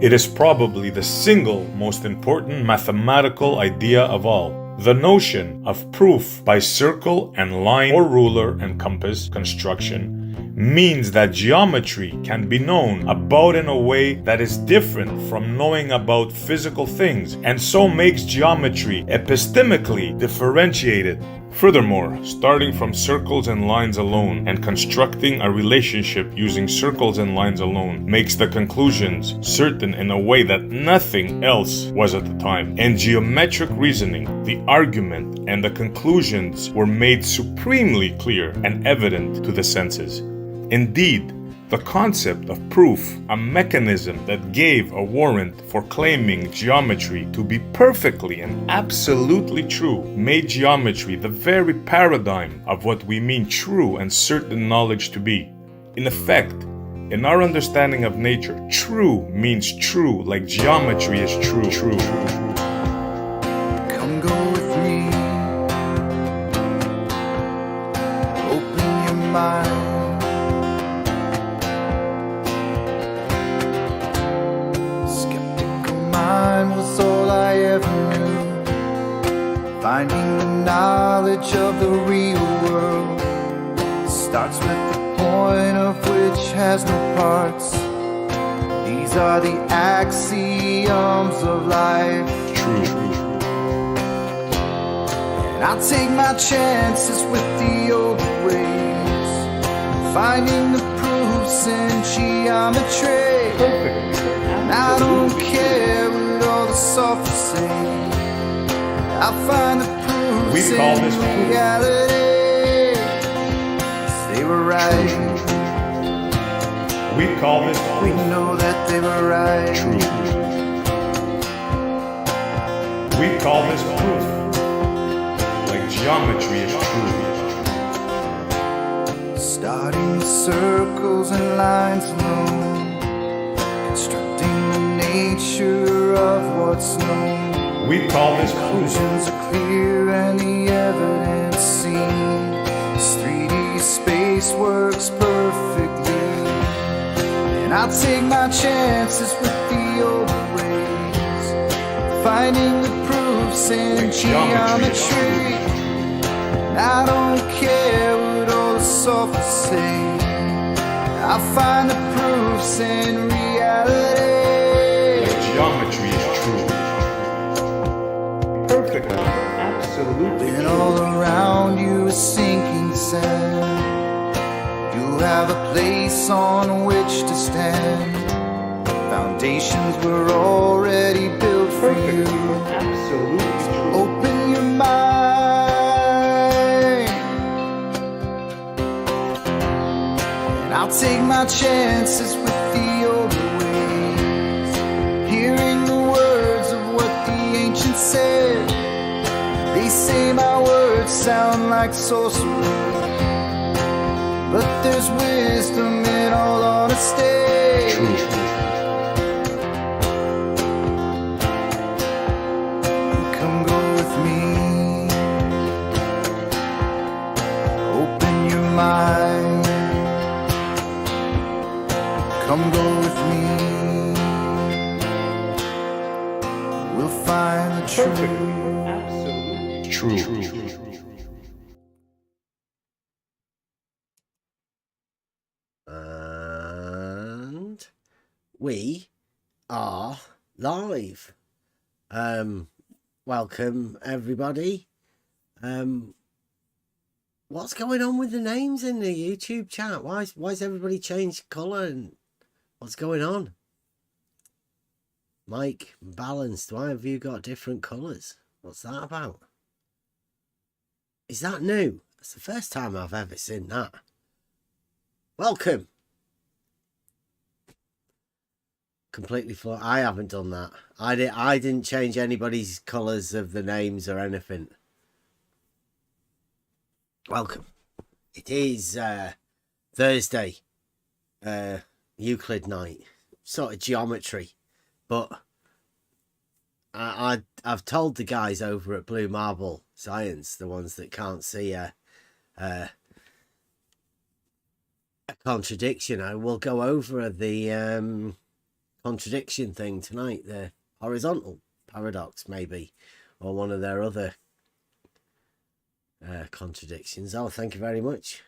It is probably the single most important mathematical idea of all. The notion of proof by circle and line or ruler and compass construction means that geometry can be known about in a way that is different from knowing about physical things, and so makes geometry epistemically differentiated. Furthermore, starting from circles and lines alone and constructing a relationship using circles and lines alone makes the conclusions certain in a way that nothing else was at the time. In geometric reasoning, the argument and the conclusions were made supremely clear and evident to the senses. Indeed, the concept of proof, a mechanism that gave a warrant for claiming geometry to be perfectly and absolutely true, made geometry the very paradigm of what we mean true and certain knowledge to be. In effect, in our understanding of nature, true means true, like geometry is true. Come go with me. Open your mind. Was all I ever knew. Finding the knowledge of the real world starts with the point of which has no parts. These are the axioms of life. True. And I'll take my chances with the old ways, finding the proofs in geometry. Perfect. And I don't care what all the sophists say, I'll find the proofs in reality. They were right. We call this We proof. know that they were right. True. We call this proof. Like geometry is true. Starting with circles and lines alone, constructing the nature of what's known. We call this proof. Conclusions are clear and the evidence seen. This 3D space works perfectly. And I'll take my chances with the old ways, finding the proofs in geometry. And I don't care what all the sophists say, I'll find the proofs in reality. Geometry is true. Perfect. Absolutely. And all around you is sinking sand. You have a place on which to stand. Foundations were already built for you. Absolutely true. Open your mind. And I'll take my chances with the old ways, hearing the words of what the ancients said. They say my words sound like sorcery, but there's wisdom in all honesty. True. Come go with me. Open your mind. Come go with me. We'll find the truth. Absolutely true. And we are live. Welcome everybody. What's going on with the names in the YouTube chat? Why's everybody changed colour and what's going on? Mike, balanced. Why have you got different colours? What's that about? Is that new? It's the first time I've ever seen that. Welcome. Completely full. I haven't done that. I didn't change anybody's colours of the names or anything. Welcome. It is Thursday, Euclid night, sort of geometry, but I've told the guys over at Blue Marble Science, the ones that can't see a contradiction, I will go over the contradiction thing tonight, the horizontal paradox, maybe, or one of their other contradictions. Oh, thank you very much.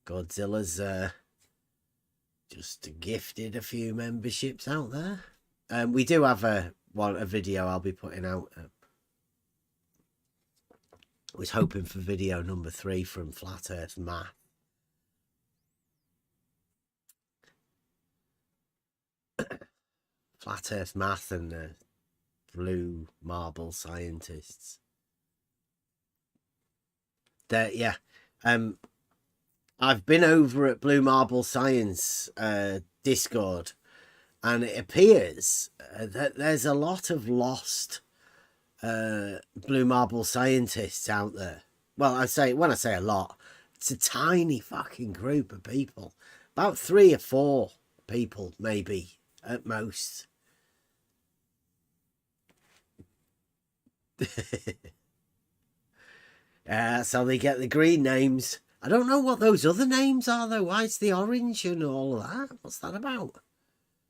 Godzilla's just gifted a few memberships out there. We do have a video I'll be putting out. Was hoping for video number 3 from Flat Earth Math. Flat Earth Math and the Blue Marble Scientists. Yeah. I've been over at Blue Marble Science Discord, and it appears that there's a lot of lost Blue Marble Scientists out there. Well, when I say a lot, it's a tiny fucking group of people. About 3 or 4 people, maybe, at most. So they get the green names. I don't know what those other names are, though. Why is the orange and all of that? What's that about?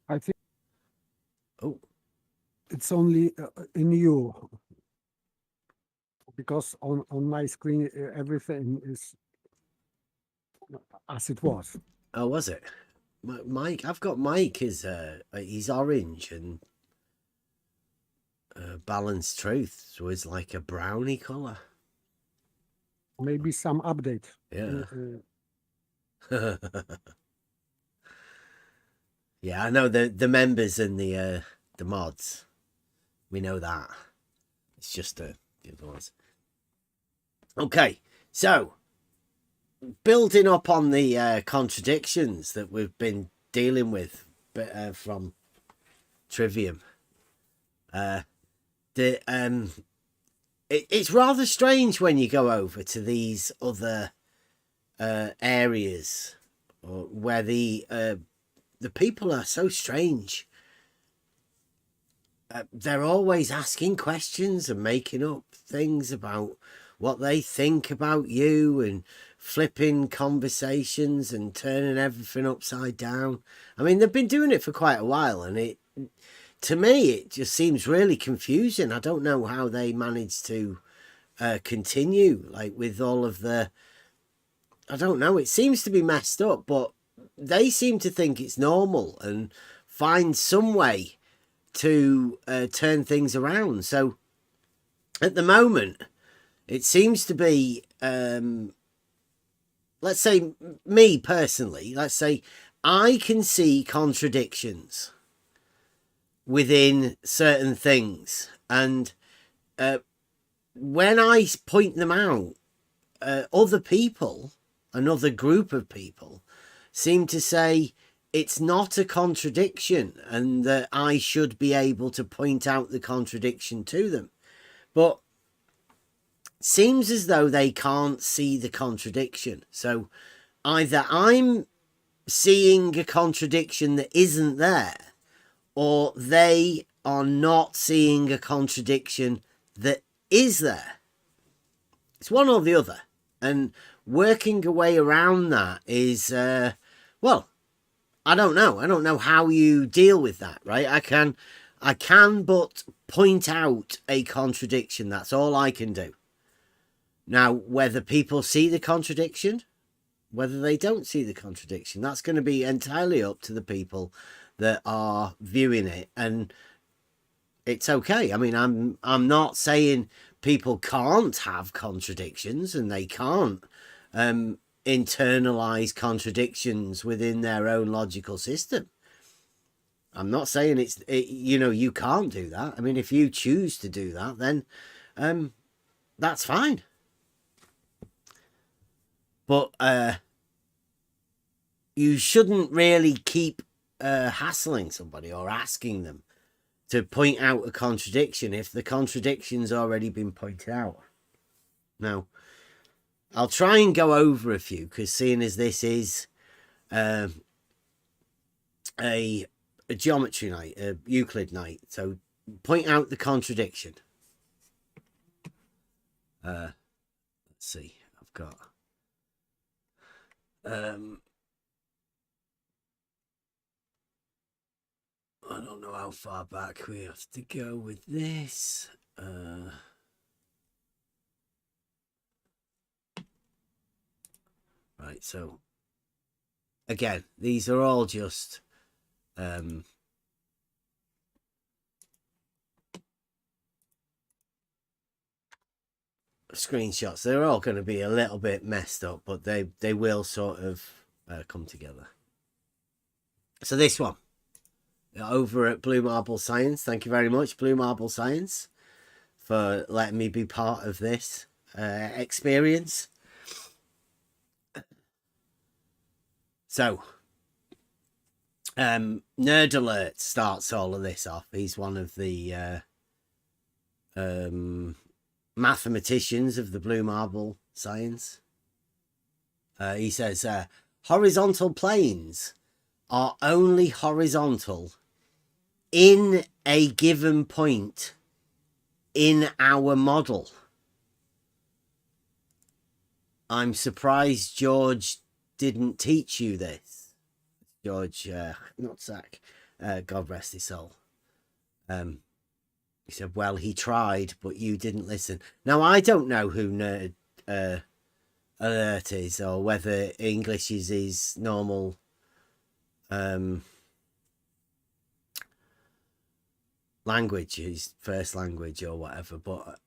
I think it's only in you, because on my screen everything is as it was. Oh, was it? Mike, I've got Mike is he's orange, and Balanced Truth was like a brownie color. Maybe some update. Yeah. Yeah, I know the members and the mods. We know that. It's just the other ones. Okay, so building up on the contradictions that we've been dealing with from Trivium. It's rather strange when you go over to these other areas where the people are so strange. They're always asking questions and making up things about what they think about you, and flipping conversations and turning everything upside down. I mean, they've been doing it for quite a while, and to me, it just seems really confusing. I don't know how they managed to continue, like, with all of the... I don't know. It seems to be messed up, but they seem to think it's normal and find some way to turn things around. So, at the moment, it seems to be... let's say, me personally, let's say I can see contradictions within certain things, and when I point them out, other people, another group of people, seem to say it's not a contradiction and that I should be able to point out the contradiction to them. But it seems as though they can't see the contradiction. So either I'm seeing a contradiction that isn't there, or they are not seeing a contradiction that is there. It's one or the other. And working a way around that is, well, I don't know. I don't know how you deal with that, right? I can but point out a contradiction. That's all I can do. Now, whether people see the contradiction, whether they don't see the contradiction, that's going to be entirely up to the people that are viewing it, and it's okay. I mean, I'm not saying people can't have contradictions and they can't internalize contradictions within their own logical system. I'm not saying you can't do that. I mean, if you choose to do that, then that's fine. But you shouldn't really keep hassling somebody or asking them to point out a contradiction if the contradiction's already been pointed out. Now, I'll try and go over a few, because seeing as this is a geometry night, a Euclid night, so point out the contradiction. Let's see, I've got... I don't know how far back we have to go with this. Right, so again, these are all just screenshots. They're all going to be a little bit messed up, but they will sort of come together. So this one, over at Blue Marble Science, thank you very much, Blue Marble Science, for letting me be part of this experience. So, Nerd Alert starts all of this off. He's one of the mathematicians of the Blue Marble Science. He says, horizontal planes are only horizontal in a given point in our model. I'm surprised George didn't teach you this. George, not Zach, God rest his soul. He said, well, he tried, but you didn't listen. Now, I don't know who Nerd Alert is, or whether English is his normal language, his first language or whatever, but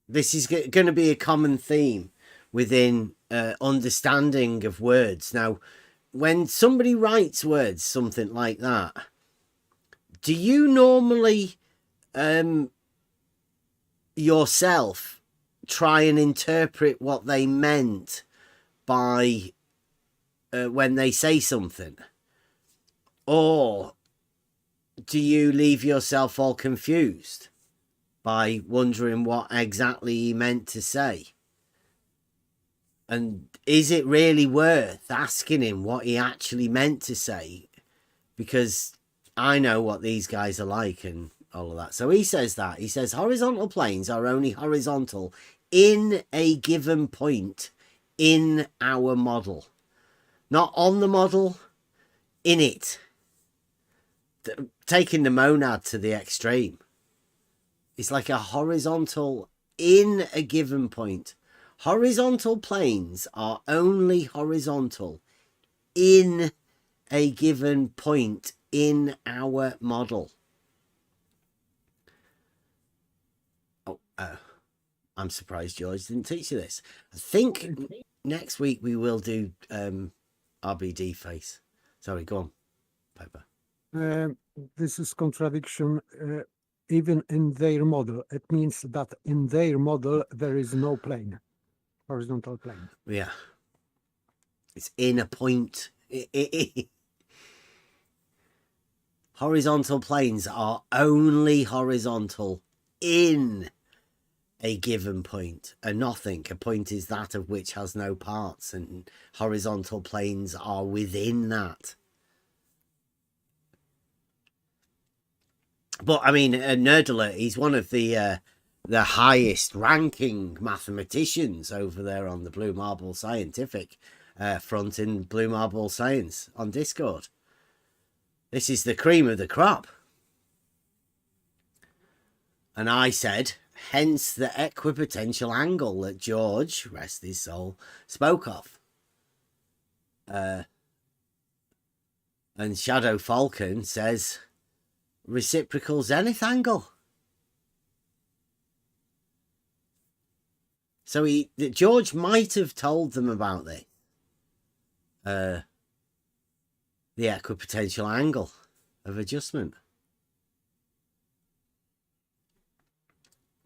this is going to be a common theme within understanding of words. Now, when somebody writes words, something like that, do you normally yourself try and interpret what they meant by when they say something? Or do you leave yourself all confused by wondering what exactly he meant to say? And is it really worth asking him what he actually meant to say? Because I know what these guys are like and all of that. So he says that. He says horizontal planes are only horizontal in a given point in our model. Not on the model, in it. Taking the monad to the extreme. It's like a horizontal in a given point. Horizontal planes are only horizontal in a given point in our model. Oh, I'm surprised George didn't teach you this. I think next week we will do RBD face. Sorry, go on, Piper. This is contradiction even in their model. It means that in their model there is no plane, horizontal plane. Yeah. It's in a point. Horizontal planes are only horizontal in a given point, and nothing. A point is that of which has no parts, and horizontal planes are within that. But I mean, Nerd Alert, he's one of the highest ranking mathematicians over there on the Blue Marble Scientific front in Blue Marble Science on Discord. This is the cream of the crop. And I said, hence the equipotential angle that George, rest his soul, spoke of. And Shadow Falcon says, reciprocal zenith angle. So George might have told them about this. The equipotential angle of adjustment.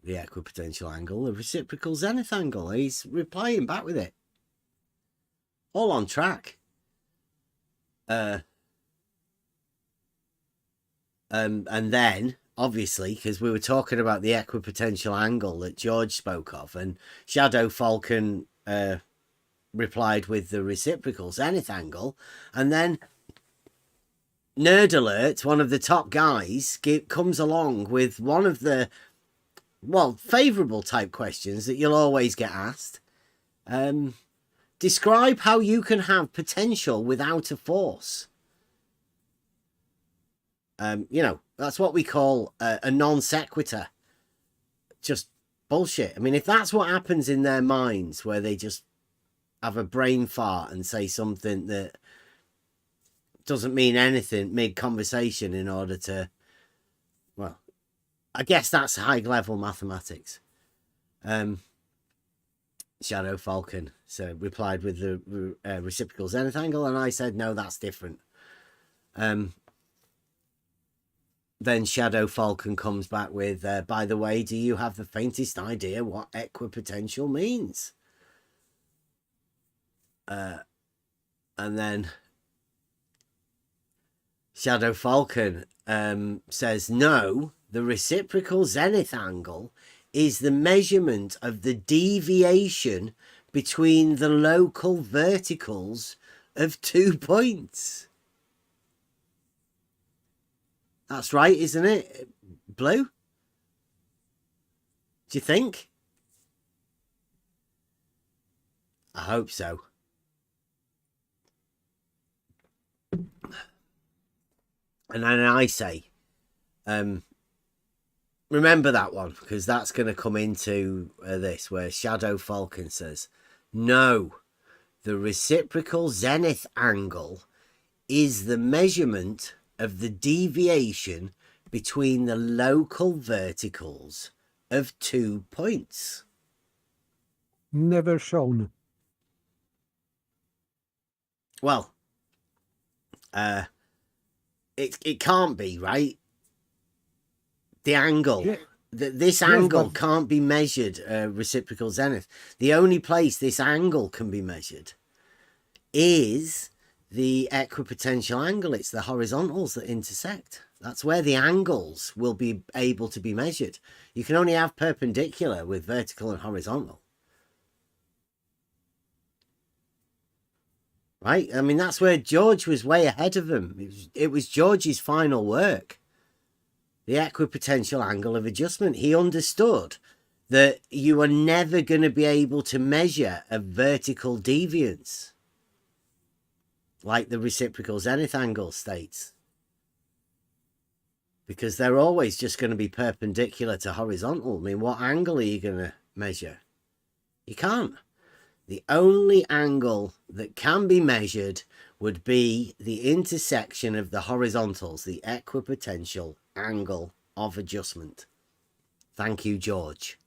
The equipotential angle, the reciprocal zenith angle. He's replying back with it. All on track. And then, obviously, because we were talking about the equipotential angle that George spoke of, and Shadow Falcon replied with the reciprocal zenith angle, and then Nerd Alert, one of the top guys, comes along with one of the, well, favourable type questions that you'll always get asked. Describe how you can have potential without a force. You know, that's what we call a non sequitur. Just bullshit. I mean, if that's what happens in their minds, where they just have a brain fart and say something that doesn't mean anything mid-conversation in order to, well, I guess that's high-level mathematics. Shadow Falcon replied with the reciprocal zenith angle, and I said, no, that's different. Then Shadow Falcon comes back with, by the way, do you have the faintest idea what equipotential means? And then Shadow Falcon says, no, the reciprocal zenith angle is the measurement of the deviation between the local verticals of 2 points. That's right, isn't it, Blue? Do you think? I hope so. And then I say, remember that one, because that's going to come into this, where Shadow Falcon says, no, the reciprocal zenith angle is the measurement of the deviation between the local verticals of 2 points. Never shown. Well, it can't be, right? The angle, Yeah. this angle can't be measured, reciprocal zenith. The only place this angle can be measured is the equipotential angle. It's the horizontals that intersect. That's where the angles will be able to be measured. You can only have perpendicular with vertical and horizontal. Right? I mean, that's where George was way ahead of him. It was George's final work. The equipotential angle of adjustment. He understood that you are never going to be able to measure a vertical deviance like the reciprocal zenith angle states, because they're always just going to be perpendicular to horizontal. I mean, what angle are you going to measure? You can't. The only angle that can be measured would be the intersection of the horizontals, the equipotential angle of adjustment. Thank you, George.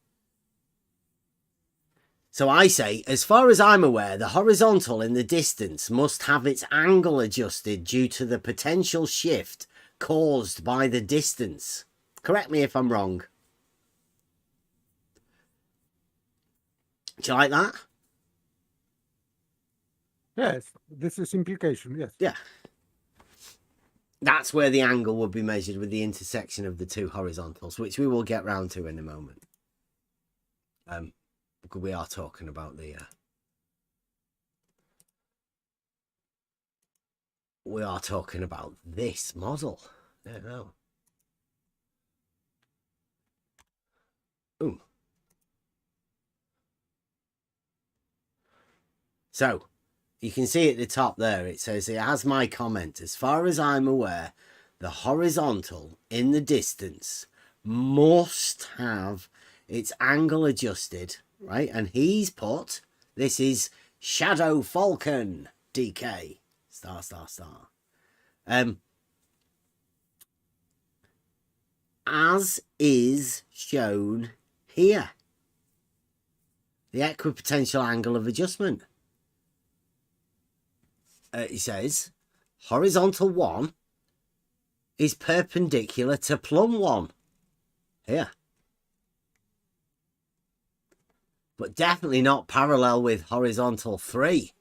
So I say, as far as I'm aware, the horizontal in the distance must have its angle adjusted due to the potential shift caused by the distance. Correct me if I'm wrong. Do you like that? Yes, this is implication, yes. Yeah. That's where the angle would be measured, with the intersection of the two horizontals, which we will get round to in a moment. We are talking about the we are talking about this model. There we go. Boom. So you can see at the top there, it says, it has my comment. As far as I'm aware, the horizontal in the distance must have its angle adjusted, right? And he's put, this is Shadow Falcon DK star. As is shown here, the equipotential angle of adjustment. It says horizontal 1 is perpendicular to plumb 1 here, but definitely not parallel with horizontal 3.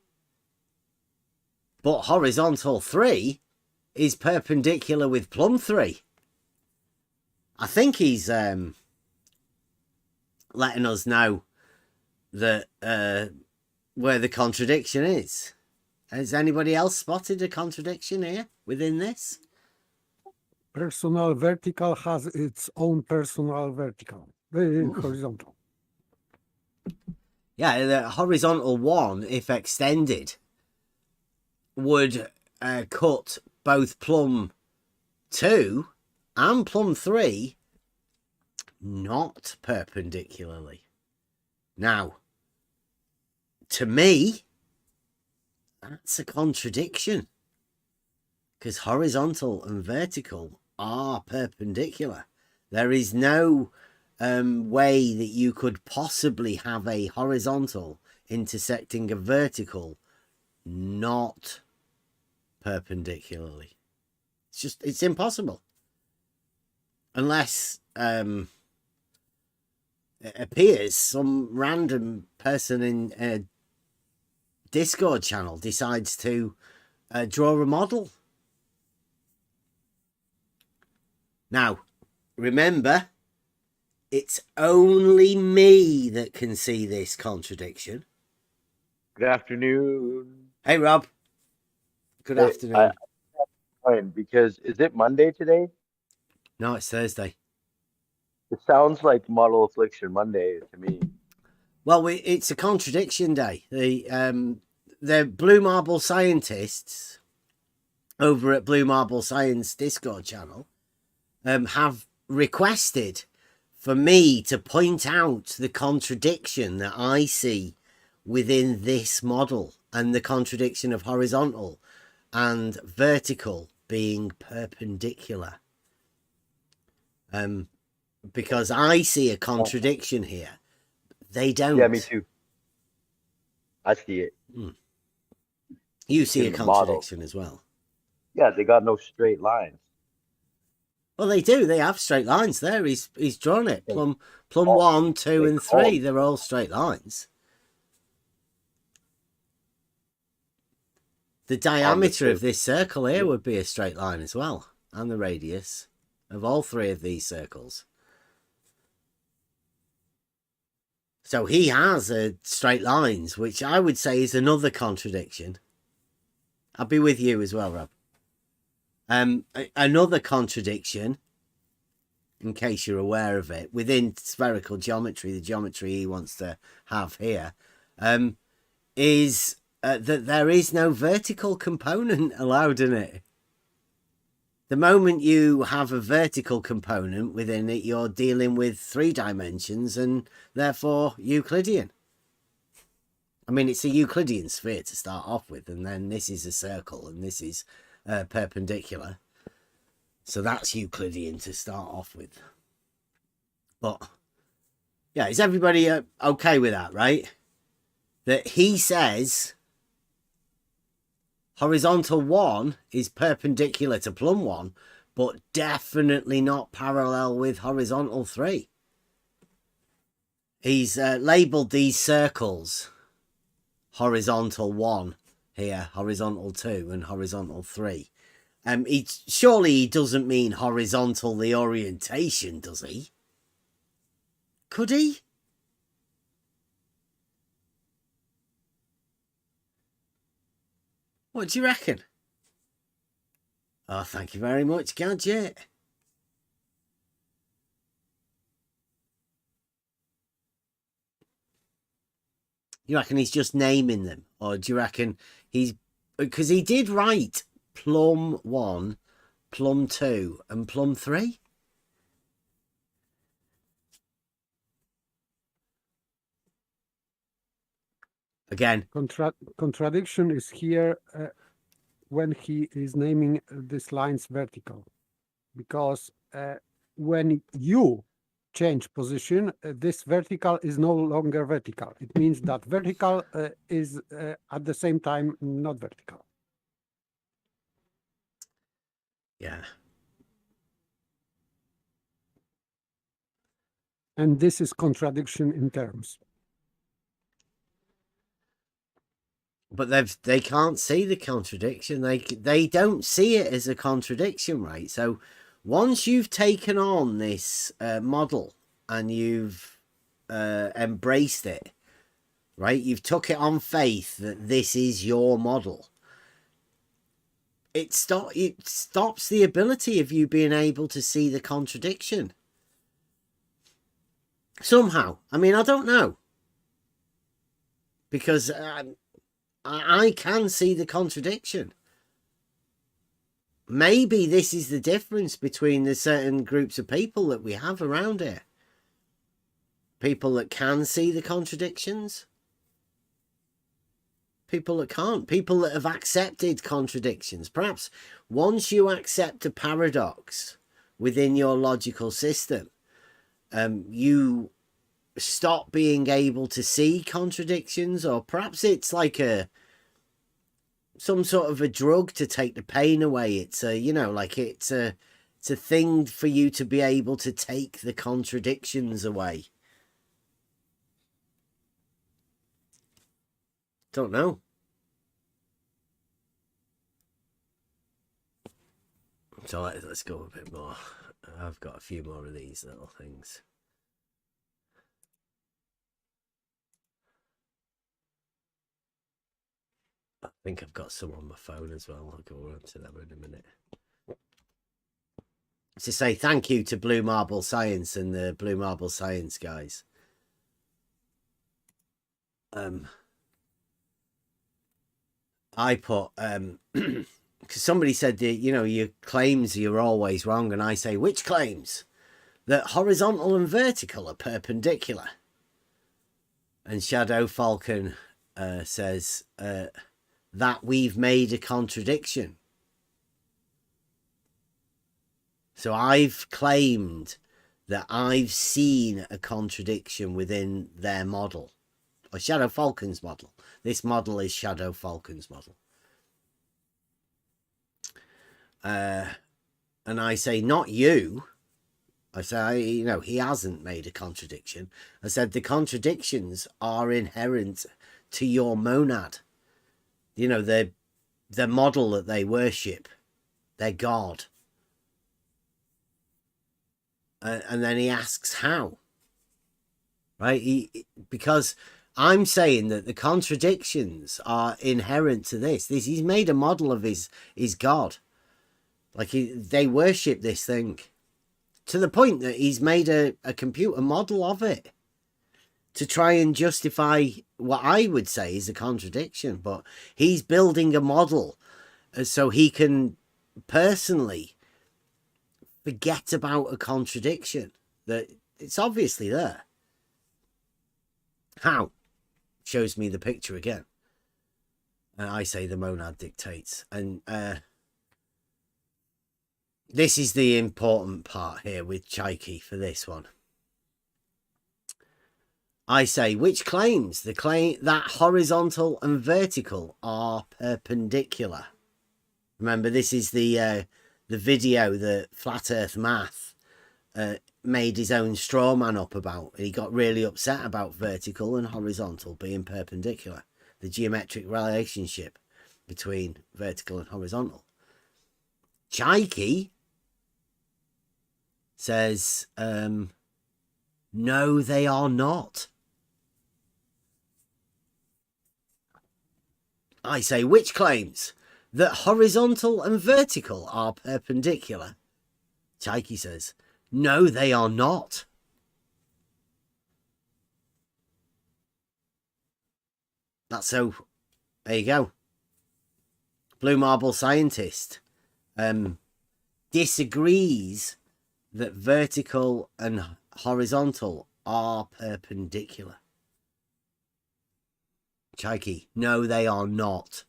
But horizontal 3 is perpendicular with plumb 3. I think he's letting us know that where the contradiction is. Has anybody else spotted a contradiction here within this? Personal vertical has its own personal vertical, horizontal. Yeah, the horizontal 1, if extended, would cut both plumb 2 and Plumb 3 not perpendicularly. Now, to me, that's a contradiction, because horizontal and vertical are perpendicular. There is no way that you could possibly have a horizontal intersecting a vertical not perpendicularly. It's impossible, unless it appears some random person in a Discord channel decides to draw a model. Now, remember, it's only me that can see this contradiction. Good afternoon. Hey, Rob. Good afternoon. Because is it Monday today? No, it's Thursday. It sounds like Model Affliction Monday to me. Well, it's a contradiction day. The Blue Marble scientists over at Blue Marble Science Discord channel have requested for me to point out the contradiction that I see within this model, and the contradiction of horizontal and vertical being perpendicular. Because I see a contradiction here. They don't. Yeah, me too. I see it. You see a In the model. contradiction as well. Yeah, they got no straight lines. Well, they do. They have straight lines there. He's drawn it. Plumb Oh, 1, 2, and 3. They're all straight lines. The diameter of this circle here would be a straight line as well, and the radius of all 3 of these circles. So he has straight lines, which I would say is another contradiction. I'll be with you as well, Rob. Another contradiction, in case you're aware of it, within spherical geometry, the geometry he wants to have here, is that there is no vertical component allowed in it. The moment you have a vertical component within it, you're dealing with 3 dimensions and therefore Euclidean. I mean, it's a Euclidean sphere to start off with, and then this is a circle and this is perpendicular. So that's Euclidean to start off with. But yeah, is everybody okay with that, right? That he says horizontal 1 is perpendicular to Plumb 1, but definitely not parallel with horizontal 3. He's labelled these circles horizontal 1 here, horizontal 2 and horizontal 3. Surely he doesn't mean horizontal the orientation, does he? Could he? What do you reckon? Oh, thank you very much, Gadget. You reckon he's just naming them? Or do you reckon he's... Because he did write Plumb 1, Plumb 2 and Plumb 3. Again. Contradiction is here when he is naming these lines vertical. Because when you change position, this vertical is no longer vertical. It means that vertical is at the same time not vertical. Yeah. And this is contradiction in terms. But they can't see the contradiction. They don't see it as a contradiction, right? So once you've taken on this model and you've embraced it, right? You've took it on faith that this is your model. It stops the ability of you being able to see the contradiction. Somehow. I mean, I don't know. Because I can see the contradiction. maybe this is the difference between the certain groups of people that we have around here. People that can see the contradictions, people that can't, people that have accepted contradictions. Perhaps once you accept a paradox within your logical system, you stop being able to see contradictions, or perhaps it's like some sort of a drug to take the pain away. It's a, you know, like it's a thing for you to be able to take the contradictions away. Don't know. So let's go a bit more. I've got a few more of these little things. I think I've got some on my phone as well. I'll go on to them in a minute. To say thank you to Blue Marble Science and the Blue Marble Science guys. I put because somebody said that, you know, your claims you're always wrong, and I say, which claims? That horizontal and vertical are perpendicular. And Shadow Falcon says that we've made a contradiction. So I've claimed that I've seen a contradiction within their model, or Shadow Falcon's model. This model is Shadow Falcon's model. And I say, not you. I say, you know, he hasn't made a contradiction. I said the contradictions are inherent to your monad. You know, the model that they worship, their God. And then he asks how, right? Because I'm saying that the contradictions are inherent to this. He's made a model of his God. Like they worship this thing to the point that he's made a computer model of it to try and justify what I would say is a contradiction. But he's building a model so he can personally forget about a contradiction, that it's obviously there. How? Shows me the picture again. And I say the monad dictates. And this is the important part here with Chaiki for this one. I say, which claims? The claim that horizontal and vertical are perpendicular. Remember, this is the video that Flat Earth Math made his own straw man up about. He got really upset about vertical and horizontal being perpendicular. The geometric relationship between vertical and horizontal. Chaiki says, no, they are not. I say, which claims? That horizontal and vertical are perpendicular. Chaiki says, no, they are not. That's so. There you go. Blue Marble Scientist disagrees that vertical and horizontal are perpendicular. Chaiki, no, they are not.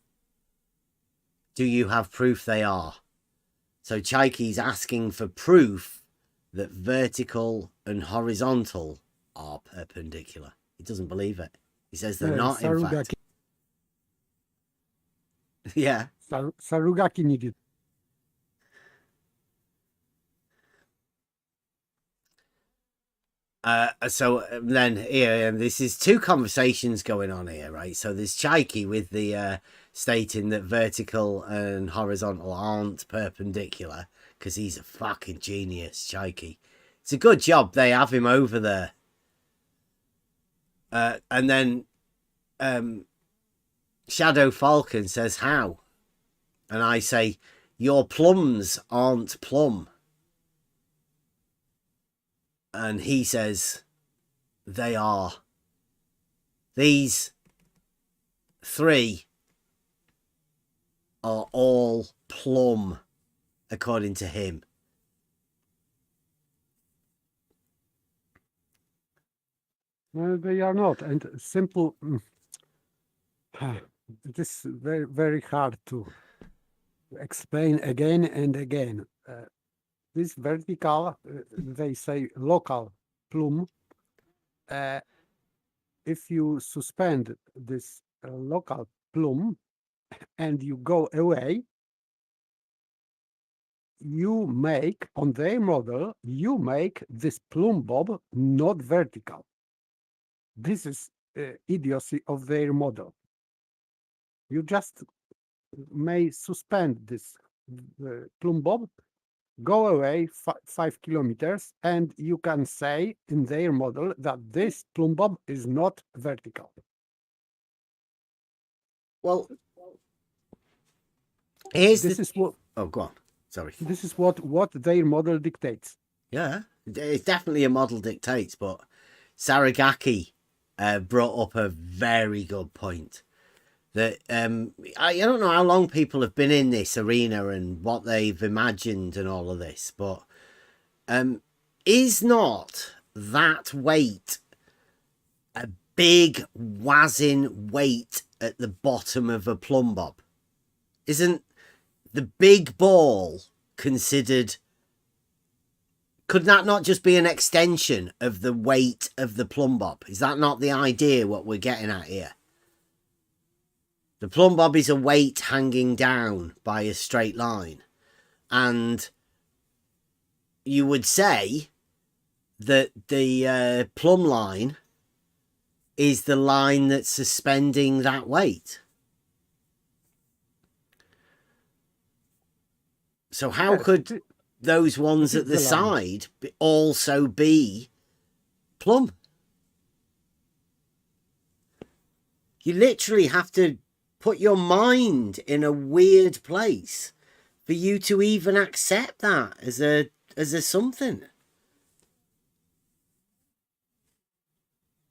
Do you have proof they are? So Chaiki's asking for proof that vertical and horizontal are perpendicular. He doesn't believe it. He says they're not, in fact. Yeah. Sarugaki needed. So then here, and this is two conversations going on here, right? So there's Chaiki with the stating that vertical and horizontal aren't perpendicular because he's a fucking genius, Chaiki. It's a good job they have him over there. And then Shadow Falcon says, how? And I say, your plums aren't plumb. And he says, they are. These three are all plumb. according to him. They are not, and simple. It is very, very hard to explain again and again. This vertical, they say local Plumb. If you suspend this local Plumb and you go away, you make, on their model, you make this Plumb bob not vertical. This is idiocy of their model. You just may suspend this Plumb bob, go away 5 kilometers, and you can say in their model that this Plumb bob is not vertical. Well, here's This is what. Oh, go on. Sorry. This is what their model dictates. Yeah, it's definitely a model dictates, but Saragaki brought up a very good point. That I don't know how long people have been in this arena and what they've imagined and all of this, but is not that weight a big wazzing weight at the bottom of a Plumb bob? Isn't the big ball considered? Could that not just be an extension of the weight of the Plumb bob? Is that not the idea what we're getting at here? The Plumb bob is a weight hanging down by a straight line. And you would say that the plumb line is the line that's suspending that weight. So how could those ones at the side also be Plumb? You literally have to put your mind in a weird place for you to even accept that as a something.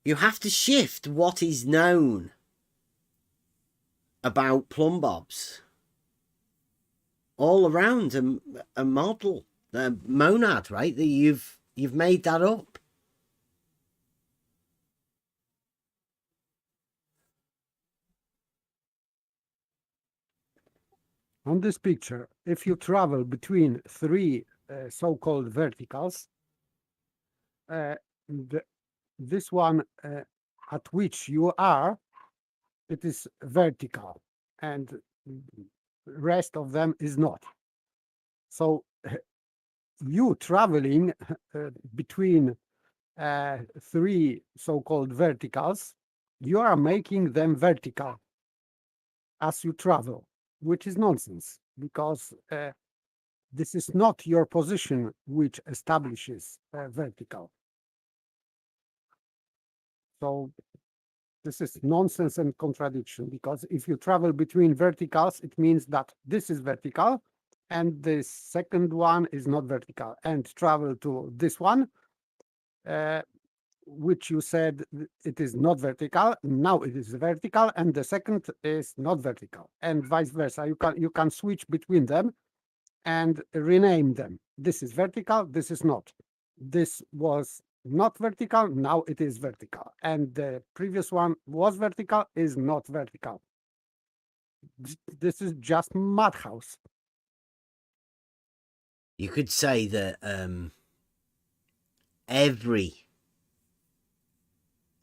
You have to shift what is known about Plumb bobs all around a model, a monad, right? That you've made that up. On this picture, if you travel between three so-called verticals, this one at which you are, it is vertical, and rest of them is not. So you traveling between three so-called verticals, you are making them vertical as you travel, which is nonsense, because this is not your position which establishes vertical. So this is nonsense and contradiction, because if you travel between verticals, it means that this is vertical and the second one is not vertical, and travel to this one, which you said it is not vertical, now it is vertical, and the second is not vertical, and vice versa. You can switch between them and rename them. This is vertical, this is not. This was not vertical, now it is vertical, and the previous one was vertical, is not vertical. This is just madhouse. You could say that every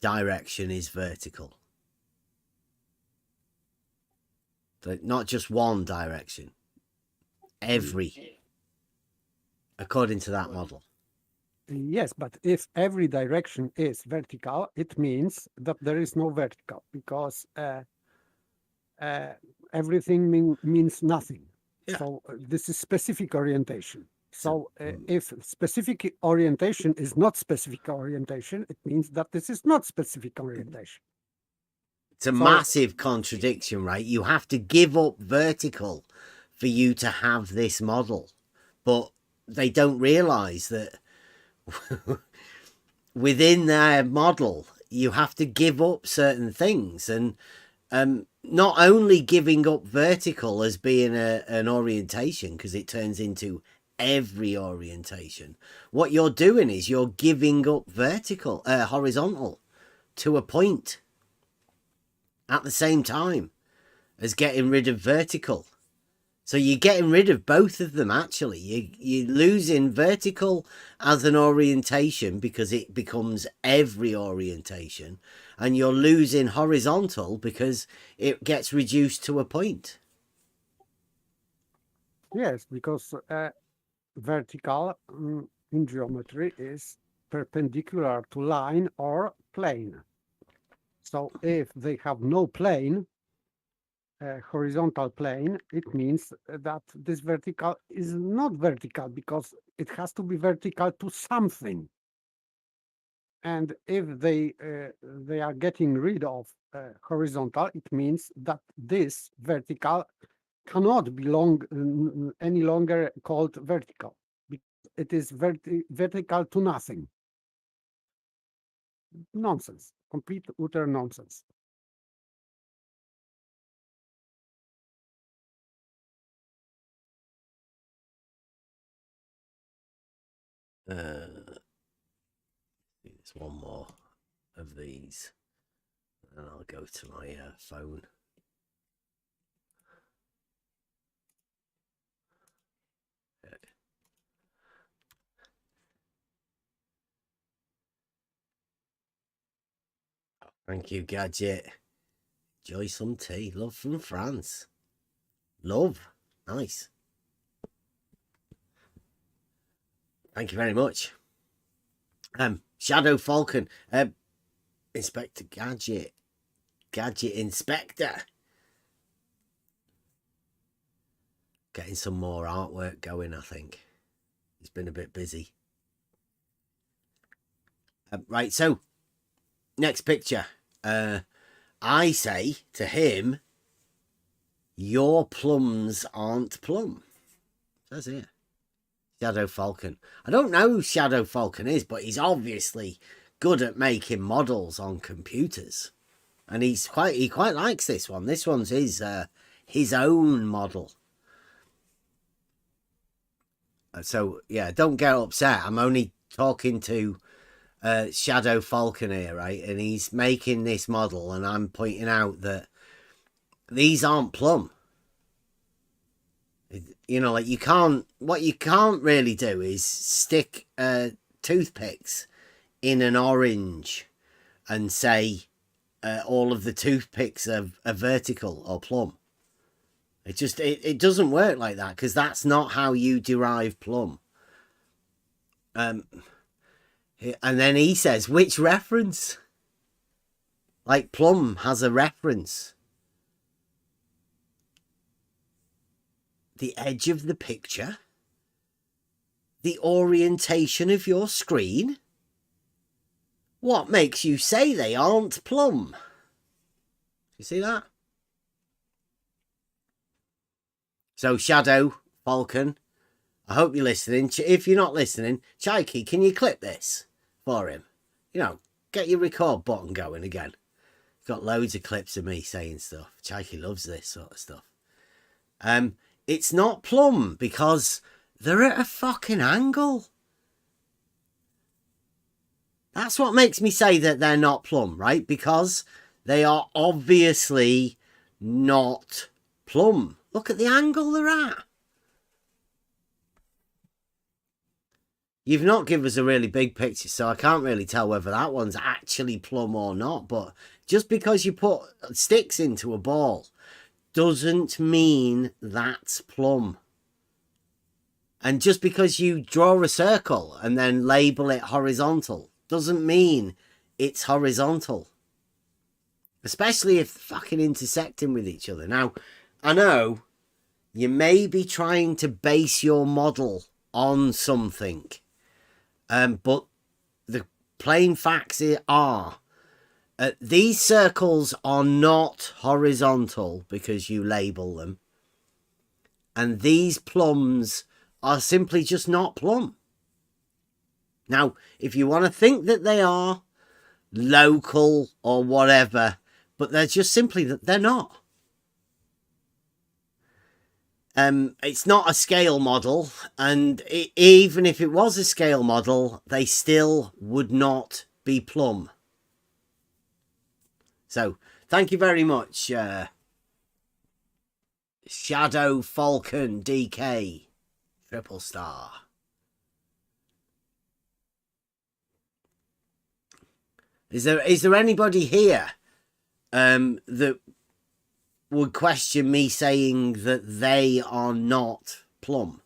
direction is vertical. So not just one direction. Every. According to that model. Yes, but if every direction is vertical, it means that there is no vertical, because everything means nothing. Yeah. So this is specific orientation. So if specific orientation is not specific orientation, it means that this is not specific orientation. It's a massive contradiction, right? You have to give up vertical for you to have this model. But they don't realize that within their model, you have to give up certain things. And not only giving up vertical as being an orientation, because it turns into every orientation, what you're doing is you're giving up horizontal to a point at the same time as getting rid of vertical. So you're getting rid of both of them, actually. You're losing vertical as an orientation because it becomes every orientation. And you're losing horizontal because it gets reduced to a point. Yes, because vertical in geometry is perpendicular to line or plane. So if they have no plane, horizontal plane, it means that this vertical is not vertical because it has to be vertical to something. And if they are getting rid of horizontal, it means that this vertical cannot be any longer called vertical because it is vertical to nothing. Nonsense, complete utter nonsense. There's one more of these, and I'll go to my phone. Thank you, Gadget. Enjoy some tea. Love from France. Love. Nice. Thank you very much. Shadow Falcon. Inspector Gadget. Gadget Inspector. Getting some more artwork going, I think. He's been a bit busy. Right, so next picture. I say to him, your plums aren't plum. Says here. Shadow Falcon. I don't know who Shadow Falcon is, but he's obviously good at making models on computers. And he quite likes this one. This one's his own model. So yeah, don't get upset. I'm only talking to Shadow Falcon here, right? And he's making this model, and I'm pointing out that these aren't plum. You know, like what you can't really do is stick toothpicks in an orange and say all of the toothpicks are vertical or plum. It doesn't work like that, because that's not how you derive plum. And then he says, which reference? Like plum has a reference. The edge of the picture? The orientation of your screen? What makes you say they aren't plum? You see that? So, Shadow Falcon, I hope you're listening. If you're not listening, Chaiki, can you clip this for him? You know, get your record button going again. Got loads of clips of me saying stuff. Chaiki loves this sort of stuff. It's not plum because they're at a fucking angle. That's what makes me say that they're not plum, right? Because they are obviously not plum. Look at the angle they're at. You've not given us a really big picture, so I can't really tell whether that one's actually plum or not. But just because you put sticks into a ball doesn't mean that's plum. And just because you draw a circle and then label it horizontal doesn't mean it's horizontal. Especially if fucking intersecting with each other. Now, I know you may be trying to base your model on something. But the plain facts are these circles are not horizontal because you label them. And these plums are simply just not plum. Now, if you want to think that they are local or whatever, but they're just simply that they're not. It's not a scale model, and even if it was a scale model, they still would not be Plumb. So, thank you very much, Shadow Falcon DK, triple star. Is there anybody here that would question me saying that they are not Plumb?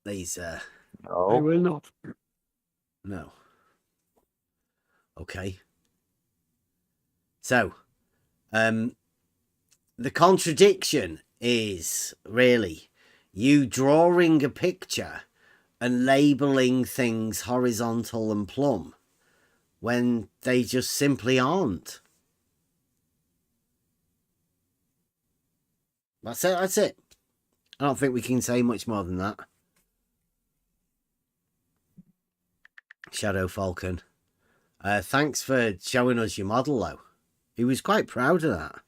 These I No. will not. no. Okay. So, the contradiction is really you drawing a picture and labeling things horizontal and plumb when they just simply aren't. That's it. That's it. I don't think we can say much more than that. Shadow Falcon. Thanks for showing us your model, though. He was quite proud of that.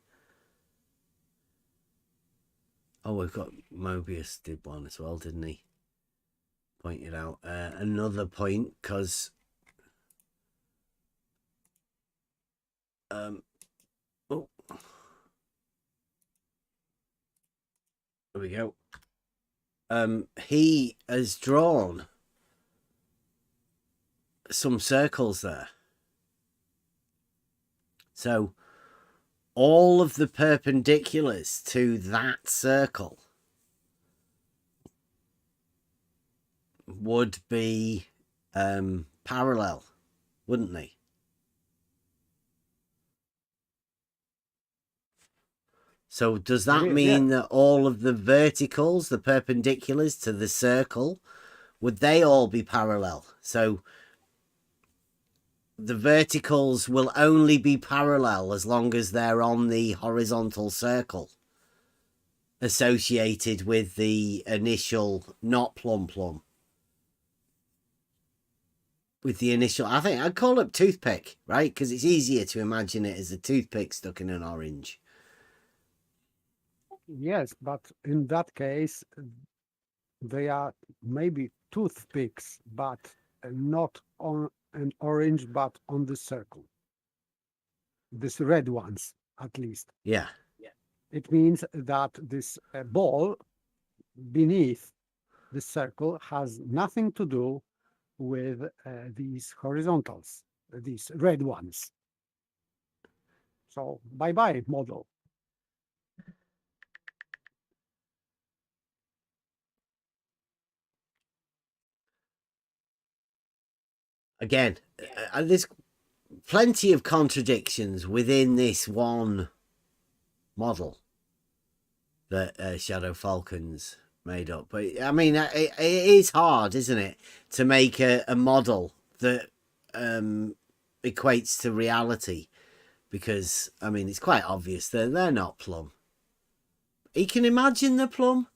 Oh, we've got Mobius did one as well, didn't he? Pointed out another point, because oh, there we go. He has drawn some circles there. So all of the perpendiculars to that circle would be parallel, wouldn't they? So does that mean that all of the verticals, the perpendiculars to the circle, would they all be parallel? So the verticals will only be parallel as long as they're on the horizontal circle associated with the initial, not plumb. With the initial, I think I'd call it toothpick, right? Because it's easier to imagine it as a toothpick stuck in an orange. Yes, but in that case, they are maybe toothpicks, but not on an orange, but on the circle. These red ones, at least. Yeah. It means that this ball beneath the circle has nothing to do with these horizontals, these red ones. So bye-bye, model. Again, there's plenty of contradictions within this one model that Shadow Falcon's made up. But I mean, it is hard, isn't it, to make a model that equates to reality, because I mean, it's quite obvious that they're not Plumb. He can imagine the Plumb,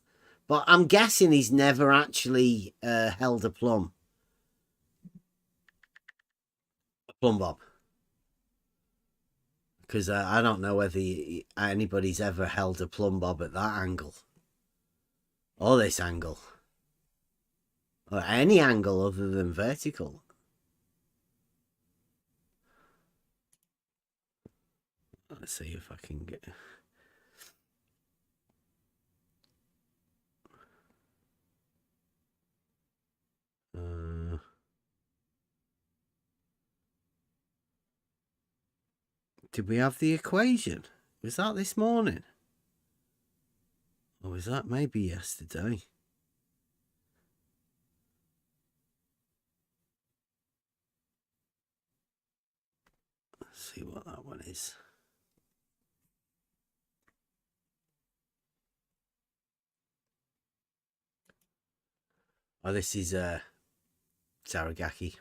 but I'm guessing he's never actually held a Plumb. Plumb bob. Because I don't know whether anybody's ever held a plumb bob at that angle. Or this angle. Or any angle other than vertical. Let's see if I can get... Did we have the equation? Was that this morning? Or was that maybe yesterday? Let's see what that one is. Oh, this is Saragaki.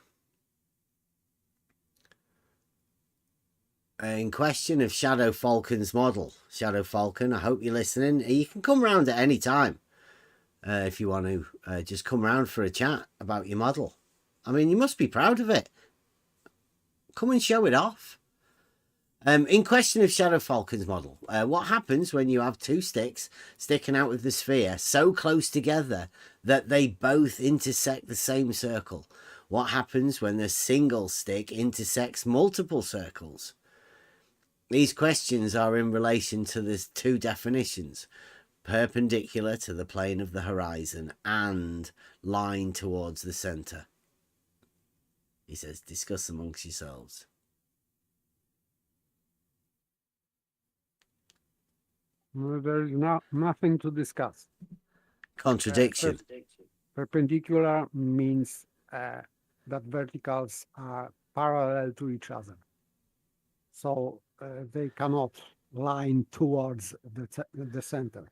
In question of Shadow Falcon's model. Shadow Falcon, I hope you're listening. You can come round at any time if you want to. Just come round for a chat about your model. I mean, you must be proud of it. Come and show it off. In question of Shadow Falcon's model, what happens when you have two sticks sticking out of the sphere so close together that they both intersect the same circle? What happens when the single stick intersects multiple circles? These questions are in relation to the two definitions: perpendicular to the plane of the horizon and line towards the center. He says, discuss amongst yourselves. Well, there is nothing to discuss. Contradiction. Perpendicular means that verticals are parallel to each other. So they cannot line towards the center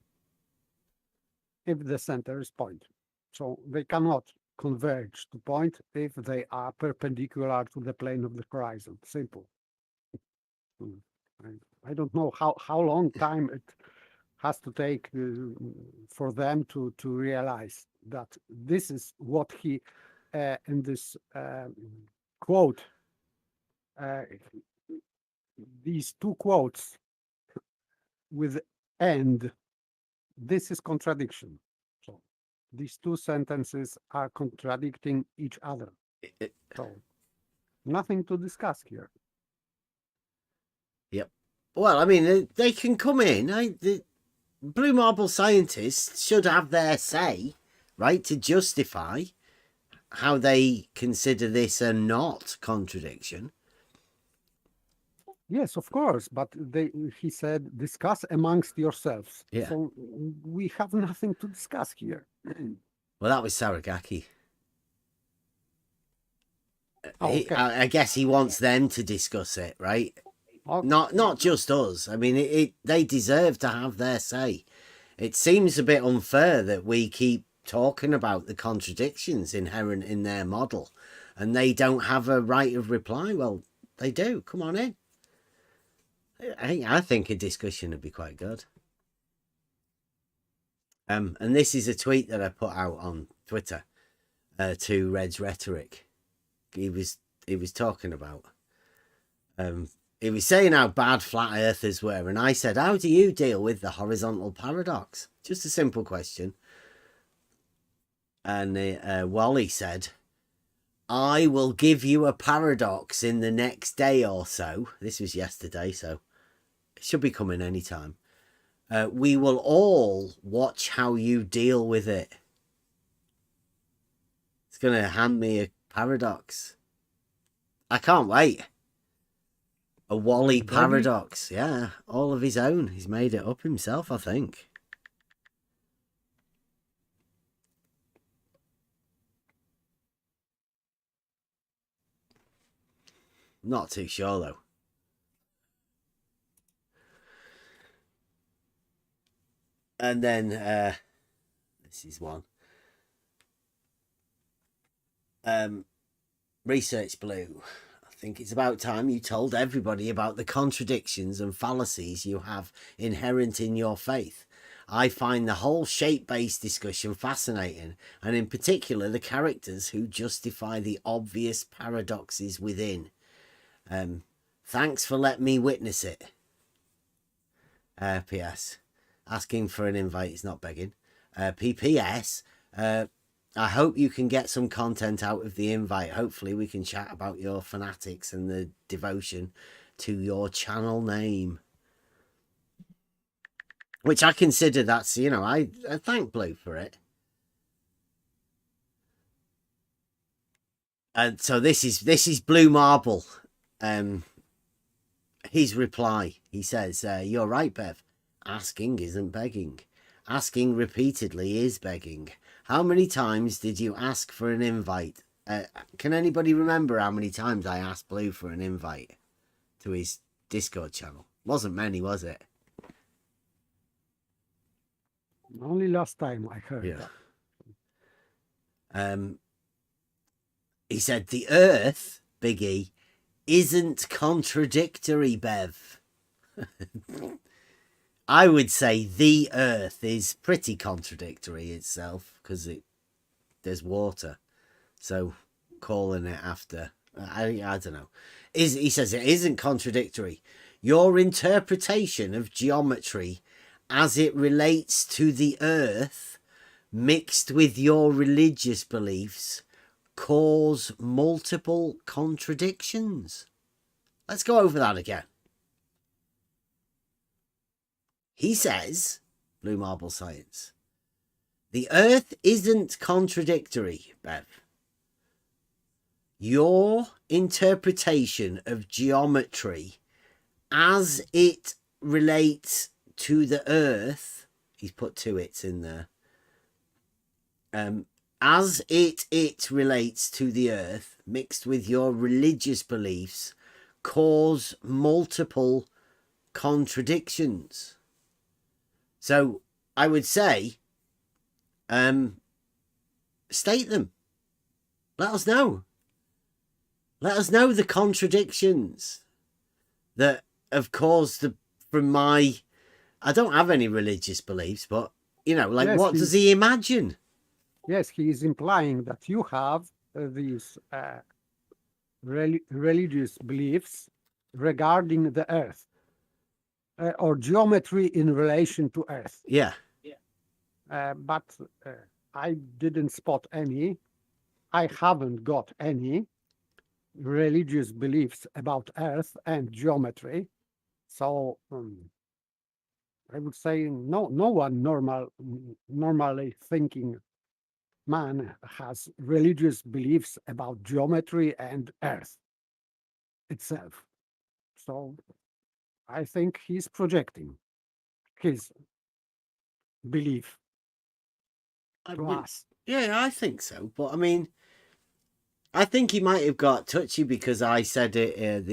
if the center is point. So they cannot converge to point if they are perpendicular to the plane of the horizon. Simple. I don't know how long time it has to take for them to realize that this is what he in this quote, these two quotes with "and," this is contradiction. So these two sentences are contradicting each other. So nothing to discuss here. Yep. Well, I mean, they can come in. The Blue Marble scientists should have their say, right, to justify how they consider this a not contradiction. Yes, of course, but he said, discuss amongst yourselves. Yeah. So we have nothing to discuss here. Well, that was Saragaki. Oh, okay. I guess he wants them to discuss it, right? Okay. Not just us. I mean, they deserve to have their say. It seems a bit unfair that we keep talking about the contradictions inherent in their model, and they don't have a right of reply. Well, they do. Come on in. I think a discussion would be quite good. And this is a tweet that I put out on Twitter to Red's Rhetoric. He was talking about he was saying how bad flat earthers were, and I said, how do you deal with the horizontal paradox? Just a simple question. And Wally said, I will give you a paradox in the next day or so. This was yesterday, so it should be coming anytime. We will all watch how you deal with it. It's going to hand me a paradox. I can't wait. A Wally paradox. Yeah, all of his own. He's made it up himself, I think. Not too sure, though. And then, this is one. Research Blue. I think it's about time you told everybody about the contradictions and fallacies you have inherent in your faith. I find the whole shape-based discussion fascinating, and in particular the characters who justify the obvious paradoxes within. Thanks for letting me witness it. P.S. Asking for an invite is not begging. P.P.S. I hope you can get some content out of the invite. Hopefully we can chat about your fanatics and the devotion to your channel name. Which I consider that's, you know, I thank Blue for it. And so this is Blue Marble. His reply, he says, you're right, Bev. Asking isn't begging. Asking repeatedly is begging. How many times did you ask for an invite? Can anybody remember how many times I asked Blue for an invite to his Discord channel? Wasn't many, was it? Only last time I heard that. He said, the Earth, Big E, isn't contradictory, Bev. I would say the Earth is pretty contradictory itself because there's water. So calling it after, I don't know. He says it isn't contradictory. your interpretation of geometry as it relates to the earth mixed with your religious beliefs cause multiple contradictions. Let's go over that again. He says, Blue Marble Science, the earth isn't contradictory, Bev. Your interpretation of geometry as it relates to the earth, he's put two its in there, as it relates to the earth mixed with your religious beliefs cause multiple contradictions. So I would say, state them. Let us know. Let us know the contradictions that have caused from my, I don't have any religious beliefs, but, you know, like, Yes, what does he imagine? Yes, he is implying that you have these religious beliefs regarding the earth or geometry in relation to earth. Yeah. But I didn't spot any. I haven't got any religious beliefs about earth and geometry. So I would say no one normally thinking man has religious beliefs about geometry and earth itself. So I think he's projecting his belief to us. Yeah, I think so. But I mean, I think he might have got touchy because I said it.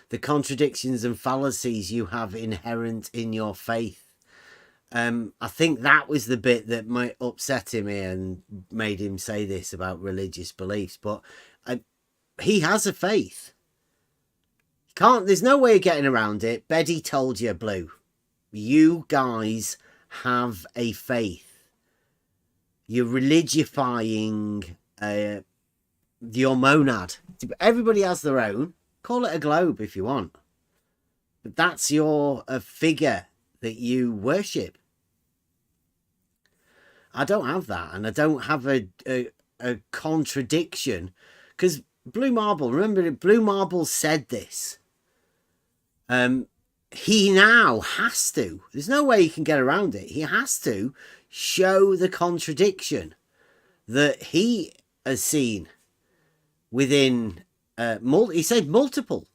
The contradictions and fallacies you have inherent in your faith. I think that was the bit that might upset him and made him say this about religious beliefs. But he has a faith. There's no way of getting around it. Betty told you, Blue. You guys have a faith. You're religifying your monad. Everybody has their own. Call it a globe if you want. But that's your figure that you worship. I don't have that, and I don't have a contradiction, because Blue Marble, remember, Blue Marble said this. He now has to, there's no way he can get around it, he has to show the contradiction that he has seen within, he said multiple.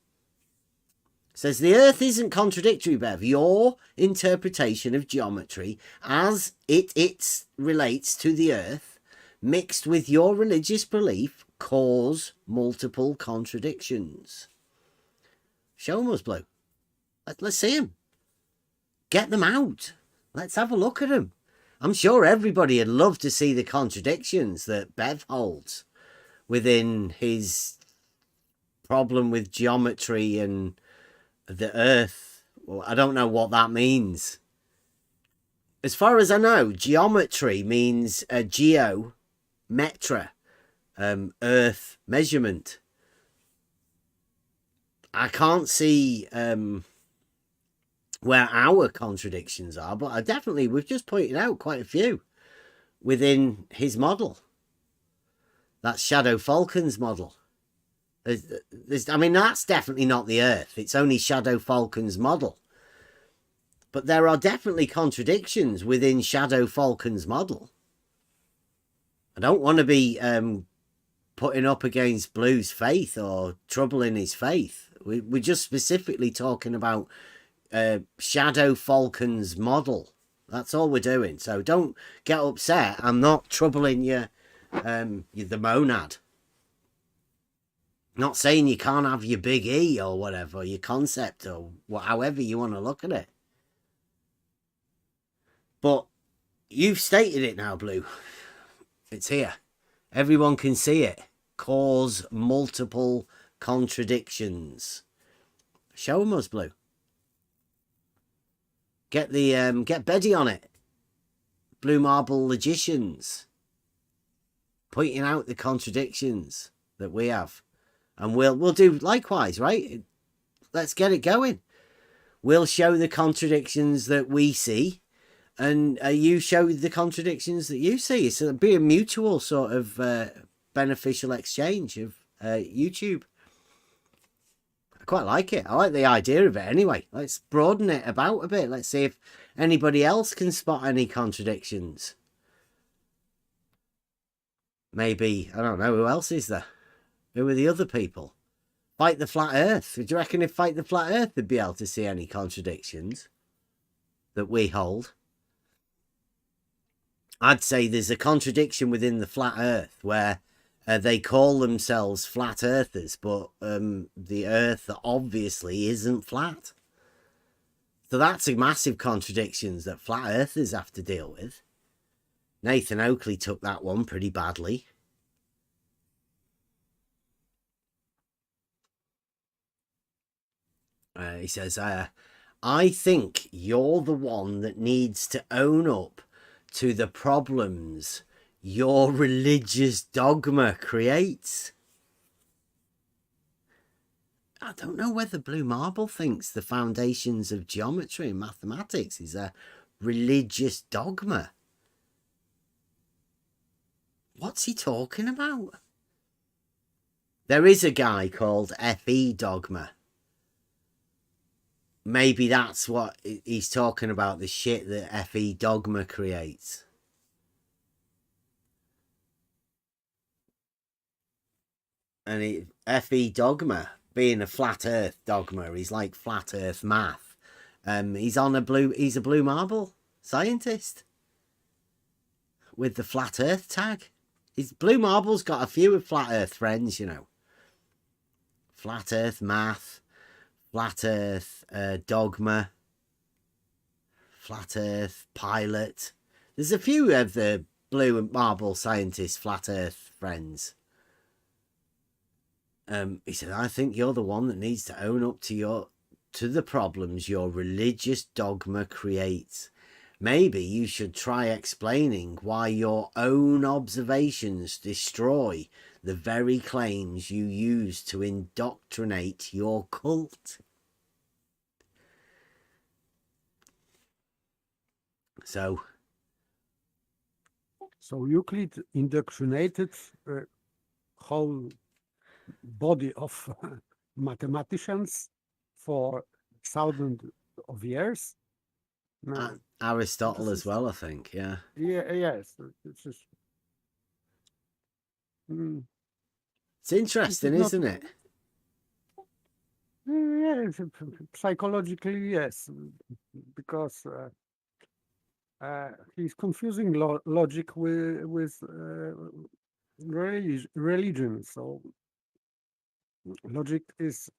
Says the earth isn't contradictory, Bev. Your interpretation of geometry as it relates to the earth mixed with your religious belief cause multiple contradictions. Show them us, Blue. Let's see them. Get them out. Let's have a look at them. I'm sure everybody would love to see the contradictions that Bev holds within his problem with geometry and the earth. Well, I don't know what that means. As far as I know, geometry means geometra, earth measurement. I can't see where our contradictions are, but we've just pointed out quite a few within his model. That's Shadow Falcon's model. I mean, that's definitely not the earth. It's only Shadow Falcon's model. But there are definitely contradictions within Shadow Falcon's model. I don't want to be putting up against Blue's faith or troubling his faith. We're just specifically talking about Shadow Falcon's model. That's all we're doing. So don't get upset. I'm not troubling the monad. Not saying you can't have your big E or whatever, your concept or however you want to look at it. But you've stated it now, Blue. It's here. Everyone can see it. Cause multiple contradictions. Show them us, Blue. Get Betty on it. Blue Marble Logicians. Pointing out the contradictions that we have. And we'll do likewise, right? let's get it going. We'll show the contradictions that we see, and you show the contradictions that you see. So it'll be a mutual sort of beneficial exchange of YouTube. I quite like it. I like the idea of it anyway. Let's broaden it about a bit. Let's see if anybody else can spot any contradictions. Maybe, I don't know, who else is there? Who are the other people? Fight the Flat Earth. Do you reckon if Fight the Flat Earth would be able to see any contradictions that we hold? I'd say there's a contradiction within the Flat Earth where they call themselves Flat Earthers, but the Earth obviously isn't flat. So that's a massive contradiction that Flat Earthers have to deal with. Nathan Oakley took that one pretty badly. He says, I think you're the one that needs to own up to the problems your religious dogma creates. I don't know whether Blue Marble thinks the foundations of geometry and mathematics is a religious dogma. What's he talking about? There is a guy called F.E. Dogma. Maybe that's what he's talking about, the shit that F.E. Dogma creates. And F.E. Dogma, being a flat earth dogma, he's like flat earth math. He's a Blue Marble scientist with the flat earth tag. Blue Marble's got a few flat earth friends, you know. Flat earth math, flat earth dogma, flat earth pilot. There's a few of the Blue Marble scientists, flat earth friends. He said, I think you're the one that needs to own up to the problems your religious dogma creates. Maybe you should try explaining why your own observations destroy the very claims you use to indoctrinate your cult. So Euclid indoctrinated a whole body of mathematicians for thousands of years. No, Aristotle as well, I think. Yeah. Yeah. Yes. It's just. It's interesting, isn't it? Yeah, psychologically, yes, because he's confusing logic with religion. So logic is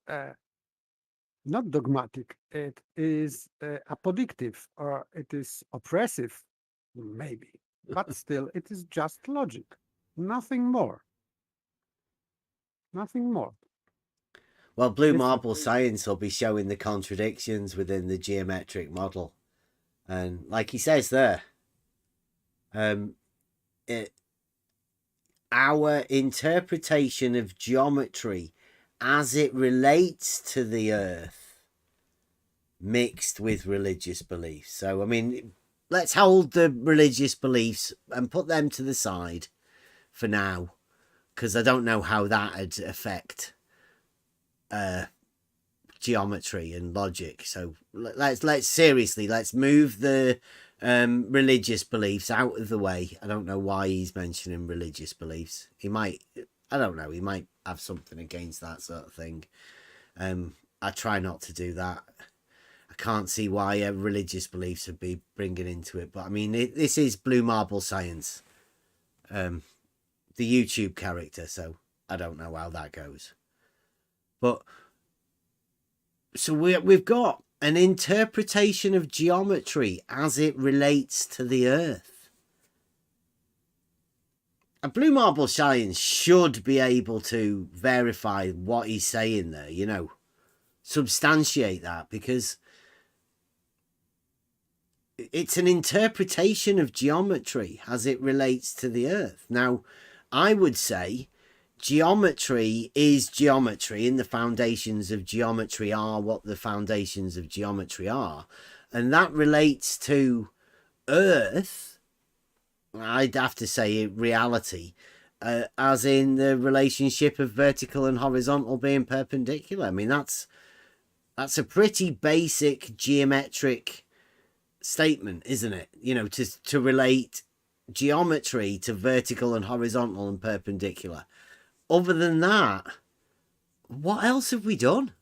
not dogmatic. It is apodictive, or it is oppressive, maybe. But still, it is just logic. Nothing more. Nothing more. Well, Blue Marble science will be showing the contradictions within the geometric model. And like he says there, our interpretation of geometry as it relates to the earth mixed with religious beliefs. So, I mean, let's hold the religious beliefs and put them to the side for now, because I don't know how that would affect geometry and logic. So let's move the religious beliefs out of the way. I don't know why he's mentioning religious beliefs. He might have something against that sort of thing. I try not to do that. I can't see why religious beliefs would be bringing into it, but I mean, this is Blue Marble science, the YouTube character, so I don't know how that goes. But so we've got an interpretation of geometry as it relates to the earth. A Blue Marble science should be able to verify what he's saying there, you know, substantiate that, because it's an interpretation of geometry as it relates to the earth. Now, I would say geometry is geometry, and the foundations of geometry are what the foundations of geometry are, and that relates to Earth. I'd have to say reality, as in the relationship of vertical and horizontal being perpendicular. I mean, that's a pretty basic geometric statement, isn't it? You know, to relate geometry to vertical and horizontal and perpendicular. Other than that, what else have we done?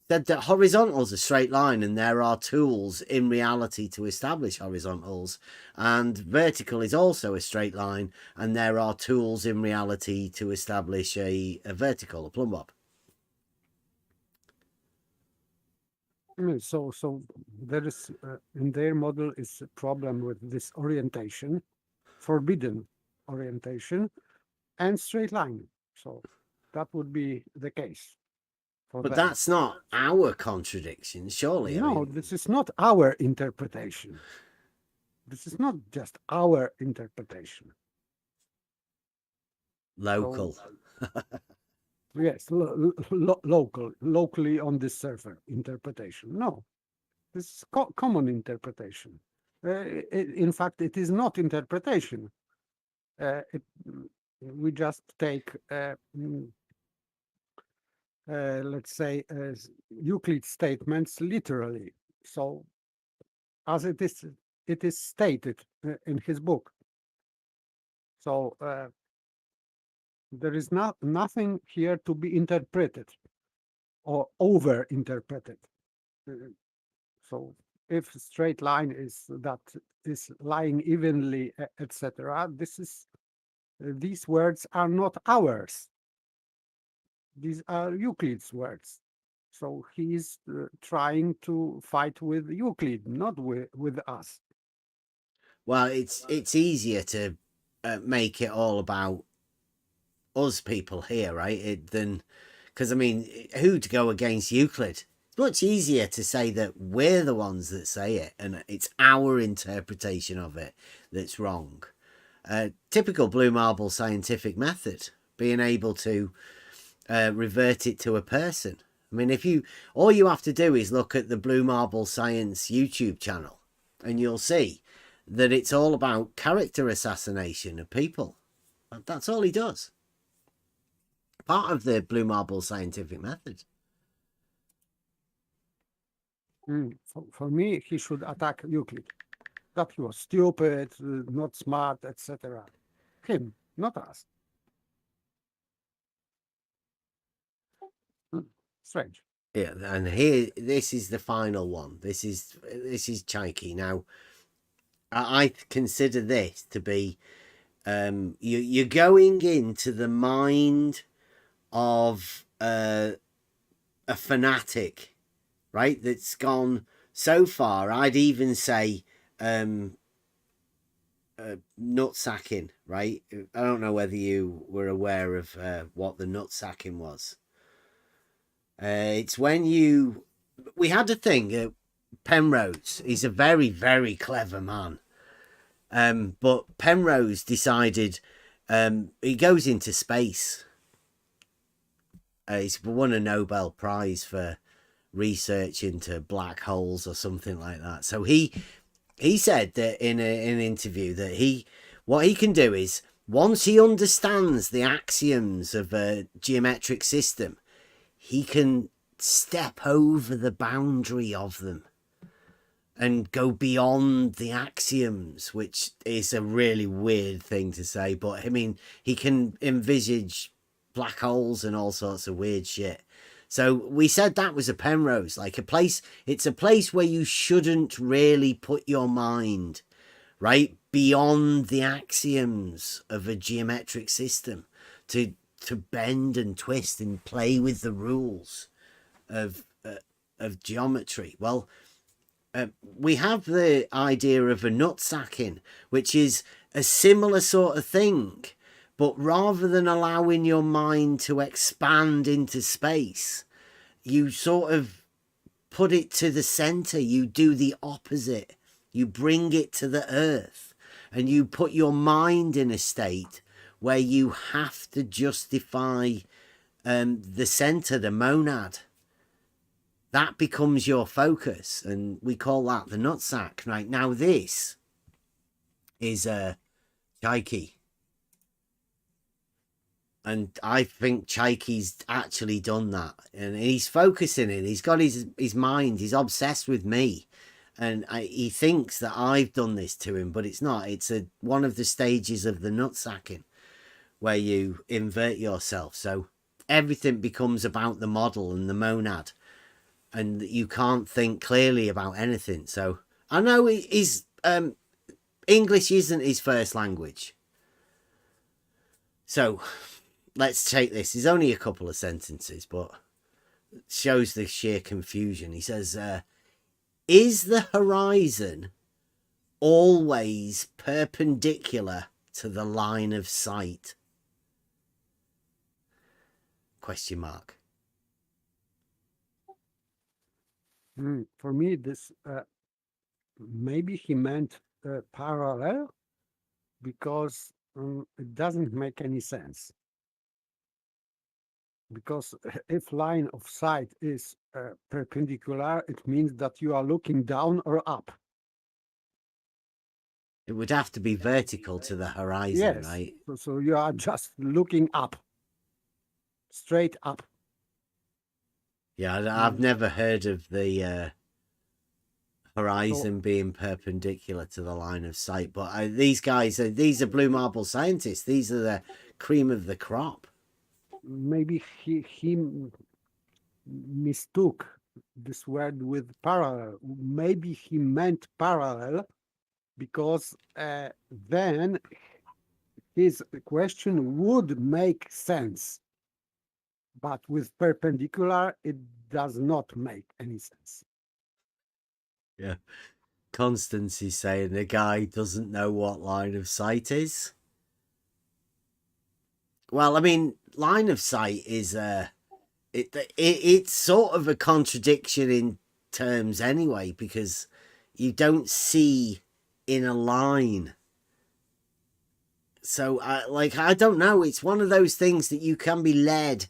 Said that horizontal is a straight line, and there are tools in reality to establish horizontals, and vertical is also a straight line, and there are tools in reality to establish a vertical, a plumb bob. So there is in their model is a problem with this orientation, forbidden orientation, and straight line. So that would be the case for But them. that's not our contradiction, surely. No, this is not our interpretation. This is not just our interpretation. Local. Yes, locally on this server interpretation. No, this is common interpretation. In fact, it is not interpretation. We just take, let's say, Euclid statements literally. So, as it is stated in his book. So. There is nothing here to be interpreted or over-interpreted. So if straight line is lying evenly, etc., these words are not ours. These are Euclid's words. So he is trying to fight with Euclid, not with us. Well, it's easier to make it all about us people here, right? Than because I mean, who to go against Euclid? It's much easier to say that we're the ones that say it, and it's our interpretation of it that's wrong. Typical blue marble scientific method, being able to revert it to a person. I mean, all you have to do is look at the Blue Marble Science YouTube channel, and you'll see that it's all about character assassination of people. That's all he does. Part of the blue marble scientific method. For me, he should attack Euclid. That he was stupid, not smart, etc. Him, not us. Strange. Yeah, and here, this is the final one. This is Chaiki. Now, I consider this to be you're going into the mind of a fanatic, right? That's gone so far. I'd even say nutsacking, right? I don't know whether you were aware of what the nutsacking was. It's when we had a thing. Penrose, he's a very, very clever man. But Penrose decided he goes into space. He's won a Nobel Prize for research into black holes or something like that. So he said that in an interview that what he can do is, once he understands the axioms of a geometric system, he can step over the boundary of them and go beyond the axioms, which is a really weird thing to say. But I mean, he can envisage black holes and all sorts of weird shit. So we said that was a Penrose, like it's a place where you shouldn't really put your mind, right, beyond the axioms of a geometric system, to bend and twist and play with the rules of geometry. Well, we have the idea of a nutsacking, which is a similar sort of thing, but rather than allowing your mind to expand into space, you sort of put it to the center. You do the opposite. You bring it to the earth, and you put your mind in a state where you have to justify the center, the monad. That becomes your focus, and we call that the nutsack. Right now, this is Chaiki. And I think Chaiki's actually done that. And he's focusing it. He's got his mind. He's obsessed with me. And he thinks that I've done this to him, but it's not. It's one of the stages of the nutsacking where you invert yourself. So everything becomes about the model and the monad. And you can't think clearly about anything. So I know he's English isn't his first language. So let's take this. There's only a couple of sentences, but it shows the sheer confusion. He says, is the horizon always perpendicular to the line of sight? Question mark. For me, this maybe he meant parallel, because it doesn't make any sense. Because if line of sight is perpendicular, it means that you are looking down or up. It would have to be vertical to the horizon, Yes. right? So you are just looking up, straight up. Yeah, I've never heard of the horizon being perpendicular to the line of sight. But these guys, these are blue marble scientists. These are the cream of the crop. Maybe he mistook this word with parallel. Maybe he meant parallel, because then his question would make sense. But with perpendicular, it does not make any sense. Yeah. Constance is saying the guy doesn't know what line of sight is. Well, I mean, line of sight is it's sort of a contradiction in terms anyway, because you don't see in a line. So I don't know. It's one of those things that you can be led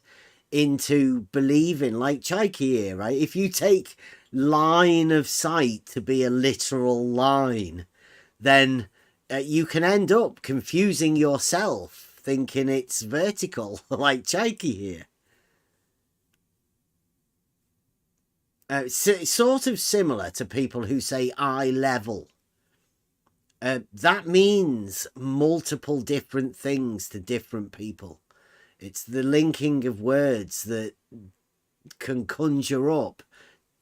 into believing, like Chaiki here, right? If you take line of sight to be a literal line, then you can end up confusing yourself, thinking it's vertical, like Chaiki here. It's sort of similar to people who say eye level. That means multiple different things to different people. It's the linking of words that can conjure up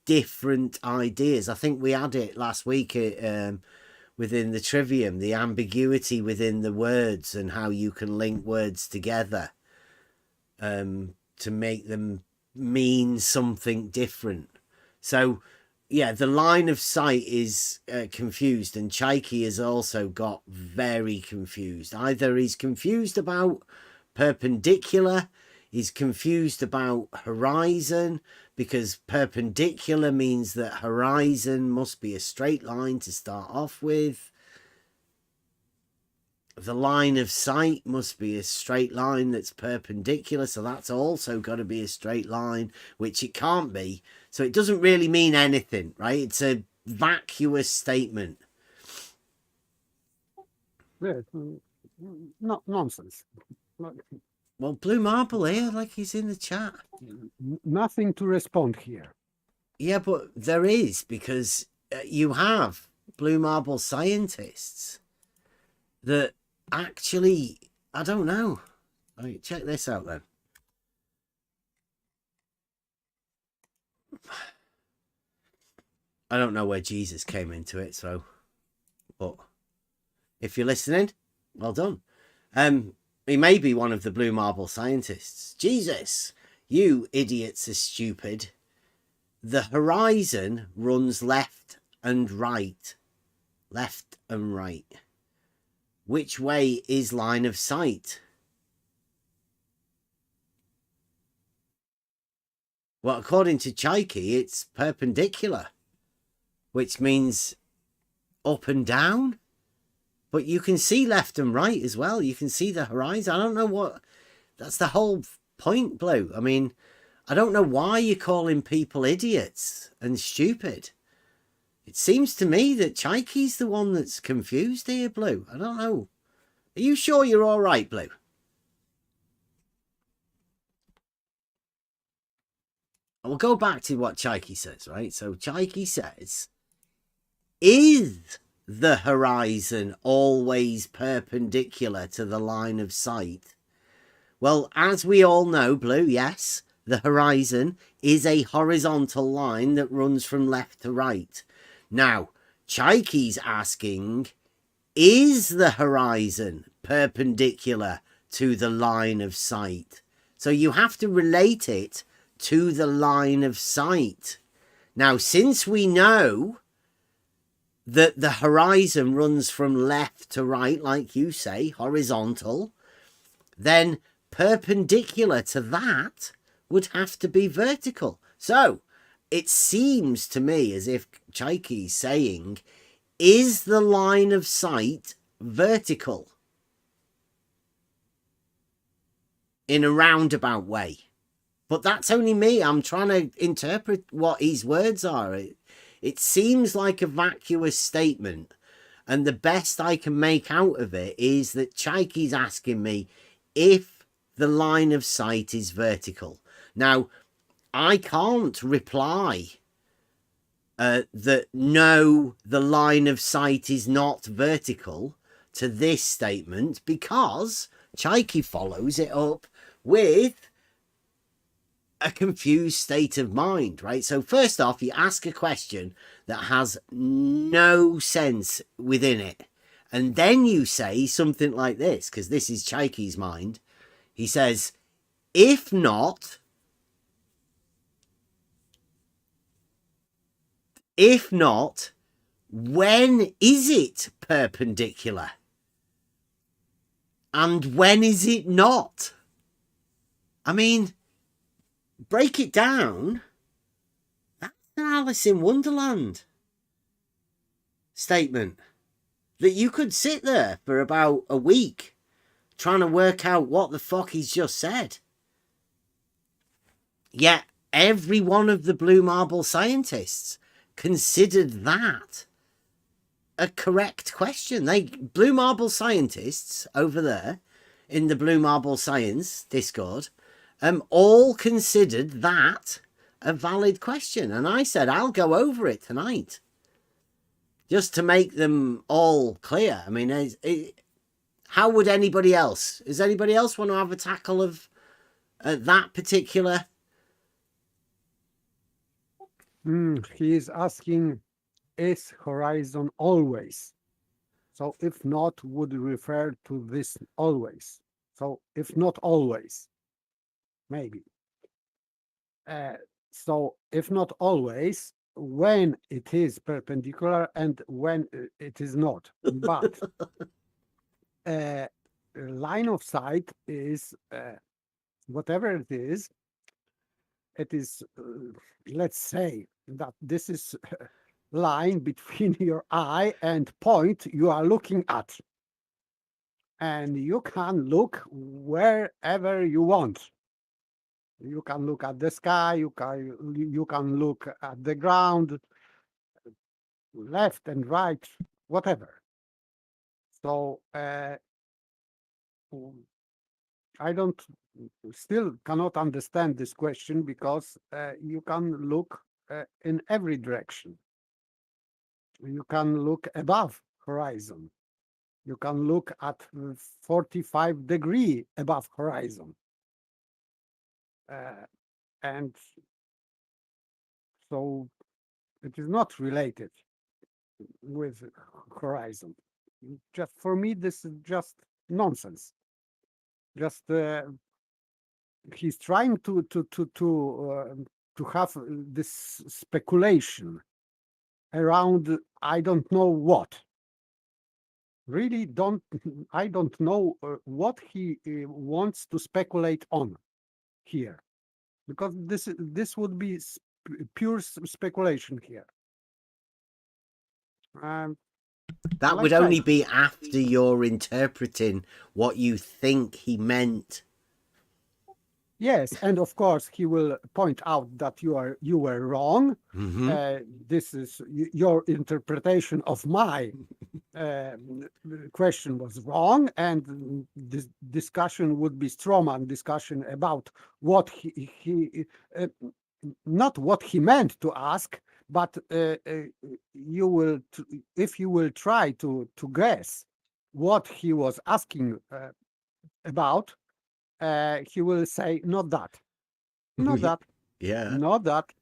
different ideas. I think we had it last week within the trivium, the ambiguity within the words and how you can link words together to make them mean something different. So, yeah, the line of sight is confused, and Chaiki has also got very confused. Either he's confused about perpendicular, he's confused about horizon, because perpendicular means that horizon must be a straight line to start off with. The line of sight must be a straight line that's perpendicular, so that's also got to be a straight line, which it can't be. So it doesn't really mean anything, right? It's a vacuous statement. Yeah, no, nonsense. Well, Blue Marble here, like he's in the chat. Nothing to respond here. Yeah, but there is, because you have Blue Marble scientists that actually, I don't know. Right, check this out then. I don't know where Jesus came into it, so, but if you're listening, well done. He may be one of the Blue Marble scientists. Jesus, you idiots are stupid. The horizon runs left and right. Left and right. Which way is line of sight? Well, according to Chaiki, it's perpendicular, which means up and down. but you can see left and right as well. You can see the horizon. I don't know what, that's the whole point, Blue. I mean, I don't know why you're calling people idiots and stupid. It seems to me that Chaikey's the one that's confused here, Blue. I don't know. Are you sure you're all right, Blue? We'll go back to what Chaikey says, right? So Chaikey says, is the horizon always perpendicular to the line of sight? Well, as we all know, Blue, yes, the horizon is a horizontal line that runs from left to right. Now, Chaikey's asking, is the horizon perpendicular to the line of sight? So you have to relate it to the line of sight. Now, since we know that the horizon runs from left to right, like you say, horizontal, then perpendicular to that would have to be vertical. So it seems to me as if Chaikey's saying, is the line of sight vertical? In a roundabout way. But that's only me. I'm trying to interpret what his words are. It seems like a vacuous statement. And the best I can make out of it is that Chaikey's asking me if the line of sight is vertical. Now, I can't reply that no, the line of sight is not vertical to this statement, because Chaikey follows it up with a confused state of mind, right? So first off, you ask a question that has no sense within it. And then you say something like this, because this is Chaikey's mind. He says, if not, when is it perpendicular? And when is it not? I mean, break it down. That's an Alice in Wonderland statement that you could sit there for about a week trying to work out what the fuck he's just said. Yet every one of the Blue Marble scientists considered that a correct question. Blue Marble scientists over there in the Blue Marble Science Discord all considered that a valid question. And I said, I'll go over it tonight just to make them all clear. I mean, how would anybody else? Does anybody else want to have a tackle of that particular? He is asking, is horizon always? So if not, would refer to this always. So if not always, maybe. So if not always, when it is perpendicular and when it is not. But line of sight is whatever it is, let's say that this is line between your eye and point you are looking at. And you can look wherever you want. You can look at the sky, you can look at the ground, left and right, whatever. So I still cannot understand this question, because you can look in every direction. You can look above horizon. You can look at 45 degrees above horizon. And so it is not related with horizon. Just for me, this is just nonsense. Just he's trying to have this speculation around I don't know what. Really I don't know what he wants to speculate on here, because this would be pure speculation here. That would only be after you're interpreting what you think he meant. Yes, and of course he will point out that you were wrong. This is your interpretation of my question was wrong, and this discussion would be strawman discussion about what he not what he meant to ask, but you will if you will try to guess what he was asking about, he will say not that, not that, Yeah. not that.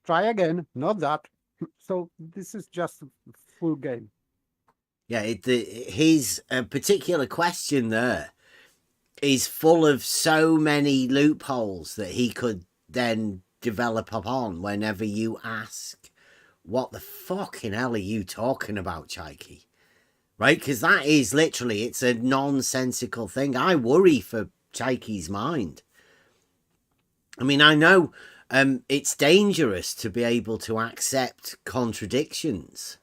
Try again, not that. So this is just full game. Yeah, his particular question there is full of so many loopholes that he could then develop upon whenever you ask, what the fucking hell are you talking about, Chaiki? Right? Because that is literally, it's a nonsensical thing. I worry for Chaiki's mind. I mean, I know it's dangerous to be able to accept contradictions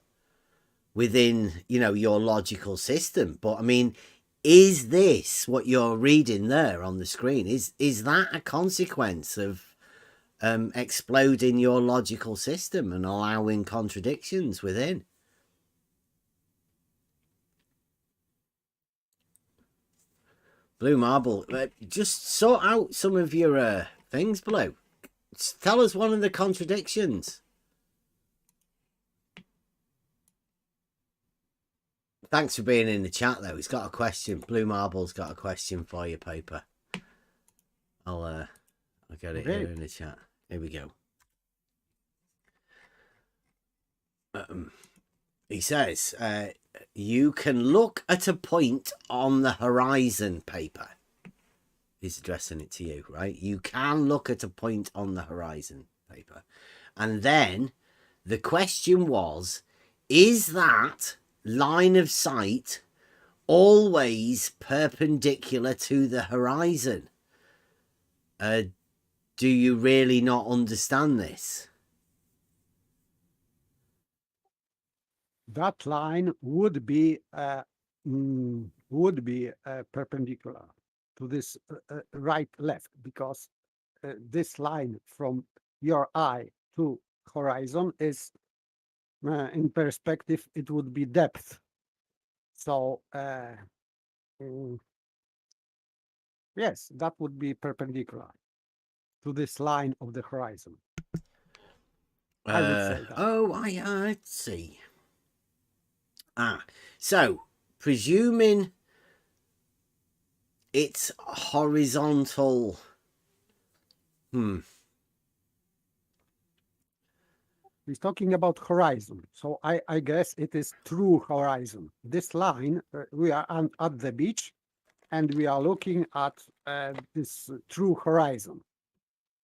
within, you know, your logical system. But I mean, is this what you're reading there on the screen? Is that a consequence of exploding your logical system and allowing contradictions within? Blue Marble, just sort out some of your things, Blue. Tell us one of the contradictions. Thanks for being in the chat, though. He's got a question. Blue Marble's got a question for you, Paper. I'll get it here in the chat. Here we go. He says, you can look at a point on the horizon, Paper. He's addressing it to you, right? You can look at a point on the horizon, Paper. And then the question was, is that line of sight always perpendicular to the horizon? Do you really not understand this? That line would be perpendicular to this right left, because this line from your eye to horizon is in perspective it would be depth. So yes, that would be perpendicular to this line of the horizon. I would say that. Oh, I see. So presuming it's horizontal. He's talking about horizon, so I guess it is true horizon. This line, we are at the beach, and we are looking at this true horizon,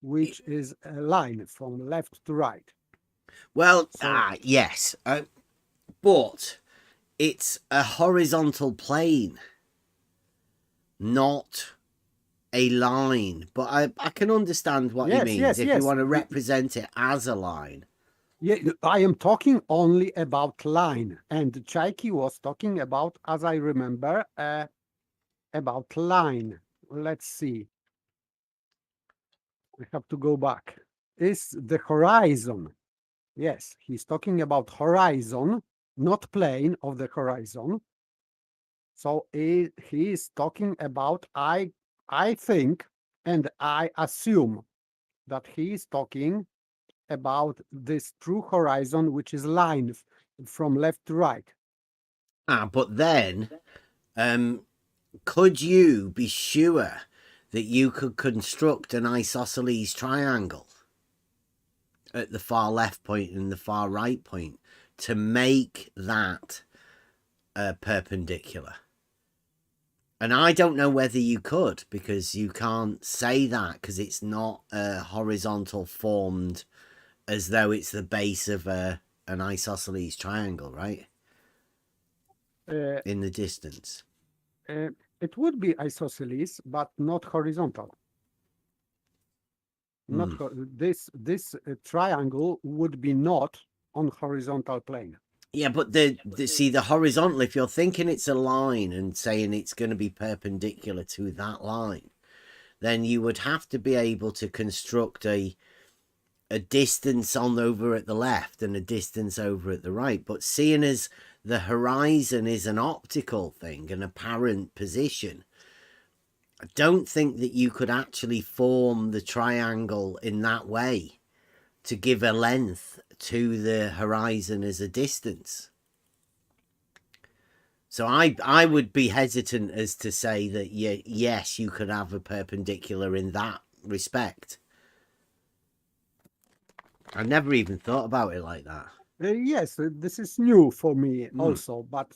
which is a line from left to right. Well, yes, but it's a horizontal plane, not a line. But I can understand what he means if you want to represent it as a line. Yeah, I am talking only about line, and Chaiki was talking about, as I remember, about line. Let's see. We have to go back. Is the horizon? Yes, he's talking about horizon, not plane of the horizon. So he is talking about, I think, and I assume that he is talking about this true horizon, which is line from left to right. But then, could you be sure that you could construct an isosceles triangle at the far left point and the far right point to make that perpendicular? And I don't know whether you could, because you can't say that, because it's not horizontal formed as though it's the base of an isosceles triangle, right? In the distance. It would be isosceles, but not horizontal. Not this triangle would be not on horizontal plane. Yeah, but see the horizontal, if you're thinking it's a line and saying it's going to be perpendicular to that line, then you would have to be able to construct a distance on over at the left and a distance over at the right. But seeing as the horizon is an optical thing, an apparent position, I don't think that you could actually form the triangle in that way to give a length to the horizon as a distance. So I would be hesitant as to say that yes, you could have a perpendicular in that respect. I never even thought about it like that. Yes, this is new for me also, but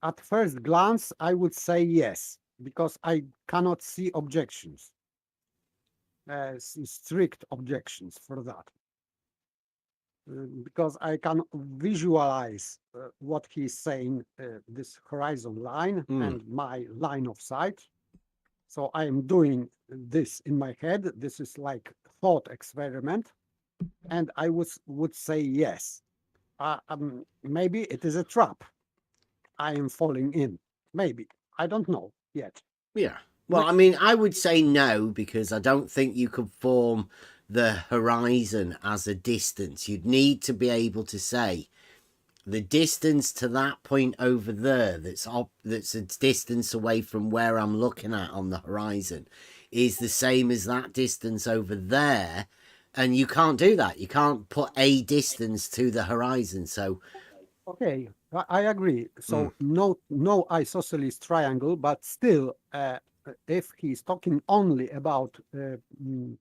at first glance, I would say yes, because I cannot see objections, strict objections for that. Because I can visualize what he's saying, this horizon line and my line of sight. So I am doing this in my head. This is like thought experiment, and I would say yes. Maybe it is a trap. I am falling in. Maybe I don't know yet. Yeah. Well, I mean, I would say no, because I don't think you could form the horizon as a distance. You'd need to be able to say the distance to that point over there that's a distance away from where I'm looking at on the horizon is the same as that distance over there. And you can't do that. You can't put a distance to the horizon. So Okay, I agree. So no isosceles triangle, but still, if he's talking only about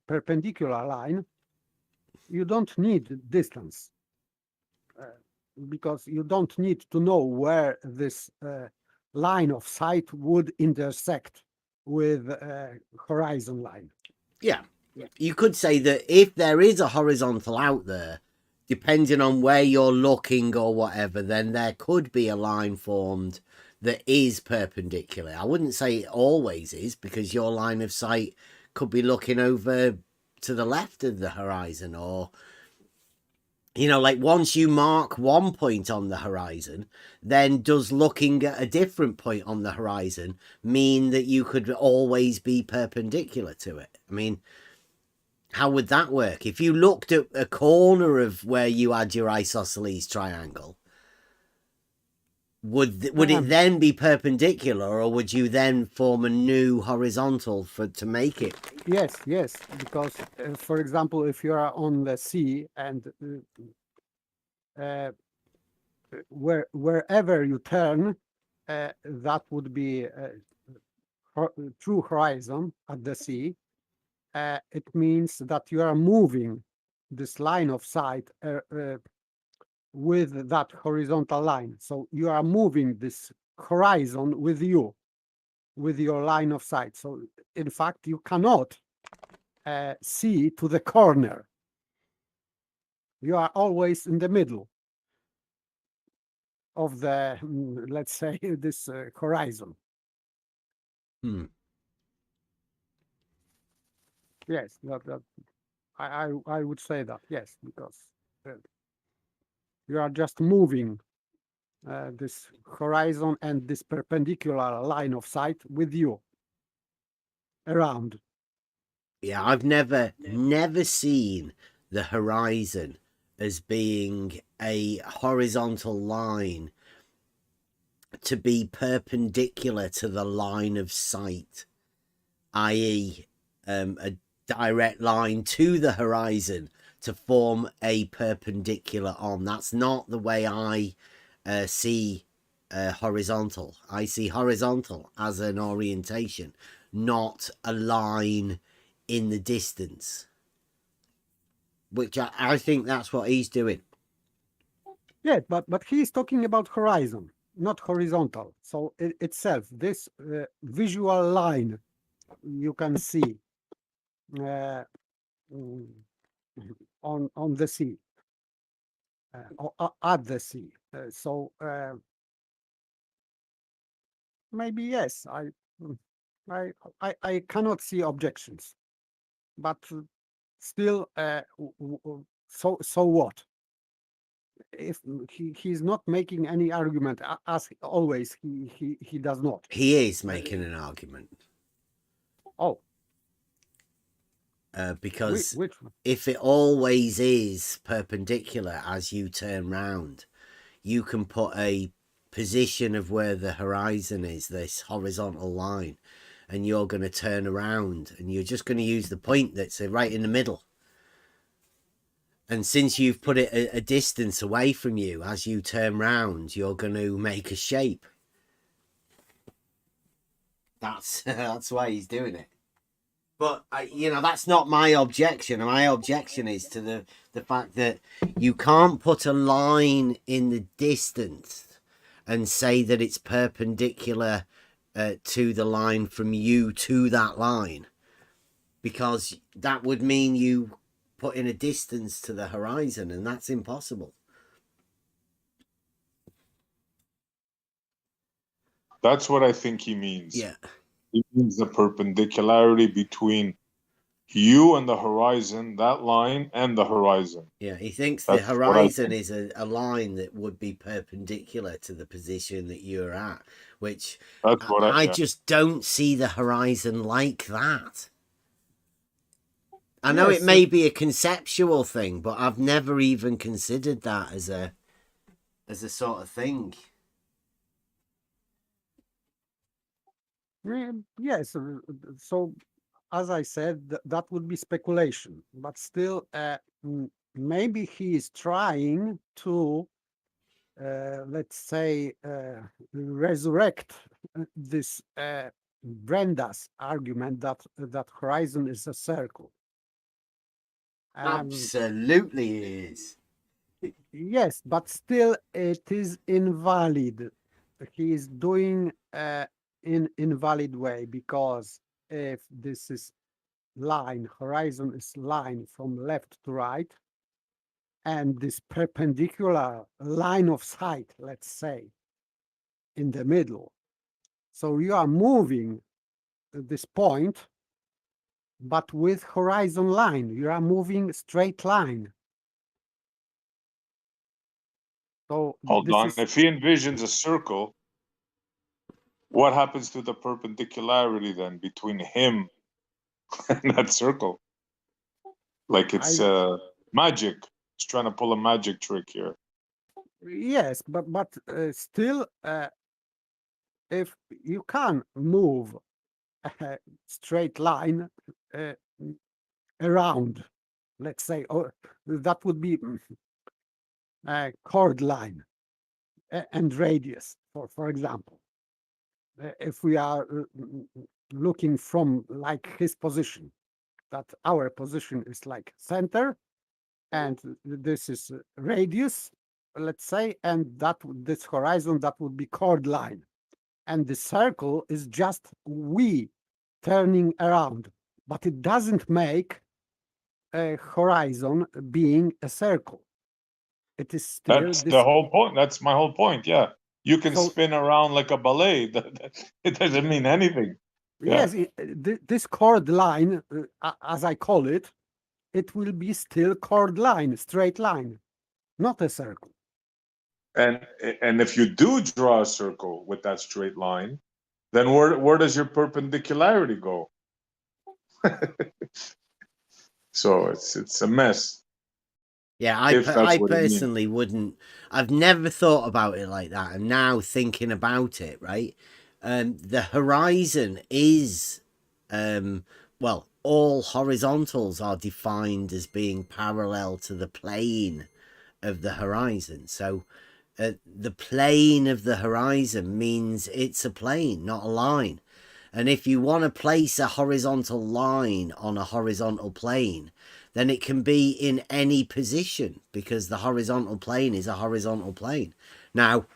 perpendicular line, you don't need distance, because you don't need to know where this line of sight would intersect with horizon line. yeah, you could say that if there is a horizontal out there, depending on where you're looking or whatever, then there could be a line formed that is perpendicular. I wouldn't say it always is, because your line of sight could be looking over to the left of the horizon, or like once you mark one point on the horizon, then does looking at a different point on the horizon mean that you could always be perpendicular to it? I mean, how would that work? If you looked at a corner of where you had your isosceles triangle, would it then be perpendicular, or would you then form a new horizontal to make it? Yes, because for example, if you are on the sea and wherever you turn, that would be true horizon at the sea. It means that you are moving this line of sight with that horizontal line. So you are moving this horizon with you, with your line of sight. So in fact, you cannot see to the corner. You are always in the middle of the, let's say, this horizon. Yes, I would say that, yes, because you are just moving this horizon and this perpendicular line of sight with you around. Yeah, I've never seen the horizon as being a horizontal line to be perpendicular to the line of sight, i.e., a direct line to the horizon to form a perpendicular on. That's not the way I see horizontal. I see horizontal as an orientation, not a line in the distance, which I think that's what he's doing. Yeah, but he's talking about horizon, not horizontal. So itself, this visual line you can see on the sea, or at the sea. So maybe yes, I cannot see objections, but still, so what? if he's not making any argument, as always, he does not. He is making an argument. Oh, Because which one? if it always is perpendicular as you turn round, you can put a position of where the horizon is, this horizontal line, and you're going to turn around and you're just going to use the point that's right in the middle. And since you've put it a distance away from you, as you turn round, you're going to make a shape. That's why he's doing it. But, that's not my objection. My objection is to the fact that you can't put a line in the distance and say that it's perpendicular to the line from you to that line. Because that would mean you put in a distance to the horizon, and that's impossible. That's what I think he means. Yeah. He means the perpendicularity between you and the horizon, that line and the horizon. Yeah, he thinks That's the horizon is a line that would be perpendicular to the position that you're at, which That's what I yeah. just don't see the horizon like that. I know Yes, it may be a conceptual thing, but I've never even considered that as a sort of thing. Yes. So, as I said, that would be speculation, but still, maybe he is trying to, let's say, resurrect this Brenda's argument that horizon is a circle. Absolutely is. Yes, but still it is invalid. He is doing in invalid way, because if this is line, horizon is line from left to right, and this perpendicular line of sight, let's say, in the middle. So you are moving this point, but with horizon line, you are moving straight line. So Hold on. If he envisions a circle, what happens to the perpendicularity then between him and that circle? Like it's magic. He's trying to pull a magic trick here. Yes, but still, if you can move a straight line around, let's say, or that would be a chord line and radius, for example. If we are looking from like his position, that our position is like center, and this is radius, let's say, and this horizon, that would be chord line, and the circle is just we turning around, but it doesn't make a horizon being a circle. It is still That's the whole point. That's my whole point. Yeah. You can spin around like a ballet. It doesn't mean anything. Yes, this chord line, as I call it, it will be still chord line, straight line, not a circle. And if you do draw a circle with that straight line, then where does your perpendicularity go? So it's a mess. Yeah, I personally wouldn't. I've never thought about it like that. I'm now thinking about it, right? The horizon is, well, all horizontals are defined as being parallel to the plane of the horizon. So the plane of the horizon means it's a plane, not a line. And if you want to place a horizontal line on a horizontal plane, then it can be in any position, because the horizontal plane is a horizontal plane. Now,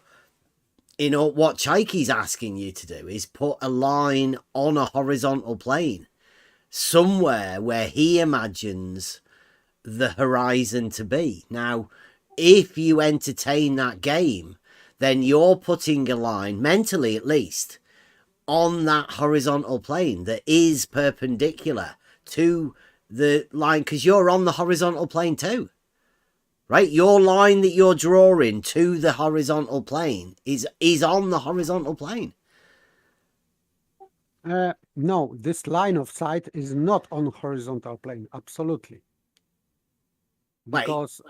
what Chaiki's asking you to do is put a line on a horizontal plane somewhere where he imagines the horizon to be. Now, if you entertain that game, then you're putting a line, mentally at least, on that horizontal plane that is perpendicular to the line, because you're on the horizontal plane too, right? Your line that you're drawing to the horizontal plane is on the horizontal plane. No, this line of sight is not on horizontal plane. Absolutely. Wait, Because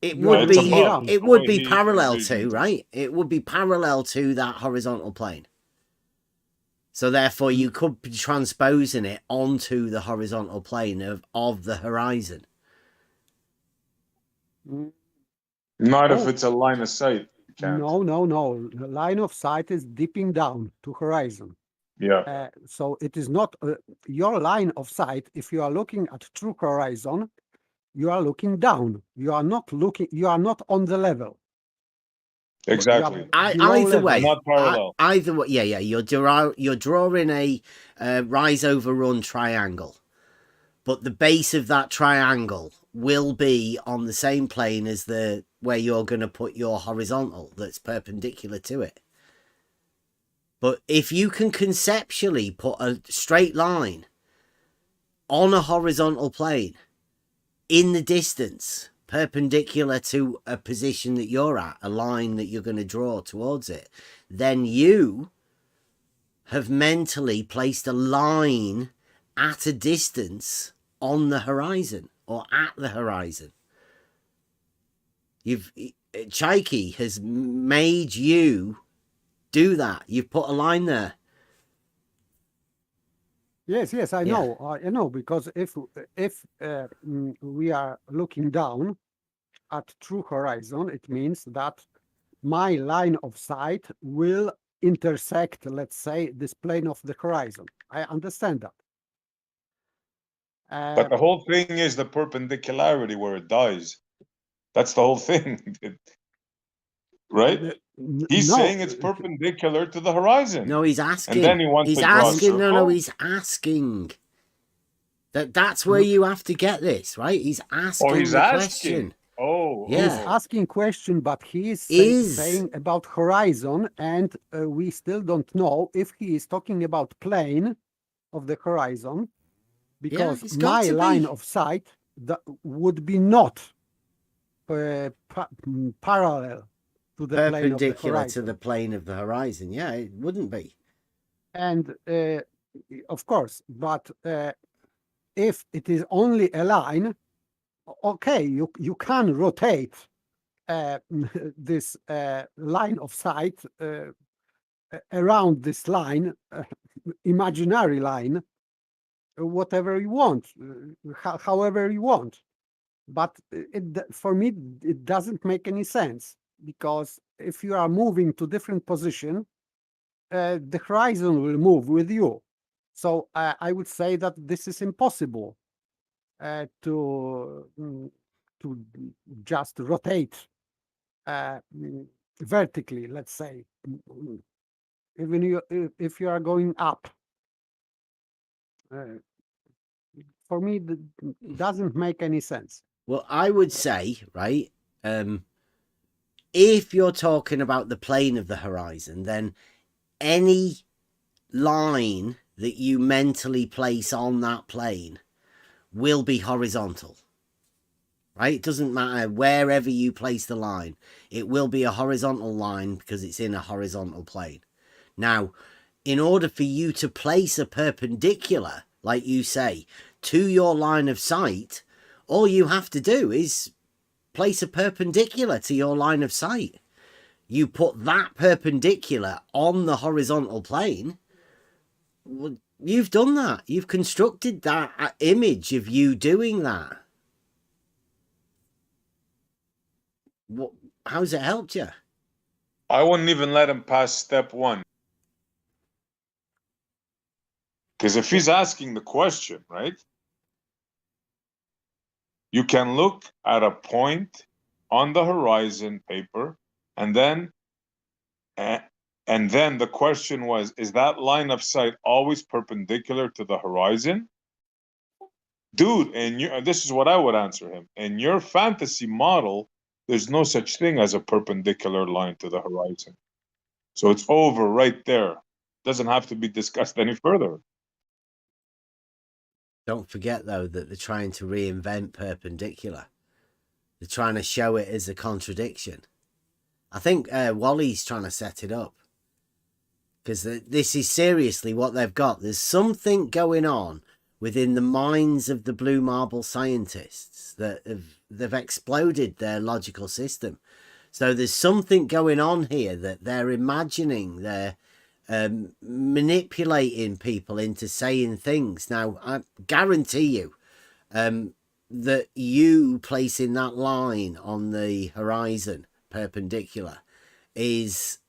it you would are it's be looking above. down. it The would way be he parallel to, envisions it. right? It would be parallel to that horizontal plane. So therefore, you could be transposing it onto the horizontal plane of the horizon. Mm, Not if Oh, it's a line of sight. You can't. no. The line of sight is dipping down to horizon. Yeah. So it is not your line of sight. If you are looking at true horizon, you are looking down. You are not on the level. You are Exactly. below Either level. way, Not parallel. either way, yeah. You're drawing a rise over run triangle, but the base of that triangle will be on the same plane as the where you're going to put your horizontal that's perpendicular to it. But if you can conceptually put a straight line on a horizontal plane in the distance, perpendicular to a position that you're at, a line that you're going to draw towards it, then you have mentally placed a line at a distance on the horizon or at the horizon. Chaiki has made you do that. You've put a line there. Yes, I know. I know, because if we are looking down at true horizon, it means that my line of sight will intersect, let's say, this plane of the horizon. I understand that. But the whole thing is the perpendicularity where it dies. That's the whole thing. Right? He's saying it's perpendicular to the horizon. No, he's asking. And then he wants he's to draw asking. a circle. No, he's asking. That's where you have to get this, right? He's asking he's the asking. question. Oh, Yeah. He's asking question, but he is saying about horizon, and we still don't know if he is talking about plane of the horizon, because it's got my to line be. of sight that would be not parallel to the plane of the Perpendicular to horizon. the plane of the horizon. Yeah, it wouldn't be. And of course, but if it is only a line, okay, you can rotate this line of sight around this line, imaginary line, whatever you want, however you want. But for me, it doesn't make any sense, because if you are moving to different position, the horizon will move with you. So I would say that this is impossible to just rotate vertically, let's say, even if you are going up. For me, it doesn't make any sense. Well, I would say, right, if you're talking about the plane of the horizon, then any line that you mentally place on that plane will be horizontal, right? It doesn't matter wherever you place the line. It will be a horizontal line because it's in a horizontal plane. Now, in order for you to place a perpendicular, like you say, to your line of sight, all you have to do is place a perpendicular to your line of sight. You put that perpendicular on the horizontal plane. Well, you've done that. You've constructed that image of you doing that. What? How's it helped you? I wouldn't even let him pass step one. Because if he's asking the question, right? You can look at a point on the horizon paper, and then the question was, is that line of sight always perpendicular to the horizon? Dude, and this is what I would answer him. In your fantasy model, there's no such thing as a perpendicular line to the horizon. So it's over right there. Doesn't have to be discussed any further. Don't forget, though, that they're trying to reinvent perpendicular. They're trying to show it as a contradiction. I think Wally's trying to set it up. Because this is seriously what they've got. There's something going on within the minds of the blue marble scientists that they've exploded their logical system. So there's something going on here that they're imagining. They're manipulating people into saying things. Now, I guarantee you that you placing that line on the horizon perpendicular is...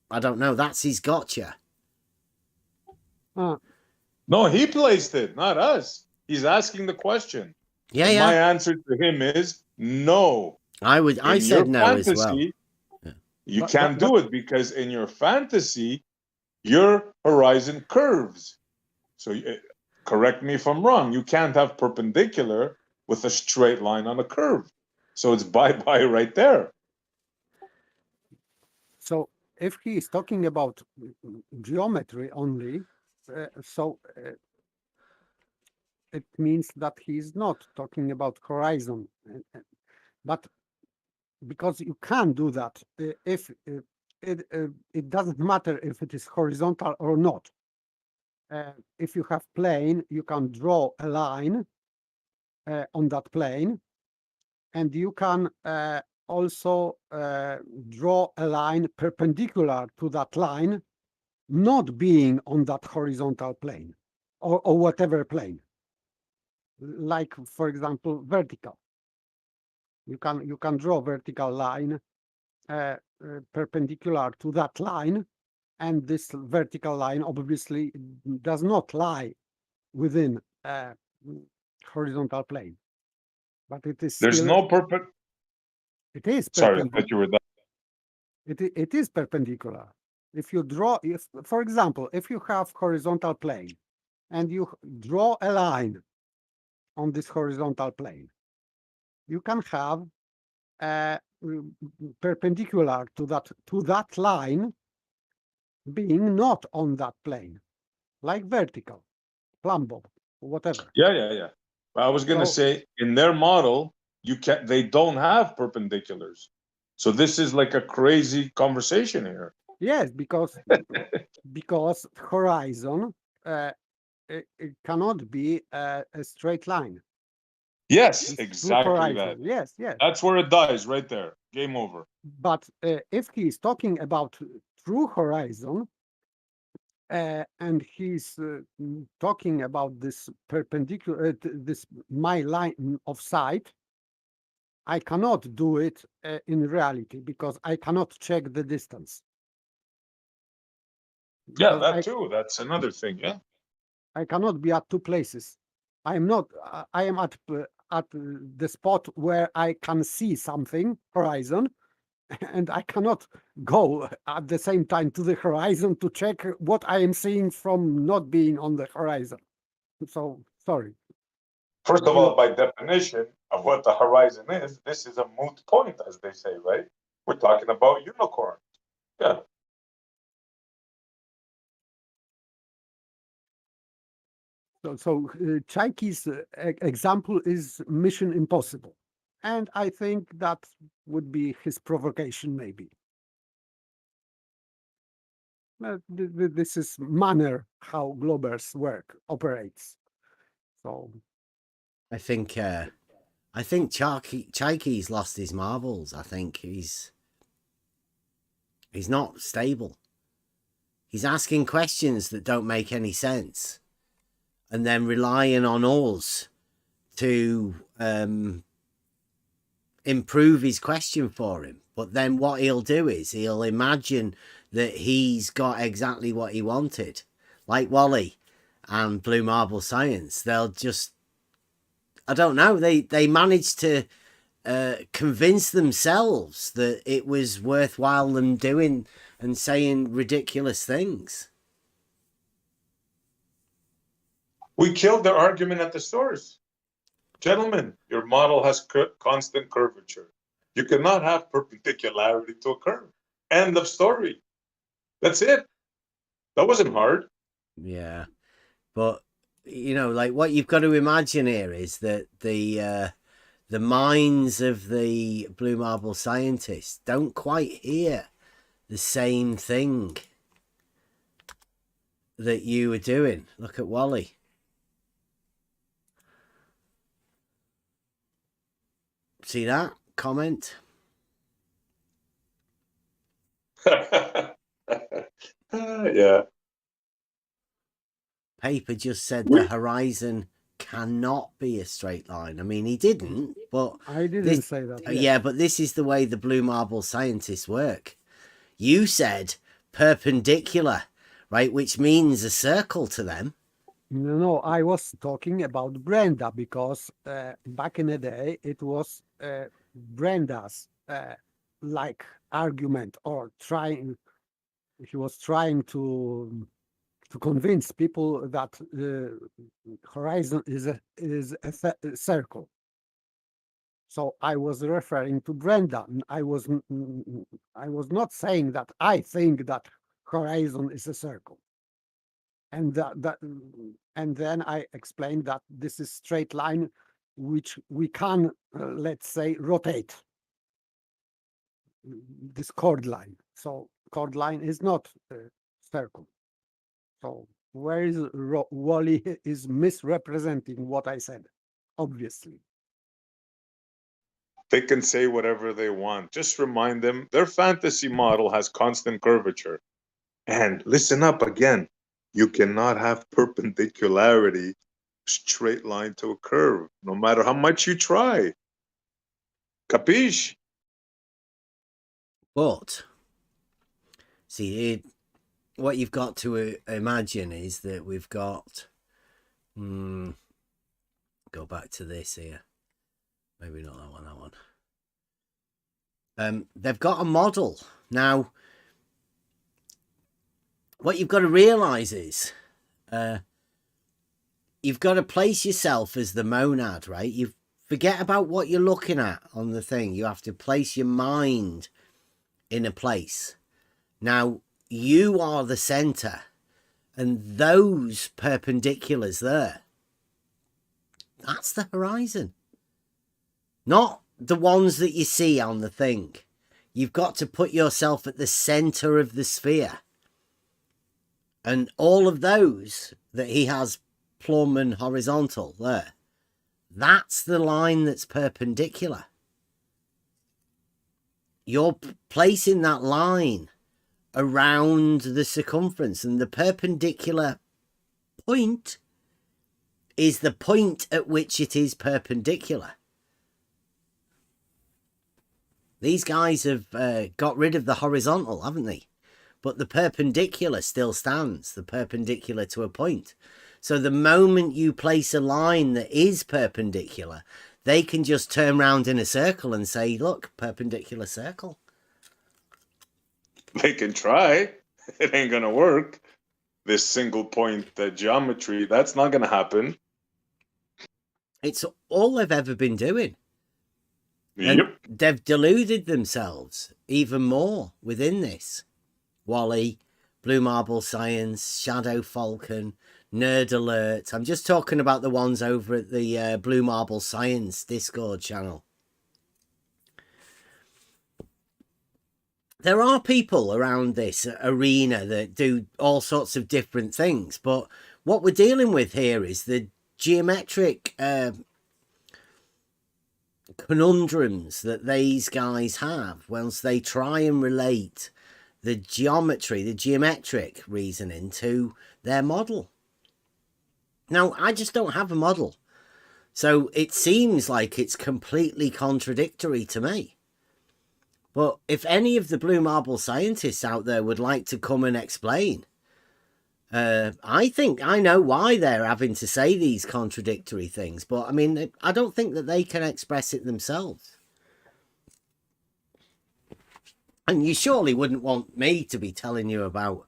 I don't know. That's his gotcha. No, he placed it, not us. He's asking the question. Yeah, and my answer to him is no. I said no fantasy, as well. You can't do it because in your fantasy, your horizon curves. So correct me if I'm wrong. You can't have perpendicular with a straight line on a curve. So it's bye-bye right there. So if he is talking about geometry only, it means that he is not talking about horizon. But because you can do that, if it doesn't matter if it is horizontal or not. If you have plane, you can draw a line on that plane, and you can also draw a line perpendicular to that line, not being on that horizontal plane or whatever plane. Like, for example, vertical. You can draw vertical line perpendicular to that line, and this vertical line obviously does not lie within horizontal plane, but it is. There's no perpendicular. It is Sorry, I thought you were done. It is perpendicular. If you draw, for example, if you have horizontal plane and you draw a line on this horizontal plane, you can have perpendicular to that line being not on that plane, like vertical, Plumb, whatever. Yeah. I was going to say, in their model, they don't have perpendiculars. So this is like a crazy conversation here. Yes, because horizon it cannot be a straight line. Yes, It's exactly that. Yes. That's where it dies, right there. Game over. But if he is talking about true horizon, and he's talking about this perpendicular, my line of sight, I cannot do it in reality because I cannot check the distance. Yeah, that too. That's another thing. Yeah. I cannot be at two places. I am not. I am at the spot where I can see something, horizon, and I cannot go at the same time to the horizon to check what I am seeing from not being on the horizon. So, sorry. First of all, by definition of what the horizon is, this is a moot point, as they say, right? We're talking about unicorns. Yeah. So Chaiki's example is Mission Impossible. And I think that would be his provocation, maybe. This is manner how Globers operates. So I think Chaiki's lost his marbles. I think he's not stable. He's asking questions that don't make any sense, and then relying on us to improve his question for him. But then what he'll do is he'll imagine that he's got exactly what he wanted, like Wally and Blue Marble Science. They'll just, I don't know, they managed to convince themselves that it was worthwhile them doing and saying ridiculous things. We killed their argument at the source. Gentlemen, your model has constant curvature. You cannot have perpendicularity to a curve. End of story. That's it. That wasn't hard. Yeah. But, you know, like what you've got to imagine here is that the the minds of the blue marble scientists don't quite hear the same thing that you were doing. Look at Wally. See that comment? Yeah. Paper just said the horizon cannot be a straight line. I mean, he didn't, but I didn't say that. yeah, but this is the way the blue marble scientists work. You said perpendicular, right, which means a circle to them. No, I was talking about Brenda because back in the day it was Brenda's like argument or trying. He was trying to convince people that horizon is a circle. So I was referring to Brenda. I was not saying that I think that horizon is a circle. And and then I explained that this is straight line, which we can, let's say, rotate. This chord line. So chord line is not a circle. So where is Wally is misrepresenting what I said, obviously. They can say whatever they want. Just remind them their fantasy model has constant curvature. And listen up again. You cannot have perpendicularity straight line to a curve, no matter how much you try. Capiche? But see, what you've got to imagine is that we've got go back to this here, maybe not that one. They've got a model now. What you've got to realize is you've got to place yourself as the monad, right? You forget about what you're looking at on the thing. You have to place your mind in a place. Now you are the center, and those perpendiculars there, that's the horizon, not the ones that you see on the thing. You've got to put yourself at the center of the sphere, and all of those that he has plumb and horizontal there, that's the line that's perpendicular. You're placing that line around the circumference, and the perpendicular point is the point at which it is perpendicular. These guys have got rid of the horizontal, haven't they? But the perpendicular still stands, the perpendicular to a point. So the moment you place a line that is perpendicular, they can just turn around in a circle and say, look, perpendicular circle. They can try. It ain't gonna work. This single point geometry, that's not gonna happen. It's all they've ever been doing. Yep. And they've deluded themselves even more within this. Wally, Blue Marble Science, Shadow Falcon, Nerd Alert. I'm just talking about the ones over at the Blue Marble Science Discord channel. There are people around this arena that do all sorts of different things, but what we're dealing with here is the geometric conundrums that these guys have once they try and relate the geometry, the geometric reasoning to their model. Now, I just don't have a model, so it seems like it's completely contradictory to me. But if any of the Blue Marble scientists out there would like to come and explain, I think I know why they're having to say these contradictory things. But I mean, I don't think that they can express it themselves. And you surely wouldn't want me to be telling you about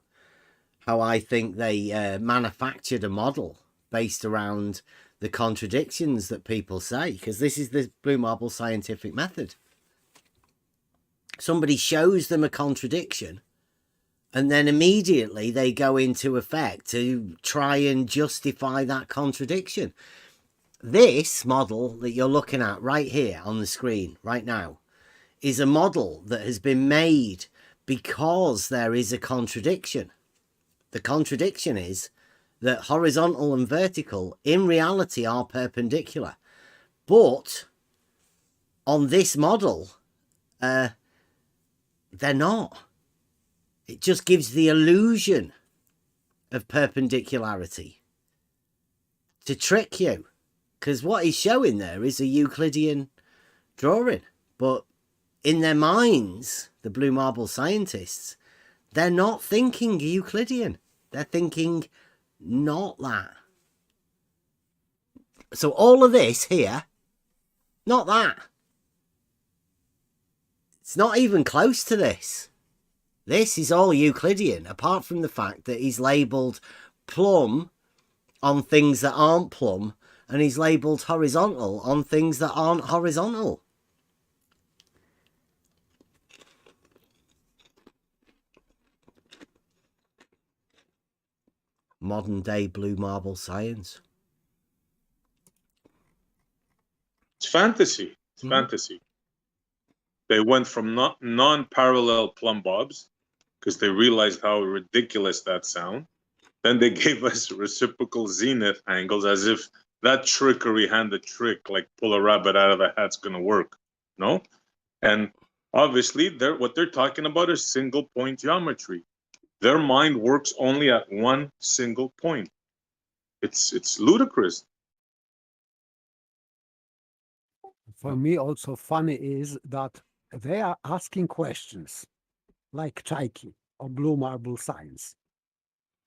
how I think they manufactured a model based around the contradictions that people say, because this is the Blue Marble scientific method. Somebody shows them a contradiction, and then immediately they go into effect to try and justify that contradiction. This model that you're looking at right here on the screen right now is a model that has been made because there is a contradiction. The contradiction is that horizontal and vertical in reality are perpendicular, but on this model they're not. It just gives the illusion of perpendicularity to trick you, because what he's showing there is a Euclidean drawing, but in their minds, the blue marble scientists, they're not thinking Euclidean. They're thinking not that. So all of this here, not that. It's not even close to this. This is all Euclidean, apart from the fact that he's labelled plumb on things that aren't plumb, and he's labelled horizontal on things that aren't horizontal. Modern day blue marble science. It's fantasy. It's fantasy. They went from non-parallel plumb bobs because they realized how ridiculous that sound. Then they gave us reciprocal zenith angles, as if that trickery handed trick, like pull a rabbit out of a hat's gonna work. No? And obviously what they're talking about is single point geometry. Their mind works only at one single point. It's ludicrous. For me, also funny is that they are asking questions like Chaiki or blue marble science,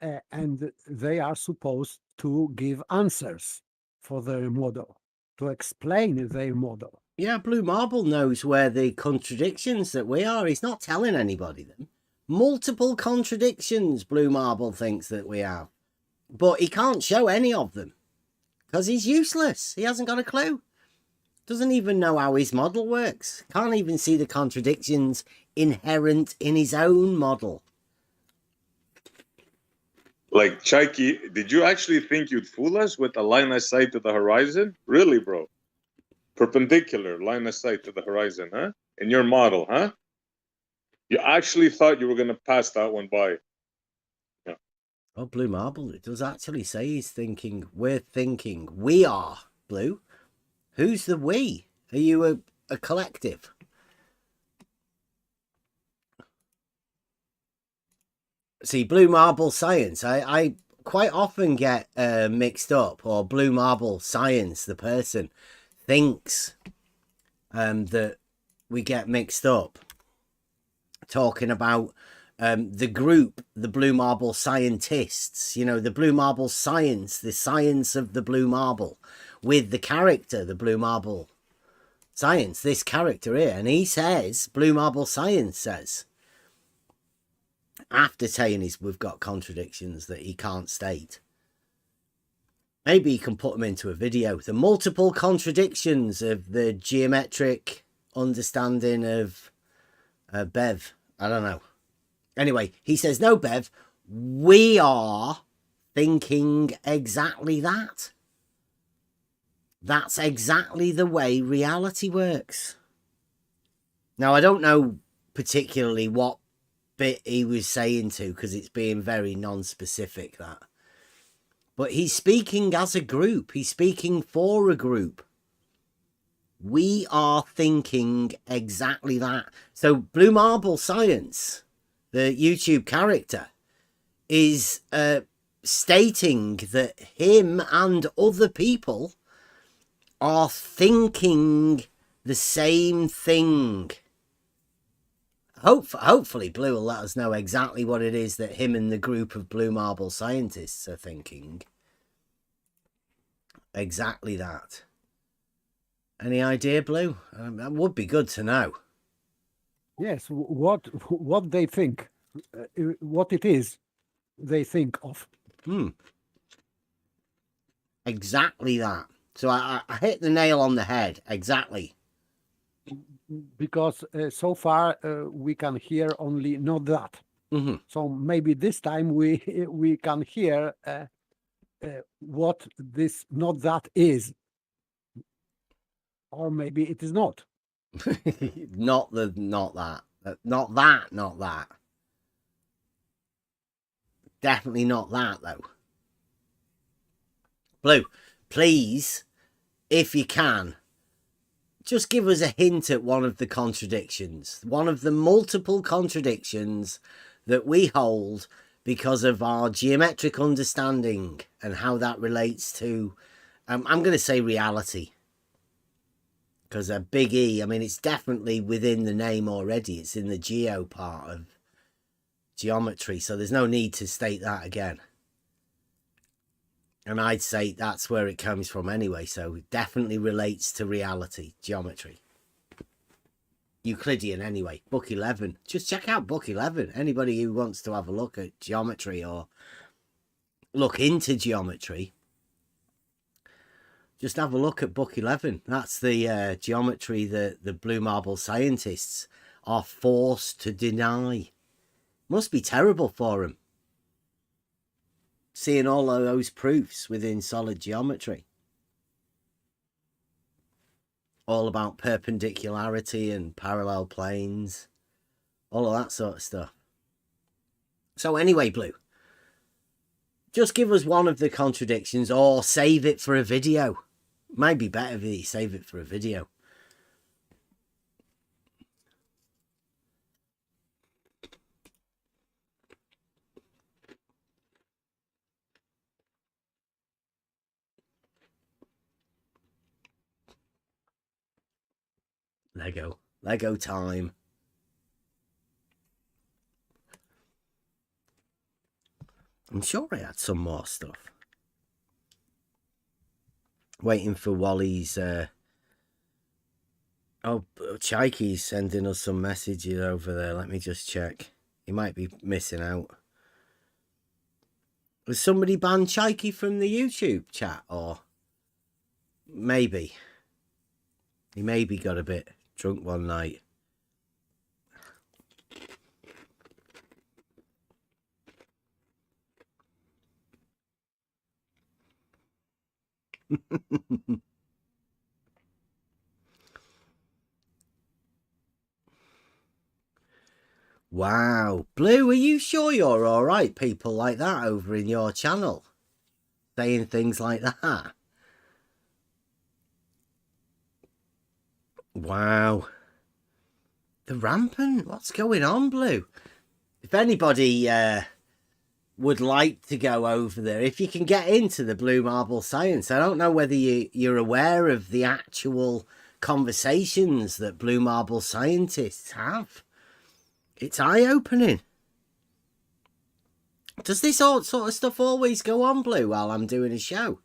and they are supposed to give answers for their model, to explain their model. Yeah, blue marble knows where the contradictions that we are. He's not telling anybody them. Multiple contradictions blue marble thinks that we have, but he can't show any of them because he's useless. He hasn't got a clue. Doesn't even know how his model works. Can't even see the contradictions inherent in his own model. Like, Chaiki, did you actually think you'd fool us with a line of sight to the horizon? Really, bro? Perpendicular line of sight to the horizon, huh? In your model, huh? You actually thought you were going to pass that one by. Yeah. Oh, blue marble, it does actually say he's thinking, we're thinking, we are, blue. Who's the we? Are you a collective? See, blue marble science, I quite often get mixed up, or blue marble science, the person thinks that we get mixed up talking about the group, the blue marble scientists, you know, the blue marble science, the science of the blue marble, with the character, the blue marble science, this character here. And he says, blue marble science says, after saying we've got contradictions that he can't state. Maybe you can put them into a video. The multiple contradictions of the geometric understanding of Bev. I don't know. Anyway, he says, no, Bev, we are thinking exactly that. That's exactly the way reality works. Now, I don't know particularly what bit he was saying to, because it's being very non-specific, that. But he's speaking as a group. He's speaking for a group. We are thinking exactly that. So Blue Marble Science, the YouTube character, is stating that him and other people are thinking the same thing. Hopefully Blue will let us know exactly what it is that him and the group of Blue Marble scientists are thinking. Exactly that. Any idea, Blue? That would be good to know. Yes, what they think, what it is they think of. Exactly that. So I hit the nail on the head. Exactly. Because so far we can hear only not that. Mm-hmm. So maybe this time we can hear what this not that is. Or maybe it is not. Not that. Definitely not that, though. Blue, please, if you can, just give us a hint at one of the contradictions. One of the multiple contradictions that we hold because of our geometric understanding and how that relates to, I'm going to say reality. Because a big E, I mean, it's definitely within the name already. It's in the geo part of geometry. So there's no need to state that again. And I'd say that's where it comes from anyway. So it definitely relates to reality, geometry. Euclidean anyway. Book 11. Just check out book 11. Anybody who wants to have a look at geometry or look into geometry, just have a look at book 11. That's the geometry that the blue marble scientists are forced to deny. Must be terrible for them, seeing all of those proofs within solid geometry. All about perpendicularity and parallel planes. All of that sort of stuff. So anyway, Blue, just give us one of the contradictions or save it for a video. Might be better if you save it for a video. Lego time. I'm sure I had some more stuff. Waiting for Wally's. Oh, Chikey's sending us some messages over there. Let me just check. He might be missing out. Was somebody banned Chikey from the YouTube chat? Or maybe. He maybe got a bit drunk one night. Wow. Blue, are you sure you're all right? People like that over in your channel saying things like that. Wow. The rampant. What's going on, Blue? If anybody would like to go over there, if you can get into the blue marble science, I don't know whether you're aware of the actual conversations that blue marble scientists have. It's eye-opening. Does this sort of stuff always go on, Blue, while I'm doing a show?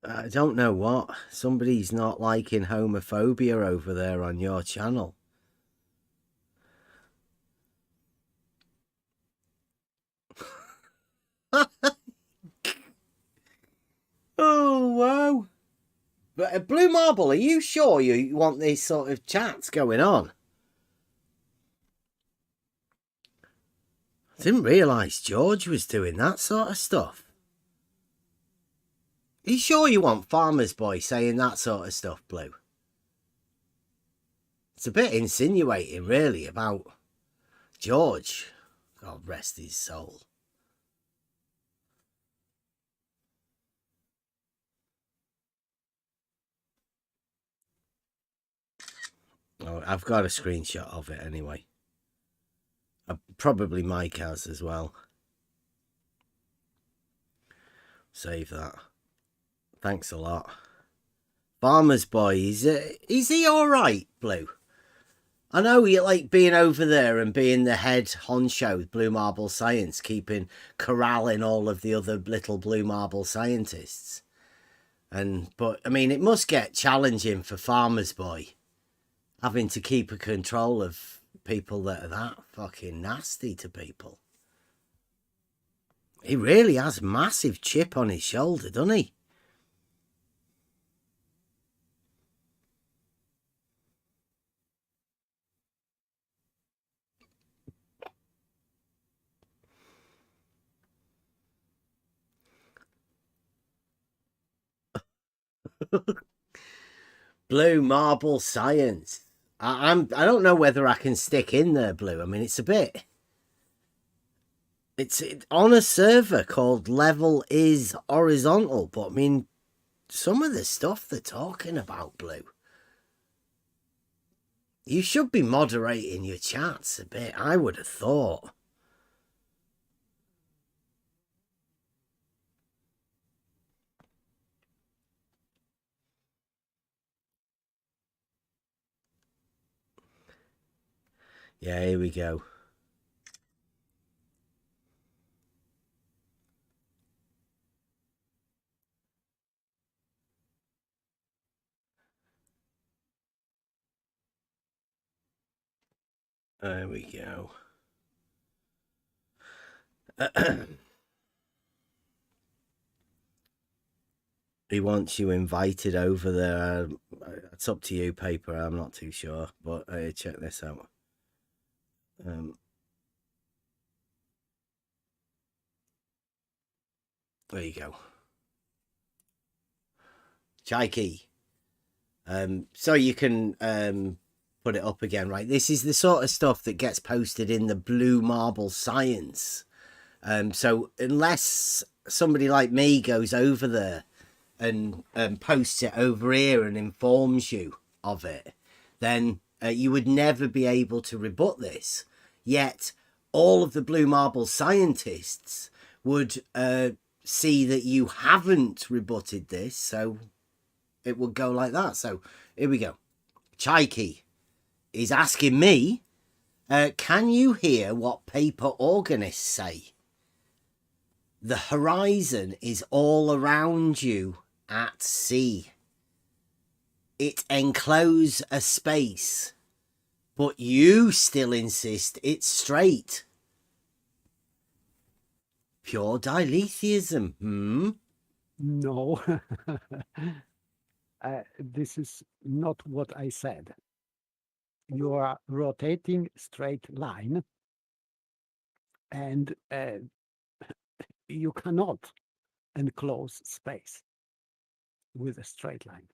I don't know what. Somebody's not liking homophobia over there on your channel. Oh, wow. But Blue Marble, are you sure you want these sort of chats going on? I didn't realise George was doing that sort of stuff. Are you sure you want Farmer's Boy saying that sort of stuff, Blue? It's a bit insinuating, really, about George. God rest his soul. Oh, I've got a screenshot of it anyway. Probably Mike has as well. Save that. Thanks a lot. Farmer's Boy, is he all right, Blue? I know you like being over there and being the head honcho with Blue Marble Science, corralling all of the other little Blue Marble scientists. But I mean, it must get challenging for Farmer's Boy, having to keep a control of people that are that fucking nasty to people. He really has a massive chip on his shoulder, doesn't he? Blue marble science. I don't know whether I can stick in there, Blue. I mean, it's a bit. It's on a server called Level is Horizontal, but I mean, some of the stuff they're talking about, Blue. You should be moderating your chats a bit, I would have thought. Yeah, here we go. There we go. He wants you invited over there. It's up to you, Paper. I'm not too sure, but check this out. There you go. Chaiki. So you can put it up again, right? This is the sort of stuff that gets posted in the Blue Marble Science. So unless somebody like me goes over there and posts it over here and informs you of it, then you would never be able to rebut this. Yet all of the Blue Marble scientists would see that you haven't rebutted this, so it would go like that. So here we go. Chaiki is asking me, can you hear what paper organists say? The horizon is all around you at sea. It encloses a space, but you still insist it's straight. Pure diletheism, No, this is not what I said. You are rotating straight line, and you cannot enclose space with a straight line.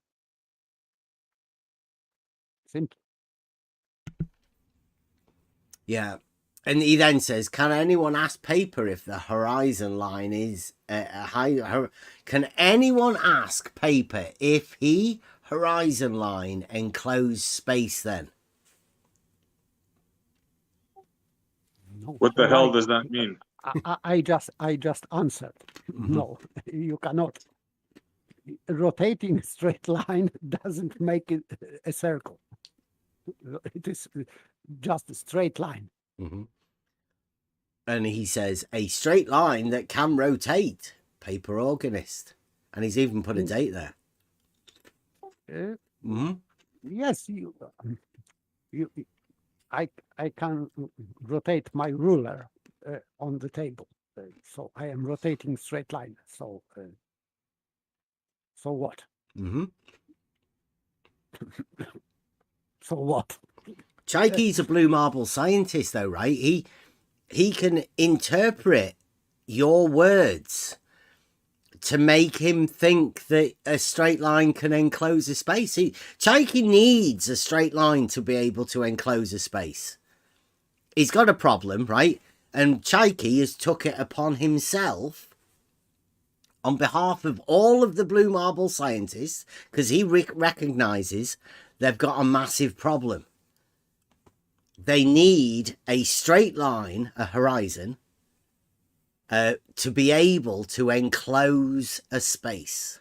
Simple. Yeah. And he then says, can anyone ask Paper if the horizon line is can anyone ask Paper if he horizon line enclosed space then? No, What the hell does that mean? I just answered. No, you cannot. Rotating straight line doesn't make it a circle. It is just a straight line. Mm-hmm. And he says, a straight line that can rotate, Paper organist. And he's even put a date there. Yes, I can rotate my ruler on the table. So I am rotating straight line. So what? Mm-hmm. So what? Chaiki's a Blue Marble scientist, though, right? He can interpret your words to make him think that a straight line can enclose a space. Chaiki needs a straight line to be able to enclose a space. He's got a problem, right? And Chaiki has took it upon himself on behalf of all of the Blue Marble scientists, because he recognizes they've got a massive problem. They need a straight line, a horizon, to be able to enclose a space.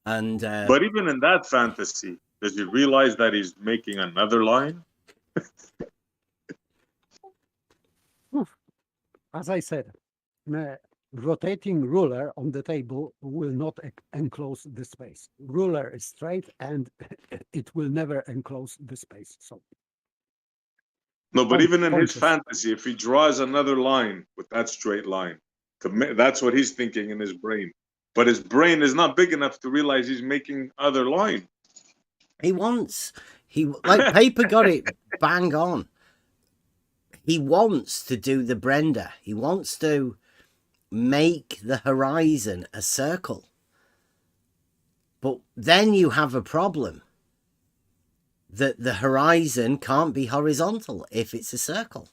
And But even in that fantasy, does he realize that he's making another line? As I said, rotating ruler on the table will not enclose the space. Ruler is straight and it will never enclose the space. So No, but even in his conscious. fantasy, if he draws another line with that straight line, that's what he's thinking in his brain. But his brain is not big enough to realize he's making other line. Like Paper got it bang on. He wants to do the Brenda. He wants to make the horizon a circle. But then you have a problem that the horizon can't be horizontal if it's a circle.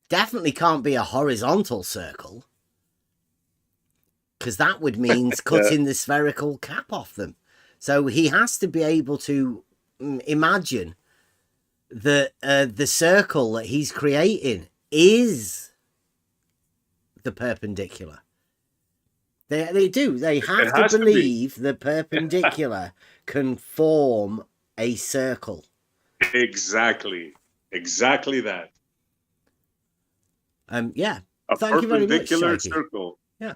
Definitely can't be a horizontal circle, because that would mean cutting the spherical cap off them. So he has to be able to imagine that the circle that he's creating is the perpendicular. They do. They have to believe the perpendicular can form a circle. Exactly that. Yeah. A Thank you very much, perpendicular Shaiki. circle. Yeah.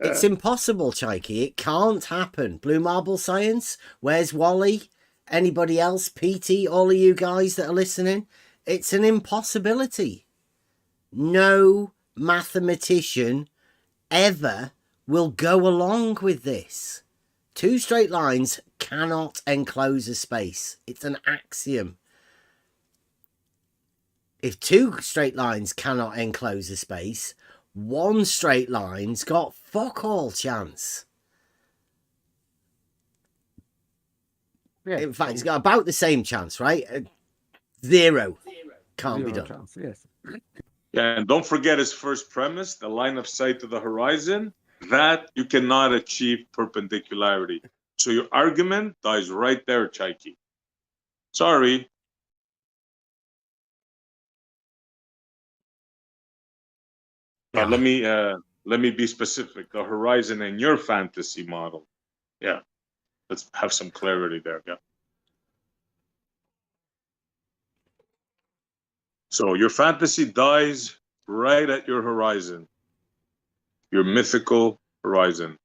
It's impossible, Chaiki. It can't happen. Blue Marble Science, where's Wally? Anybody else? PT, all of you guys that are listening? It's an impossibility. No mathematician ever will go along with this. Two straight lines cannot enclose a space. It's an axiom. If two straight lines cannot enclose a space, one straight line's got fuck all chance. Yeah, In fact, it's got about the same chance, right? Zero. Can't be done. Chance, yes. Yeah, and don't forget his first premise, the line of sight to the horizon, that you cannot achieve perpendicularity. So your argument dies right there, Chaiki. Sorry. Yeah. Let me be specific. The horizon in your fantasy model. Yeah. Let's have some clarity there. Yeah. So your fantasy dies right at your horizon. Your mythical horizon.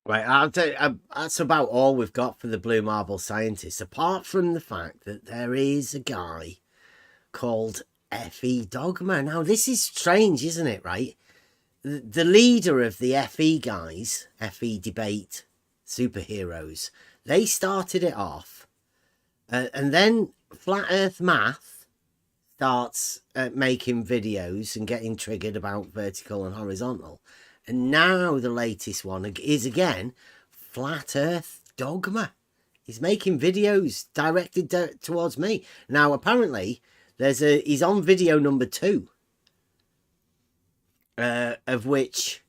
Right, I'll tell you, that's about all we've got for the Blue Marble Scientists, apart from the fact that there is a guy called FE Dogma. Now, this is strange, isn't it, right? The leader of the FE guys, FE Debate Superheroes, they started it off, and then Flat Earth Math starts making videos and getting triggered about vertical and horizontal. And now the latest one is again Flat Earth Dogma. He's making videos directed towards me. Now, apparently, he's on video number 2, of which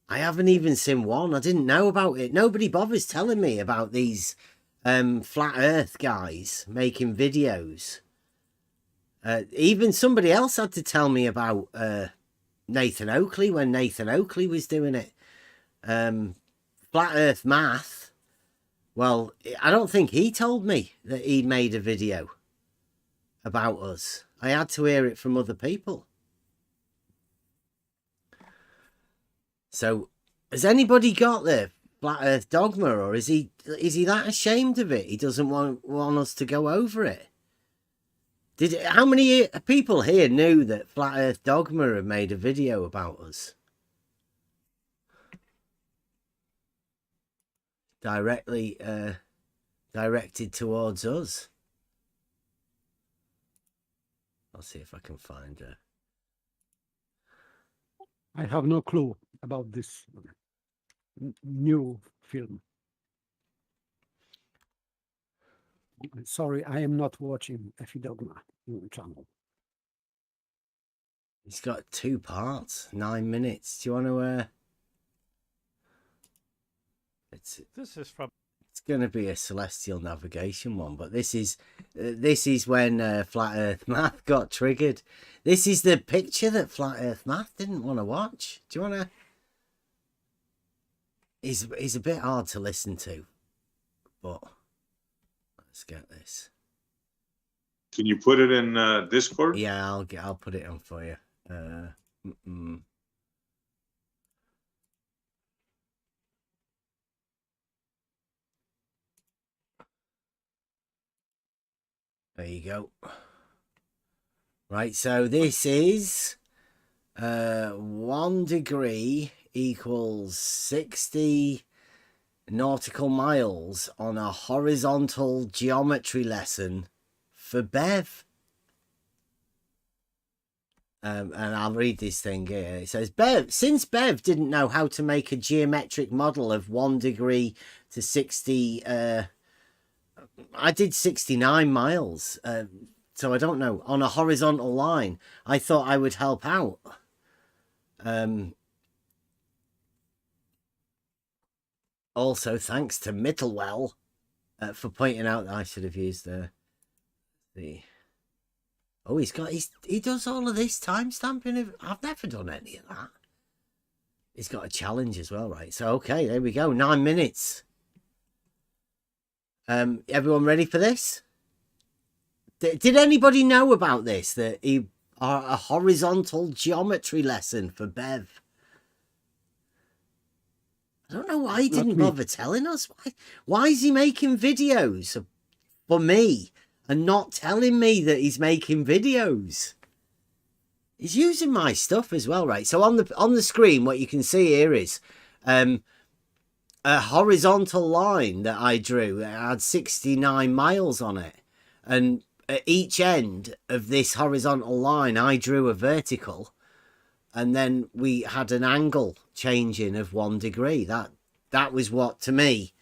I haven't even seen one. I didn't know about it. Nobody bothers telling me about these Flat Earth guys making videos. Even somebody else had to tell me about Nathan Oakley when Nathan Oakley was doing it. Flat Earth Math. Well, I don't think he told me that he made a video about us. I had to hear it from other people. So, has anybody got the Flat Earth Dogma, or is he that ashamed of it? He doesn't want us to go over it. How many people here knew that Flat Earth Dogma had made a video about us? Directly directed towards us. I'll see if I can find her. I have no clue about this new film. Sorry, I am not watching FE Dogma channel. It's got 2 parts, 9 minutes. Do you want to? This is from. It's going to be a celestial navigation one, but this is when Flat Earth Math got triggered. This is the picture that Flat Earth Math didn't want to watch. Do you want to? He's a bit hard to listen to, but let's get this. Can you put it in Discord? Yeah, I'll put it on for you. There you go. Right, so this is 1 degree equals 60 nautical miles on a horizontal geometry lesson for Bev. And I'll read this thing here. It says, since Bev didn't know how to make a geometric model of 1 degree to 60, I did 69 miles, so I don't know, on a horizontal line. I thought I would help out. Also, thanks to Mittelwell for pointing out that I should have used the... Oh, he does all of this time stamping. I've never done any of that. He's got a challenge as well, right? So, okay, there we go. 9 minutes. Everyone ready for this? Did anybody know about this? That a horizontal geometry lesson for Bev. I don't know why he didn't bother telling us. Why is he making videos for me and not telling me that he's making videos? He's using my stuff as well, right? So on the screen, what you can see here is a horizontal line that I drew. It had 69 miles on it, and at each end of this horizontal line, I drew a vertical, and then we had an angle changing of 1 degree. That was what, to me,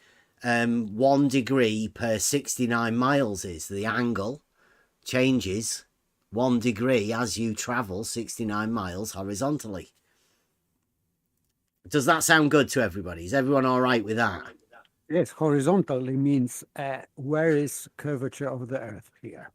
1 degree per 69 miles is. The angle changes 1 degree as you travel 69 miles horizontally. Does that sound good to everybody? Is everyone all right with that? Yes, horizontally means where is curvature of the Earth here?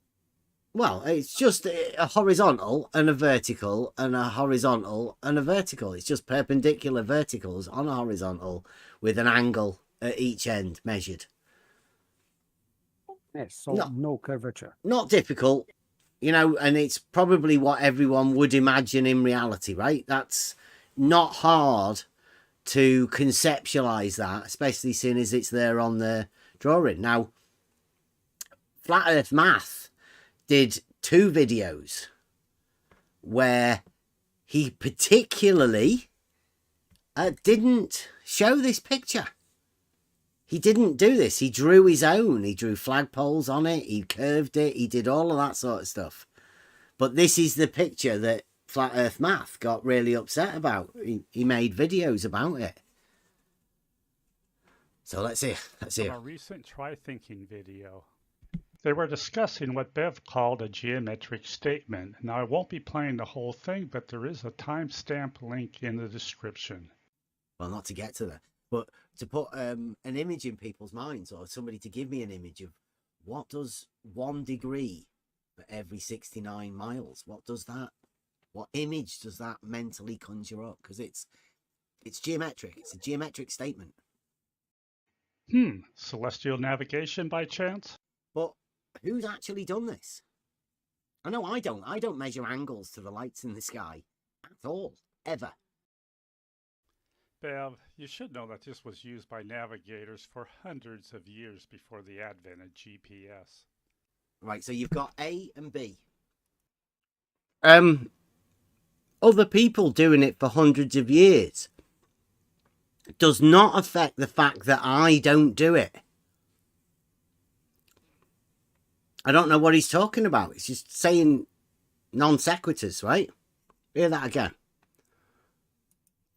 Well, it's just a horizontal and a vertical and a horizontal and a vertical. It's just perpendicular verticals on a horizontal with an angle at each end measured. Yes, so no curvature. Not difficult, you know, and it's probably what everyone would imagine in reality, right? That's not hard to conceptualize that, especially seeing as it's there on the drawing. Now, Flat Earth Math did 2 videos where he particularly didn't show this picture. He didn't do this. He drew his own. He drew flagpoles on it. He curved it. He did all of that sort of stuff. But this is the picture that Flat Earth Math got really upset about. He made videos about it. So let's see. From a recent Try Thinking video. They were discussing what Bev called a geometric statement. Now, I won't be playing the whole thing, but there is a timestamp link in the description. Well, not to get to that, but to put an image in people's minds, or somebody to give me an image of what does 1 degree for every 69 miles, what image does that mentally conjure up? Because it's geometric. It's a geometric statement. Celestial navigation by chance? But who's actually done this? I know I don't. I don't measure angles to the lights in the sky at all, ever. Bev, you should know that this was used by navigators for hundreds of years before the advent of GPS. Right, so you've got A and B. Other people doing it for hundreds of years does not affect the fact that I don't do it. I don't know what he's talking about. It's just saying non sequiturs, right? Hear that again.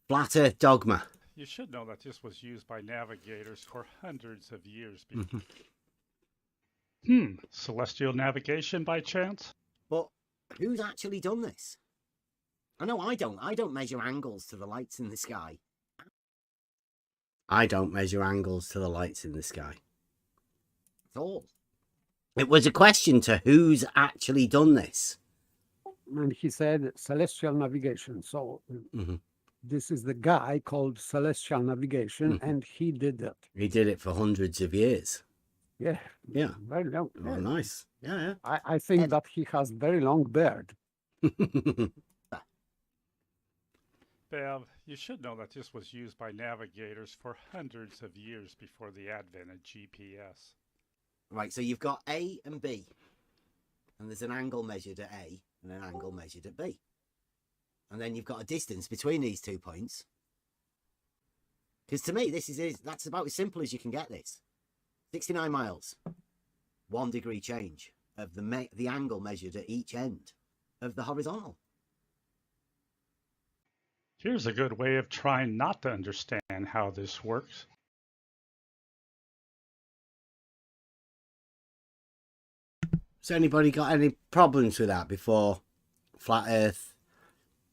Flat Earth dogma. You should know that this was used by navigators for hundreds of years before. Celestial navigation by chance? But who's actually done this? I know I don't. I don't measure angles to the lights in the sky. I don't measure angles to the lights in the sky. At all. It was a question to who's actually done this. And he said celestial navigation. So this is the guy called Celestial Navigation, and he did it. He did it for hundreds of years. Yeah. Yeah. Very long. Oh, nice. Yeah. I think that he has very long beard. Bev, you should know that this was used by navigators for hundreds of years before the advent of GPS. Right, so you've got A and B, and there's an angle measured at A and an angle measured at B. And then you've got a distance between these 2 points. Because to me, that's about as simple as you can get this. 69 miles, 1 degree change of the angle measured at each end of the horizontal. Here's a good way of trying not to understand how this works. Has anybody got any problems with that before Flat Earth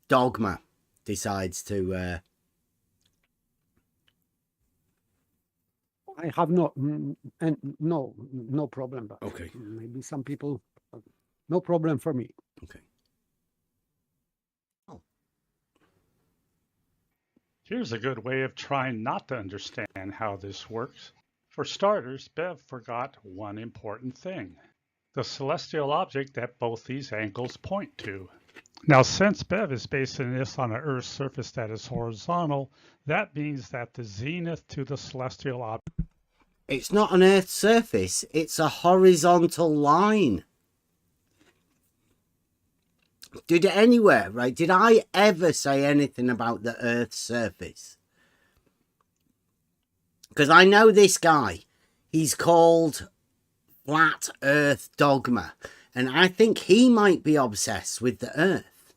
Dogma decides to... I have no problem, but Okay. maybe some people, no problem for me. Okay. Here's a good way of trying not to understand how this works. For starters, Bev forgot one important thing: the celestial object that both these angles point to. Now, since Bev is basing this on an Earth's surface that is horizontal, that means that the zenith to the celestial object... It's not an Earth's surface, it's a horizontal line. Did I ever say anything about the Earth's surface? Because I know this guy, he's called Flat Earth Dogma, and I think he might be obsessed with the Earth.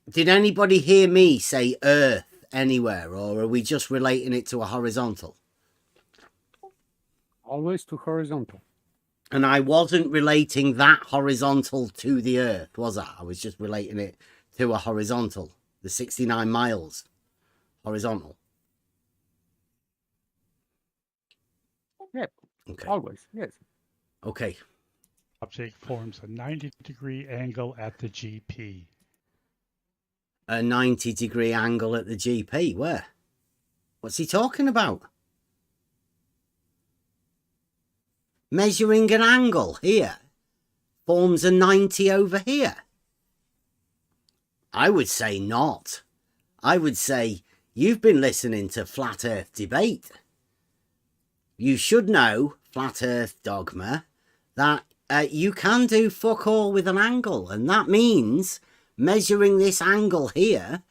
Did anybody hear me say Earth anywhere, or are we just relating it to a horizontal? Always to horizontal. And I wasn't relating that horizontal to the Earth, was I? I was just relating it to a horizontal, the 69 miles horizontal. Yeah, Okay. always, yes. Okay. object forms a 90-degree angle at the GP. A 90-degree angle at the GP. Where? What's he talking about? Measuring an angle here forms a 90 over here. I would say not. I would say you've been listening to Flat Earth Debate. You should know, Flat Earth Dogma, that you can do fuck all with an angle, and that means measuring this angle here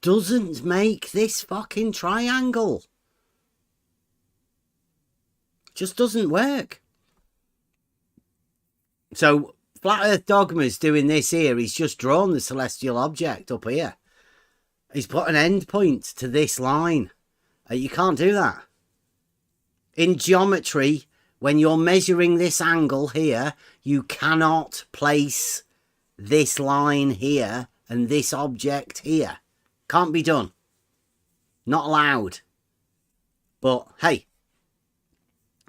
doesn't make this fucking triangle. Just doesn't work. So Flat Earth Dogma's doing this here. He's just drawn the celestial object up here. He's put an end point to this line. You can't do that. In geometry, when you're measuring this angle here, you cannot place this line here and this object here. Can't be done. Not allowed. But hey,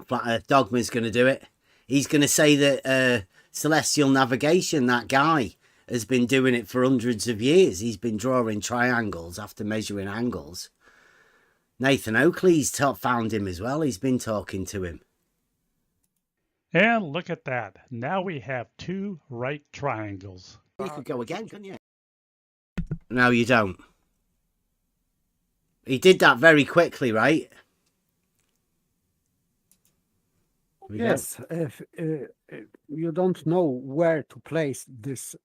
Flat Earth Dogma's going to do it. He's going to say that celestial navigation, that guy, has been doing it for hundreds of years. He's been drawing triangles after measuring angles. Nathan Oakley's found him as well. He's been talking to him. And look at that. Now we have two right triangles. You could go again, couldn't you? No, you don't. He did that very quickly, right? Yes, if you don't know where to place this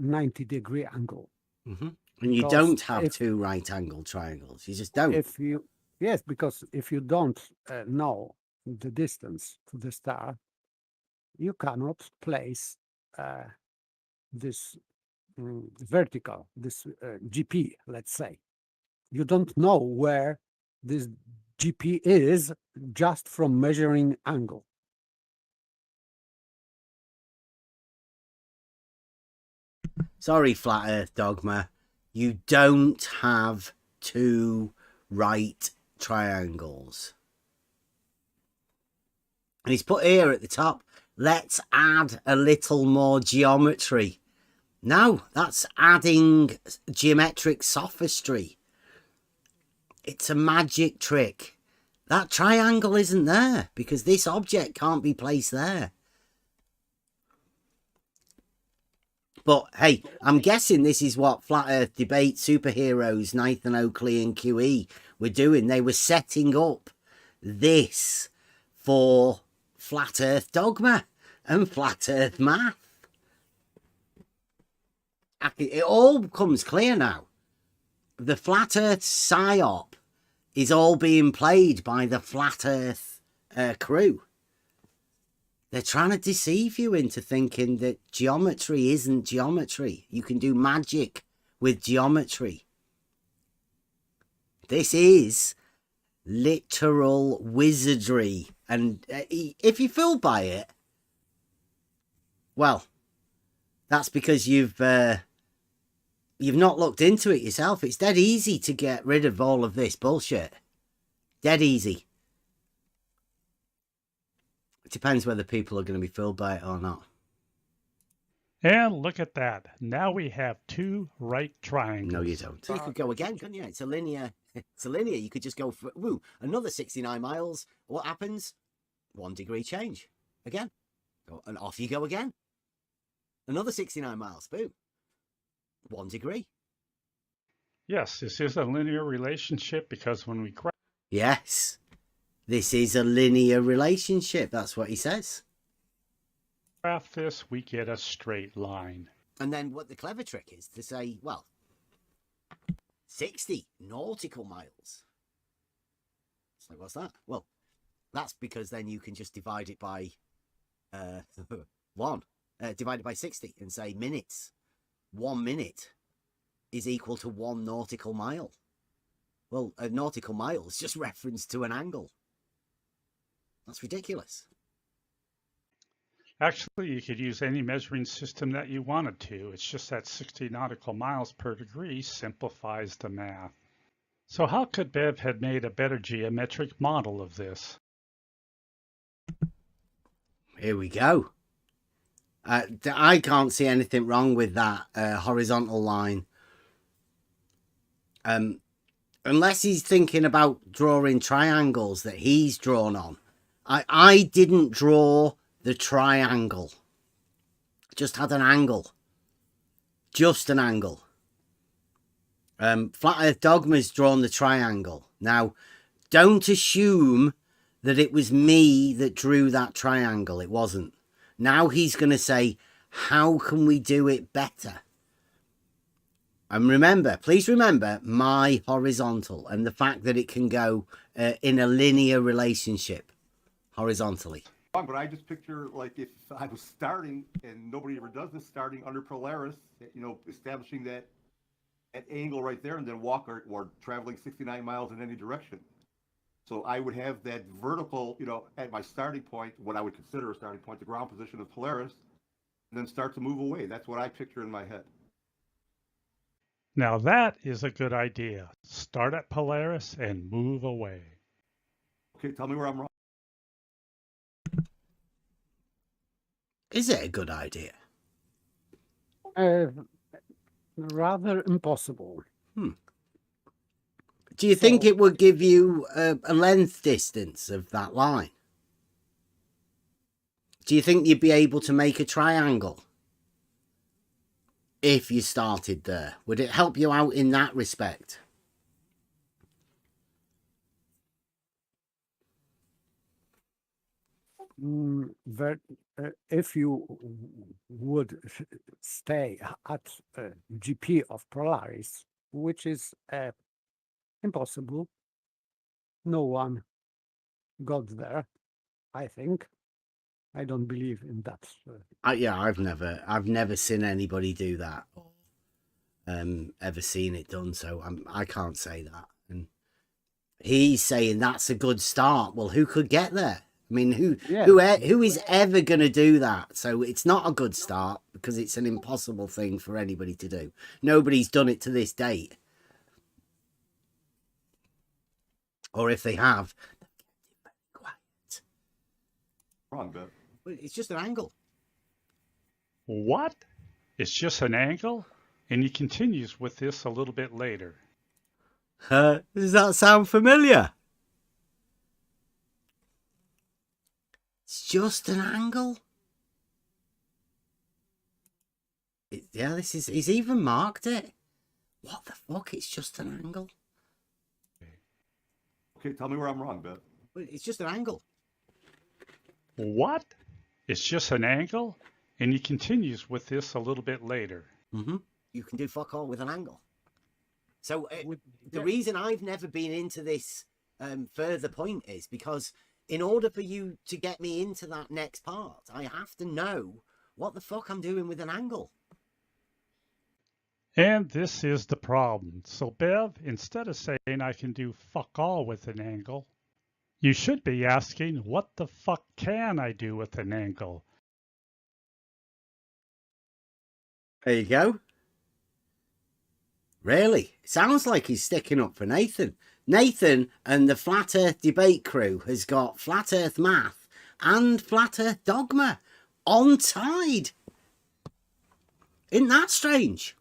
90-degree angle. Mm-hmm. And you don't have two right angle triangles. You just don't. Yes, because if you don't know the distance to the star, you cannot place this vertical, this GP, let's say. You don't know where this GP is just from measuring angle. Sorry, Flat Earth Dogma. You don't have two right triangles. And he's put here at the top, let's add a little more geometry. No, that's adding geometric sophistry. It's a magic trick. That triangle isn't there because this object can't be placed there. But hey, I'm guessing this is what Flat Earth Debate superheroes Nathan Oakley and QE were doing. They were setting up this for Flat Earth Dogma and Flat Earth Math. It all comes clear now. The Flat Earth PSYOP is all being played by the Flat Earth crew. They're trying to deceive you into thinking that geometry isn't geometry. You can do magic with geometry. This is literal wizardry. And if you're fooled by it, well, that's because you've not looked into it yourself. It's dead easy to get rid of all of this bullshit. Dead easy. It depends whether people are going to be fooled by it or not. And look at that. Now we have two right triangles. No, you don't. So you could go again, couldn't you? It's a linear. It's a linear. You could just go for another 69 miles. What happens? 1 degree change. Again. And off you go again. Another 69 miles. Boom. 1 degree. Yes, this is a linear relationship because when we Yes. This is a linear relationship. That's what he says. graph this, we get a straight line. And then what the clever trick is to say, well, 60 nautical miles. It's like, what's that? Well, that's because then you can just divide it by 1. Divide it by 60 and say minutes. 1 minute is equal to 1 nautical mile. Well, a nautical mile is just reference to an angle. That's ridiculous. Actually, you could use any measuring system that you wanted to. It's just that 60 nautical miles per degree simplifies the math. So how could Bev have made a better geometric model of this? Here we go. I can't see anything wrong with that horizontal line. Unless he's thinking about drawing triangles that he's drawn on. I didn't draw the triangle. Just had an angle. Just an angle. Flat Earth Dogma's drawn the triangle. Now, don't assume that it was me that drew that triangle. It wasn't. Now he's going to say, how can we do it better? And remember, please remember my horizontal and the fact that it can go in a linear relationship horizontally. But I just picture, like, if I was starting, and nobody ever does this, starting under Polaris, you know, establishing that angle right there, and then walk or traveling 69 miles in any direction. So I would have that vertical, you know, at my starting point, what I would consider a starting point, the ground position of Polaris, and then start to move away. That's what I picture in my head. Now that is a good idea. Start at Polaris and move away. Okay, tell me where I'm wrong. Is it a good idea? Rather impossible. Do you think it would give you a length distance of that line? Do you think you'd be able to make a triangle if you started there? Would it help you out in that respect? If you would stay at GP of Polaris, which is impossible, no one got there, I think. I don't believe in that. Yeah, I've never seen anybody do that. Ever seen it done, so I can't say that. And he's saying that's a good start. Well, who could get there? I mean, who is ever going to do that? So it's not a good start because it's an impossible thing for anybody to do. Nobody's done it to this date. Or if they have, they've kept it very quiet. Wrong, Bev. It's just an angle. What? It's just an angle? And he continues with this a little bit later. Does that sound familiar? It's just an angle. Yeah, he's even marked it. What the fuck? It's just an angle. Okay, tell me where I'm wrong, Bev. It's just an angle. What? It's just an angle? And he continues with this a little bit later. You can do fuck all with an angle. So the reason I've never been into this further point is because in order for you to get me into that next part, I have to know what the fuck I'm doing with an angle. And this is the problem. So Bev, instead of saying I can do fuck all with an angle, you should be asking, what the fuck can I do with an angle? There you go. Really? Sounds like he's sticking up for Nathan. Nathan and the Flat Earth debate crew has got Flat Earth math and Flat Earth dogma on tide. Isn't that strange?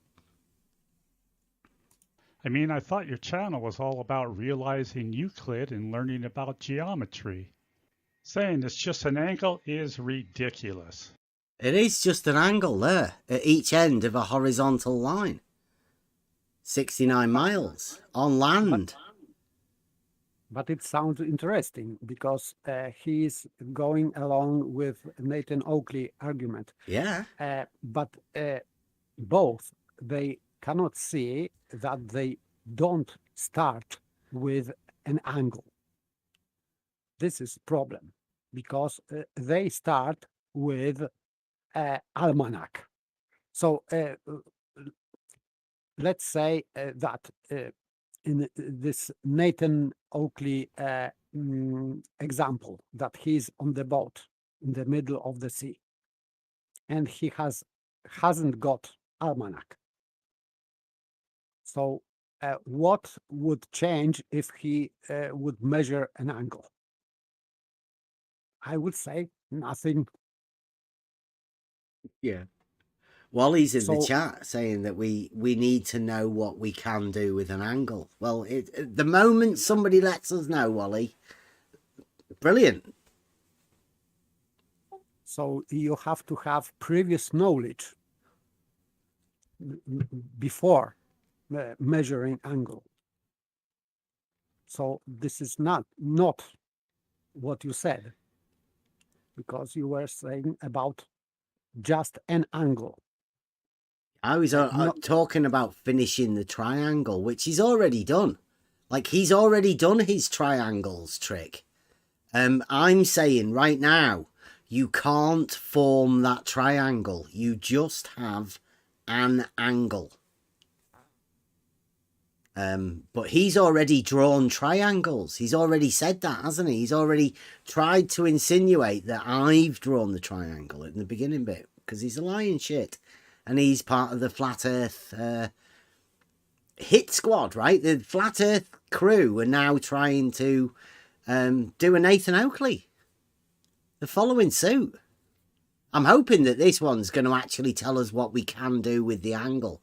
I mean, I thought your channel was all about realizing Euclid and learning about geometry. Saying it's just an angle is ridiculous. It is just an angle there at each end of a horizontal line. 69 miles on land. But it sounds interesting because he is going along with Nathan Oakley argument. Yeah. But both, they cannot see that they don't start with an angle. This is problem because they start with almanac. So let's say that in this Nathan Oakley example, that he's on the boat in the middle of the sea, and he hasn't got almanac. So what would change if he would measure an angle? I would say nothing. Yeah. Wally's in the So- chat saying that we need to know what we can do with an angle. Well, the moment somebody lets us know, Wally, brilliant. So you have to have previous knowledge before measuring angle. So this is not what you said, because you were saying about just an angle. I was No. talking about finishing the triangle, which he's already done. Like, he's already done his triangles trick. I'm saying right now, you can't form that triangle. You just have an angle. But he's already drawn triangles. He's already said that, hasn't he? He's already tried to insinuate that I've drawn the triangle in the beginning bit, because he's a lying shit. And he's part of the Flat Earth hit squad, right? The Flat Earth crew are now trying to do a Nathan Oakley. They're following suit. I'm hoping that this one's going to actually tell us what we can do with the angle.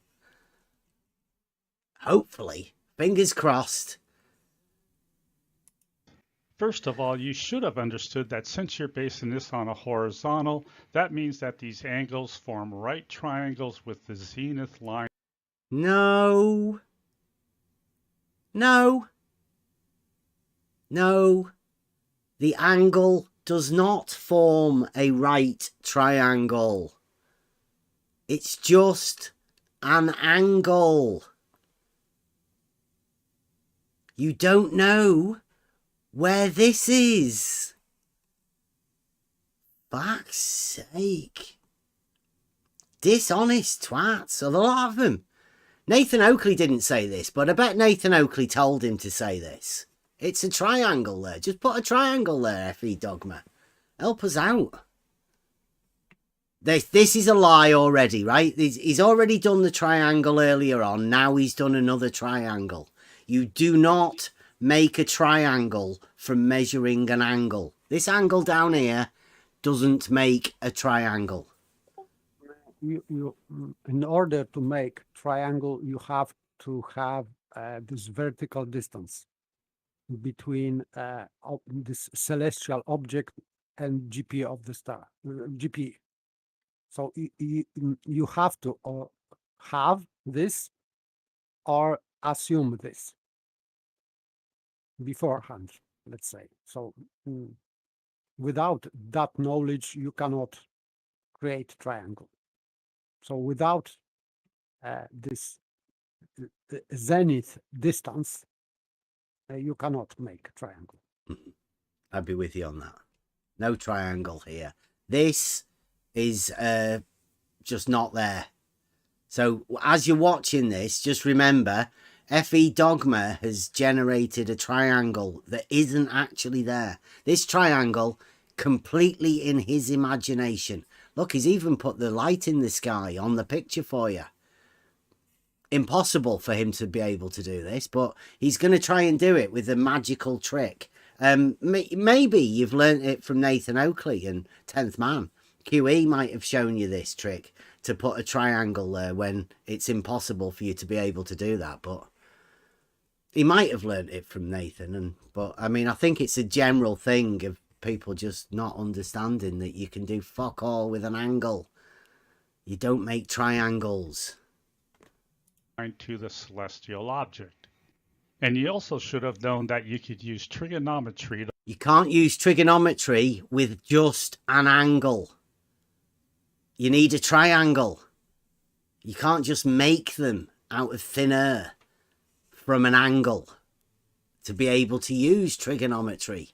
Hopefully. Fingers crossed. First of all, you should have understood that since you're basing this on a horizontal, that means that these angles form right triangles with the zenith line. No. No. No. The angle does not form a right triangle. It's just an angle. You don't know where this is. Fuck's sake. Dishonest twats, a lot of them. Nathan Oakley didn't say this, but I bet Nathan Oakley told him to say this. It's a triangle there. Just put a triangle there, FE Dogma. Help us out. This is a lie already, right? He's already done the triangle earlier on. Now he's done another triangle. You do not make a triangle from measuring an angle. This angle down here doesn't make a triangle. You in order to make triangle, you have to have this vertical distance between this celestial object and GP of the star, GP. So you have to have this or assume this beforehand, let's say. So without that knowledge, you cannot create triangle. So without this zenith distance, you cannot make a triangle. I'd be with you on that. No triangle here. This is just not there. So as you're watching this, just remember, FE Dogma has generated a triangle that isn't actually there. This triangle, completely in his imagination. Look, he's even put the light in the sky on the picture for you. Impossible for him to be able to do this, but he's going to try and do it with a magical trick. Maybe you've learnt it from Nathan Oakley and 10th Man. QE might have shown you this trick to put a triangle there when it's impossible for you to be able to do that, but he might have learnt it from Nathan. But I mean, I think it's a general thing of people just not understanding that you can do fuck all with an angle. You don't make triangles. To the celestial object. And you also should have known that you could use trigonometry. You can't use trigonometry with just an angle. You need a triangle. You can't just make them out of thin air from an angle to be able to use trigonometry.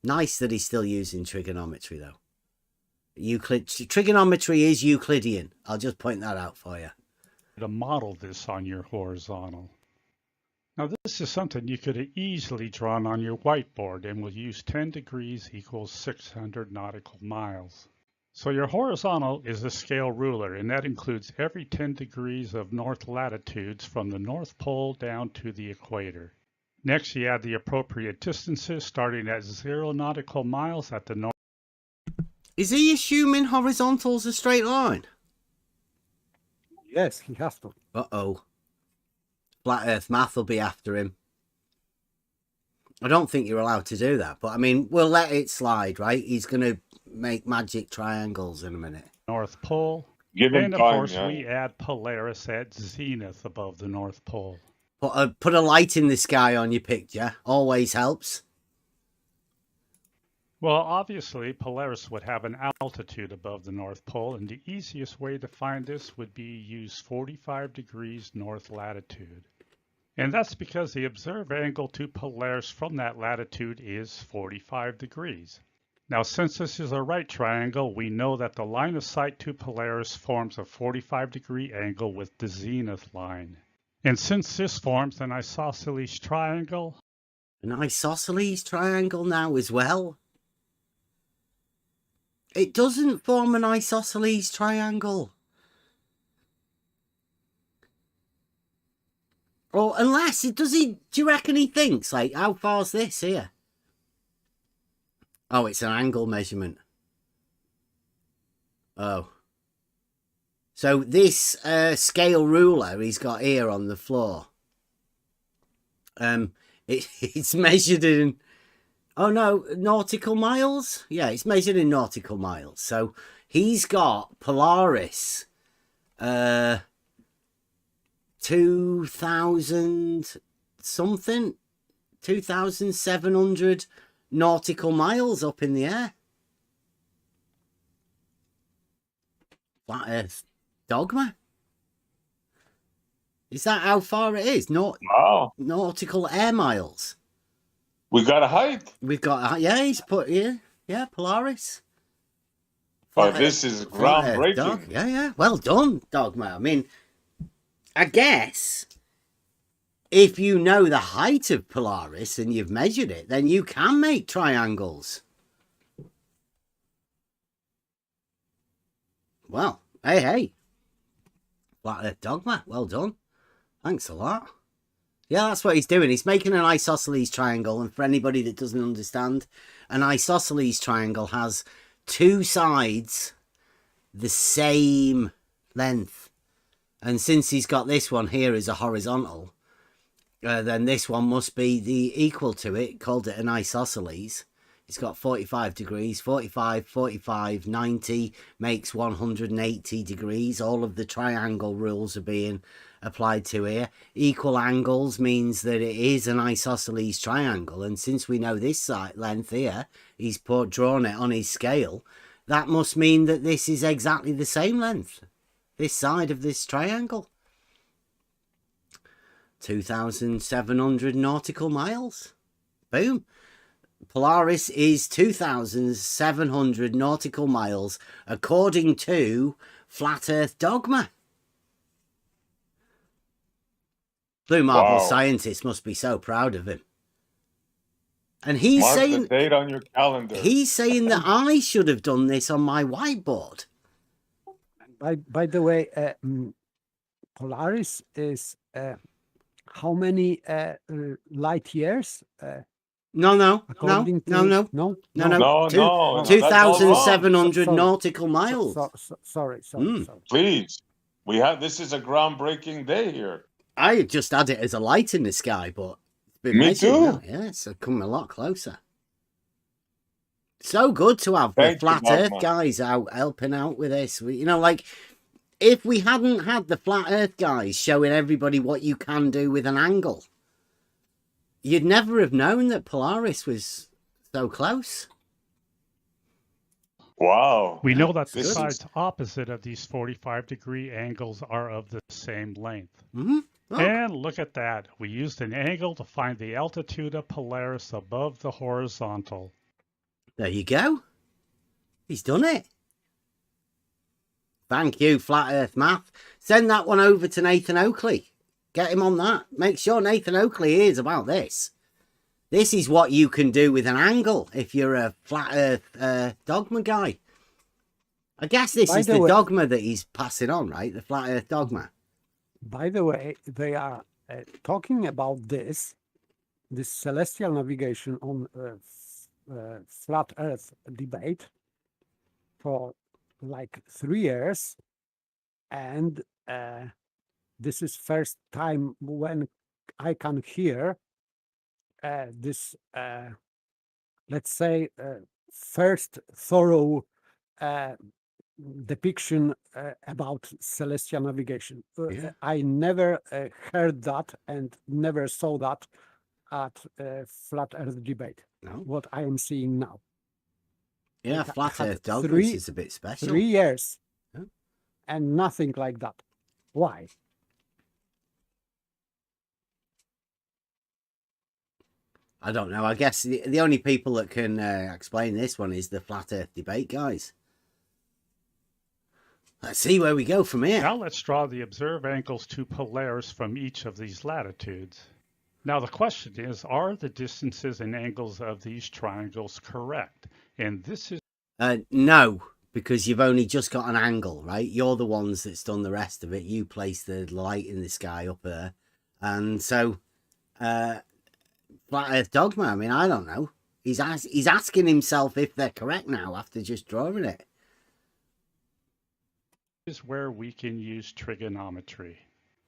Nice that he's still using trigonometry though. Trigonometry is Euclidean. I'll just point that out for you. To model this on your horizontal. Now this is something you could have easily drawn on your whiteboard, and we'll use 10 degrees equals 600 nautical miles. So your horizontal is the scale ruler, and that includes every 10 degrees of north latitudes from the North Pole down to the equator. Next, you add the appropriate distances starting at 0 nautical miles at the north. Is he assuming horizontal's a straight line? Yes, he has to. Uh-oh. Flat Earth math will be after him. I don't think you're allowed to do that, but I mean, we'll let it slide, right? He's going to make magic triangles in a minute. North Pole. Give him And of time, course, yeah. we add Polaris at zenith above the North Pole. Put a light in the sky on your picture. Always helps. Well, obviously, Polaris would have an altitude above the North Pole, and the easiest way to find this would be use 45 degrees north latitude. And that's because the observed angle to Polaris from that latitude is 45 degrees. Now, since this is a right triangle, we know that the line of sight to Polaris forms a 45-degree angle with the zenith line. And since this forms an isosceles triangle... An isosceles triangle now as well? It doesn't form an isosceles triangle. Or unless it does he, do you reckon he thinks, like, how far's this here? Oh, it's an angle measurement. Oh. So this scale ruler he's got here on the floor. It's measured in... Oh no, nautical miles? Yeah, it's measured in nautical miles. So he's got Polaris 2,000 something, 2,700 nautical miles up in the air. Flat Earth Dogma? Is that how far it is? Wow. Nautical air miles. We got a height. We've got, yeah, he's put here. Yeah, Polaris. Oh, this is groundbreaking. Yeah. Well done, Dogma. I mean, I guess if you know the height of Polaris and you've measured it, then you can make triangles. Well, hey. Flat Earth Dogma, well done. Thanks a lot. Yeah, that's what he's doing. He's making an isosceles triangle. And for anybody that doesn't understand, an isosceles triangle has two sides the same length. And since he's got this one here as a horizontal, then this one must be the equal to it. Called it an isosceles. It's got 45 degrees, 45, 45, 90 makes 180 degrees. All of the triangle rules are being applied to here. Equal angles means that it is an isosceles triangle. And since we know this side length here, he's drawn it on his scale, that must mean that this is exactly the same length. This side of this triangle. 2,700 nautical miles. Boom. Polaris is 2,700 nautical miles, according to Flat Earth Dogma. Blue Marble Wow. scientists must be so proud of him. And he's Mark saying the date on your calendar. he's saying that I should have done this on my whiteboard. By the way, Polaris is how many light years? No. According to No, Two- that's all wrong. 2,700 Sorry. nautical miles. Sorry. Please, this is a groundbreaking day here. I just had it as a light in the sky, but it's been Me measured too. now. Yeah, it's come a lot closer. So good to have Thank the you, Flat Earth Dogma. guys out helping out with this. Like, if we hadn't had the Flat Earth guys showing everybody what you can do with an angle, you'd never have known that Polaris was so close. Wow. We know that the This is- sides opposite of these 45-degree angles are of the same length. Mm-hmm. Oh, And look at that. We used an angle to find the altitude of Polaris above the horizontal. there you go. He's done it. Thank you, Flat Earth Math. Send that one over to Nathan Oakley. Get him on that. Make sure Nathan Oakley hears about this. This is what you can do with an angle if you're a Flat Earth Dogma guy. I guess this By is the the way- dogma that he's passing on, right? The Flat Earth Dogma. By the way, they are talking about this celestial navigation on flat Earth debate for like 3 years, and this is first time when I can hear this, let's say, first thorough depiction about celestial navigation. Yeah. I never heard that and never saw that at flat Earth debate. No. What I am seeing now. Yeah, It Flat had Earth Dogma three- is a bit special. 3 years Yeah. and nothing like that. Why? I don't know. I guess the only people that can explain this one is the Flat Earth debate guys. Let's see where we go from here. Now let's draw the observed angles to Polaris from each of these latitudes. Now the question is, are the distances and angles of these triangles correct? And this is No, because you've only just got an angle, right? You're the ones that's done the rest of it. You place the light in the sky up there. And so, Flat Earth Dogma, I mean, I don't know. He's asking himself if they're correct now after just drawing it. where we can use trigonometry.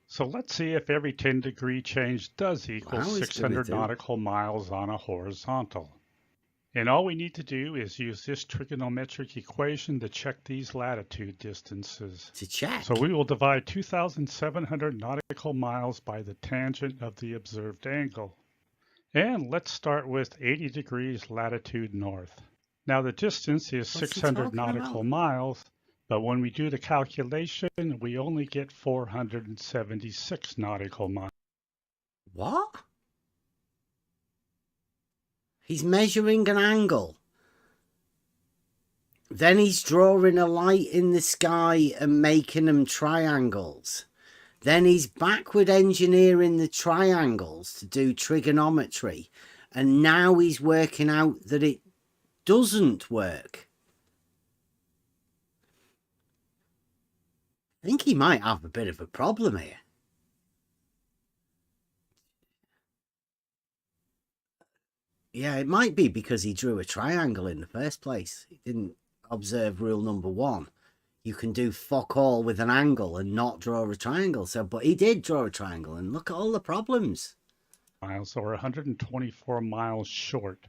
So let's see if every 10-degree change does equal Wow, he's good at 600 it. nautical miles on a horizontal. And all we need to do is use this trigonometric equation to check these latitude distances. To check. So we will divide 2,700 nautical miles by the tangent of the observed angle. And let's start with 80 degrees latitude north. Now the distance is What's he 600 talking nautical about? miles, but when we do the calculation, we only get 476 nautical miles. What? He's measuring an angle. Then he's drawing a light in the sky and making them triangles. Then he's backward engineering the triangles to do trigonometry. And now he's working out that it doesn't work. I think he might have a bit of a problem here. Yeah, it might be because he drew a triangle in the first place. He didn't observe rule number 1. You can do fuck all with an angle and not draw a triangle. So, but he did draw a triangle, and look at all the problems. Or 124 miles short.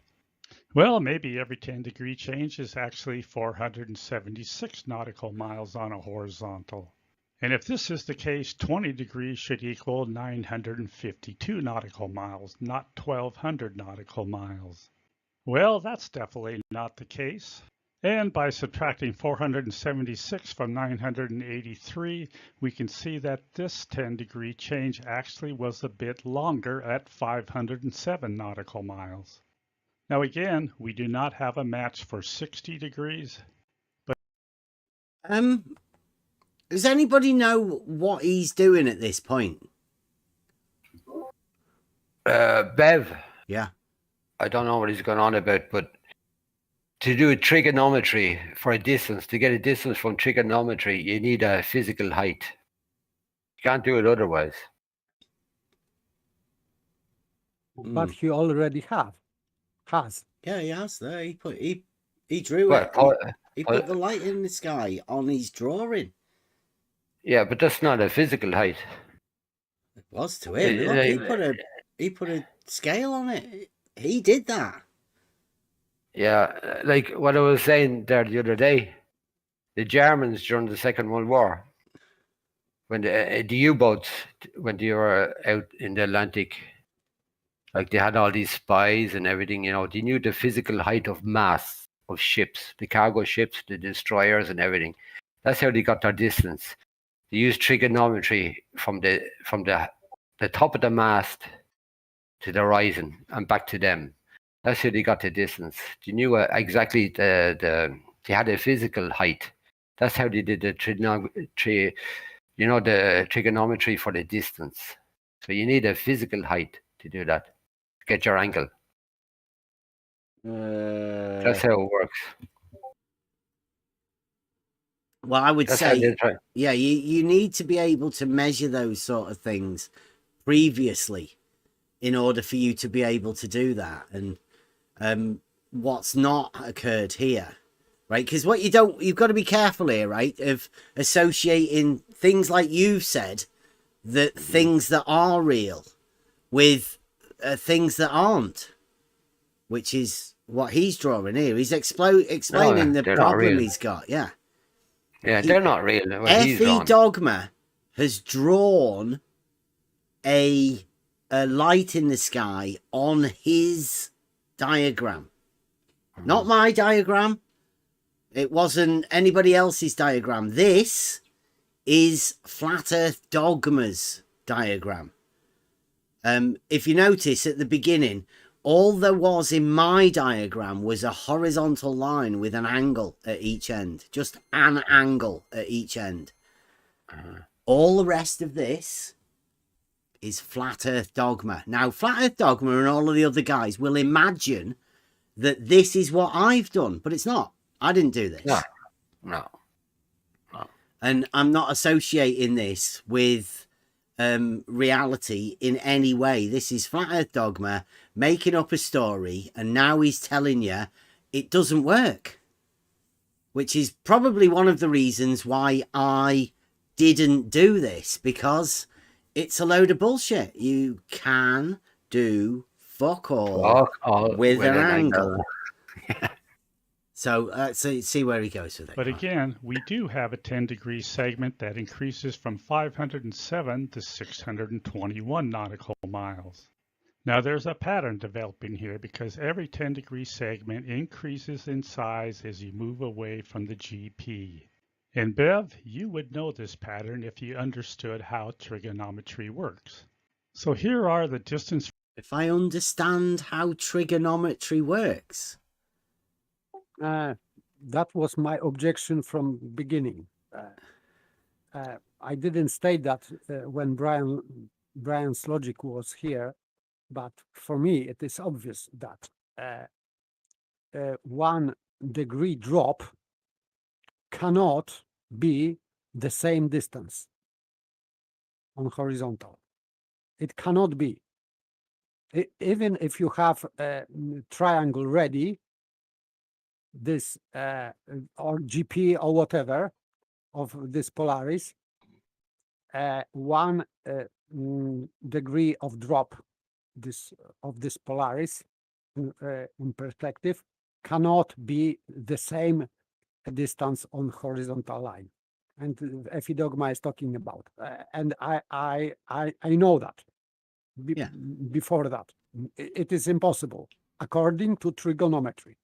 Well, maybe every 10-degree change is actually 476 nautical miles on a horizontal. And if this is the case, 20 degrees should equal 952 nautical miles, not 1,200 nautical miles. Well, that's definitely not the case. And by subtracting 476 from 983, we can see that this 10-degree change actually was a bit longer at 507 nautical miles. Now again, we do not have a match for 60 degrees. Does anybody know what he's doing at this point? Bev, Yeah. I don't know what he's going on about, but to do trigonometry for a distance, to get a distance from trigonometry, you need a physical height. You can't do it otherwise. But he already has. Yeah, he has there. He drew Well, it. He put the light in the sky on his drawing. yeah, but that's not a physical height. It was to him. Look, he put a scale on it. He did that. Yeah, like what I was saying there the other day, the Germans during the Second World War, when the U-boats, when they were out in the Atlantic, like they had all these spies and everything, you know, they knew the physical height of mass of ships, the cargo ships, the destroyers and everything. That's how they got their distance. They used trigonometry from the top of the mast to the horizon and back to them. That's how they got the distance. They knew exactly they had a physical height. That's how they did the trigonometry for the distance. So you need a physical height to do that. Get your angle. That's how it works. Well, I would say, yeah, you need to be able to measure those sort of things previously in order for you to be able to do that. And what's not occurred here, right? Because you've got to be careful here, right? Of associating things like you've said, that things that are real with things that aren't, which is what he's drawing here. He's explaining the problem he's got. Yeah. Yeah, they're not real. Effie Dogma has drawn a light in the sky on his diagram. Not my diagram. It wasn't anybody else's diagram. This is Flat Earth Dogma's diagram. If you notice at the beginning, all there was in my diagram was a horizontal line with an angle at each end. Just an angle at each end. All the rest of this is Flat Earth Dogma. Now, Flat Earth Dogma and all of the other guys will imagine that this is what I've done, but it's not. I didn't do this. No. And I'm not associating this with reality in any way. This is Flat Earth Dogma making up a story, and now he's telling you it doesn't work, which is probably one of the reasons why I didn't do this, because it's a load of bullshit. You can do fuck all with an angle. So see where he goes with it. But again, we do have a 10-degree segment that increases from 507 to 621 nautical miles. Now there's a pattern developing here because every 10-degree segment increases in size as you move away from the GP. And Bev, you would know this pattern if you understood how trigonometry works. So here are the distance. If I understand how trigonometry works. That was my objection from beginning. I didn't state that when Brian's logic was here, but for me it is obvious that 1 degree drop cannot be the same distance on horizontal. It cannot be. Even if you have a triangle ready, this or GP or whatever of this Polaris, 1 degree of drop of this Polaris in perspective cannot be the same distance on horizontal line. And Effie Dogma is talking about, and I know that before that it is impossible according to trigonometry.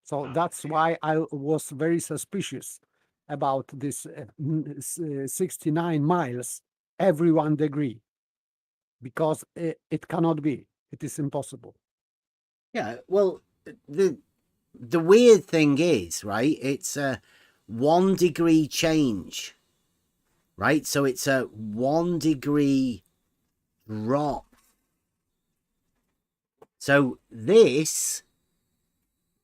So that's why I was very suspicious about this 69 miles every 1 degree, because it cannot be. It is impossible. Yeah, well, the weird thing is, right, it's a 1 degree change, right? So it's a 1 degree drop. So this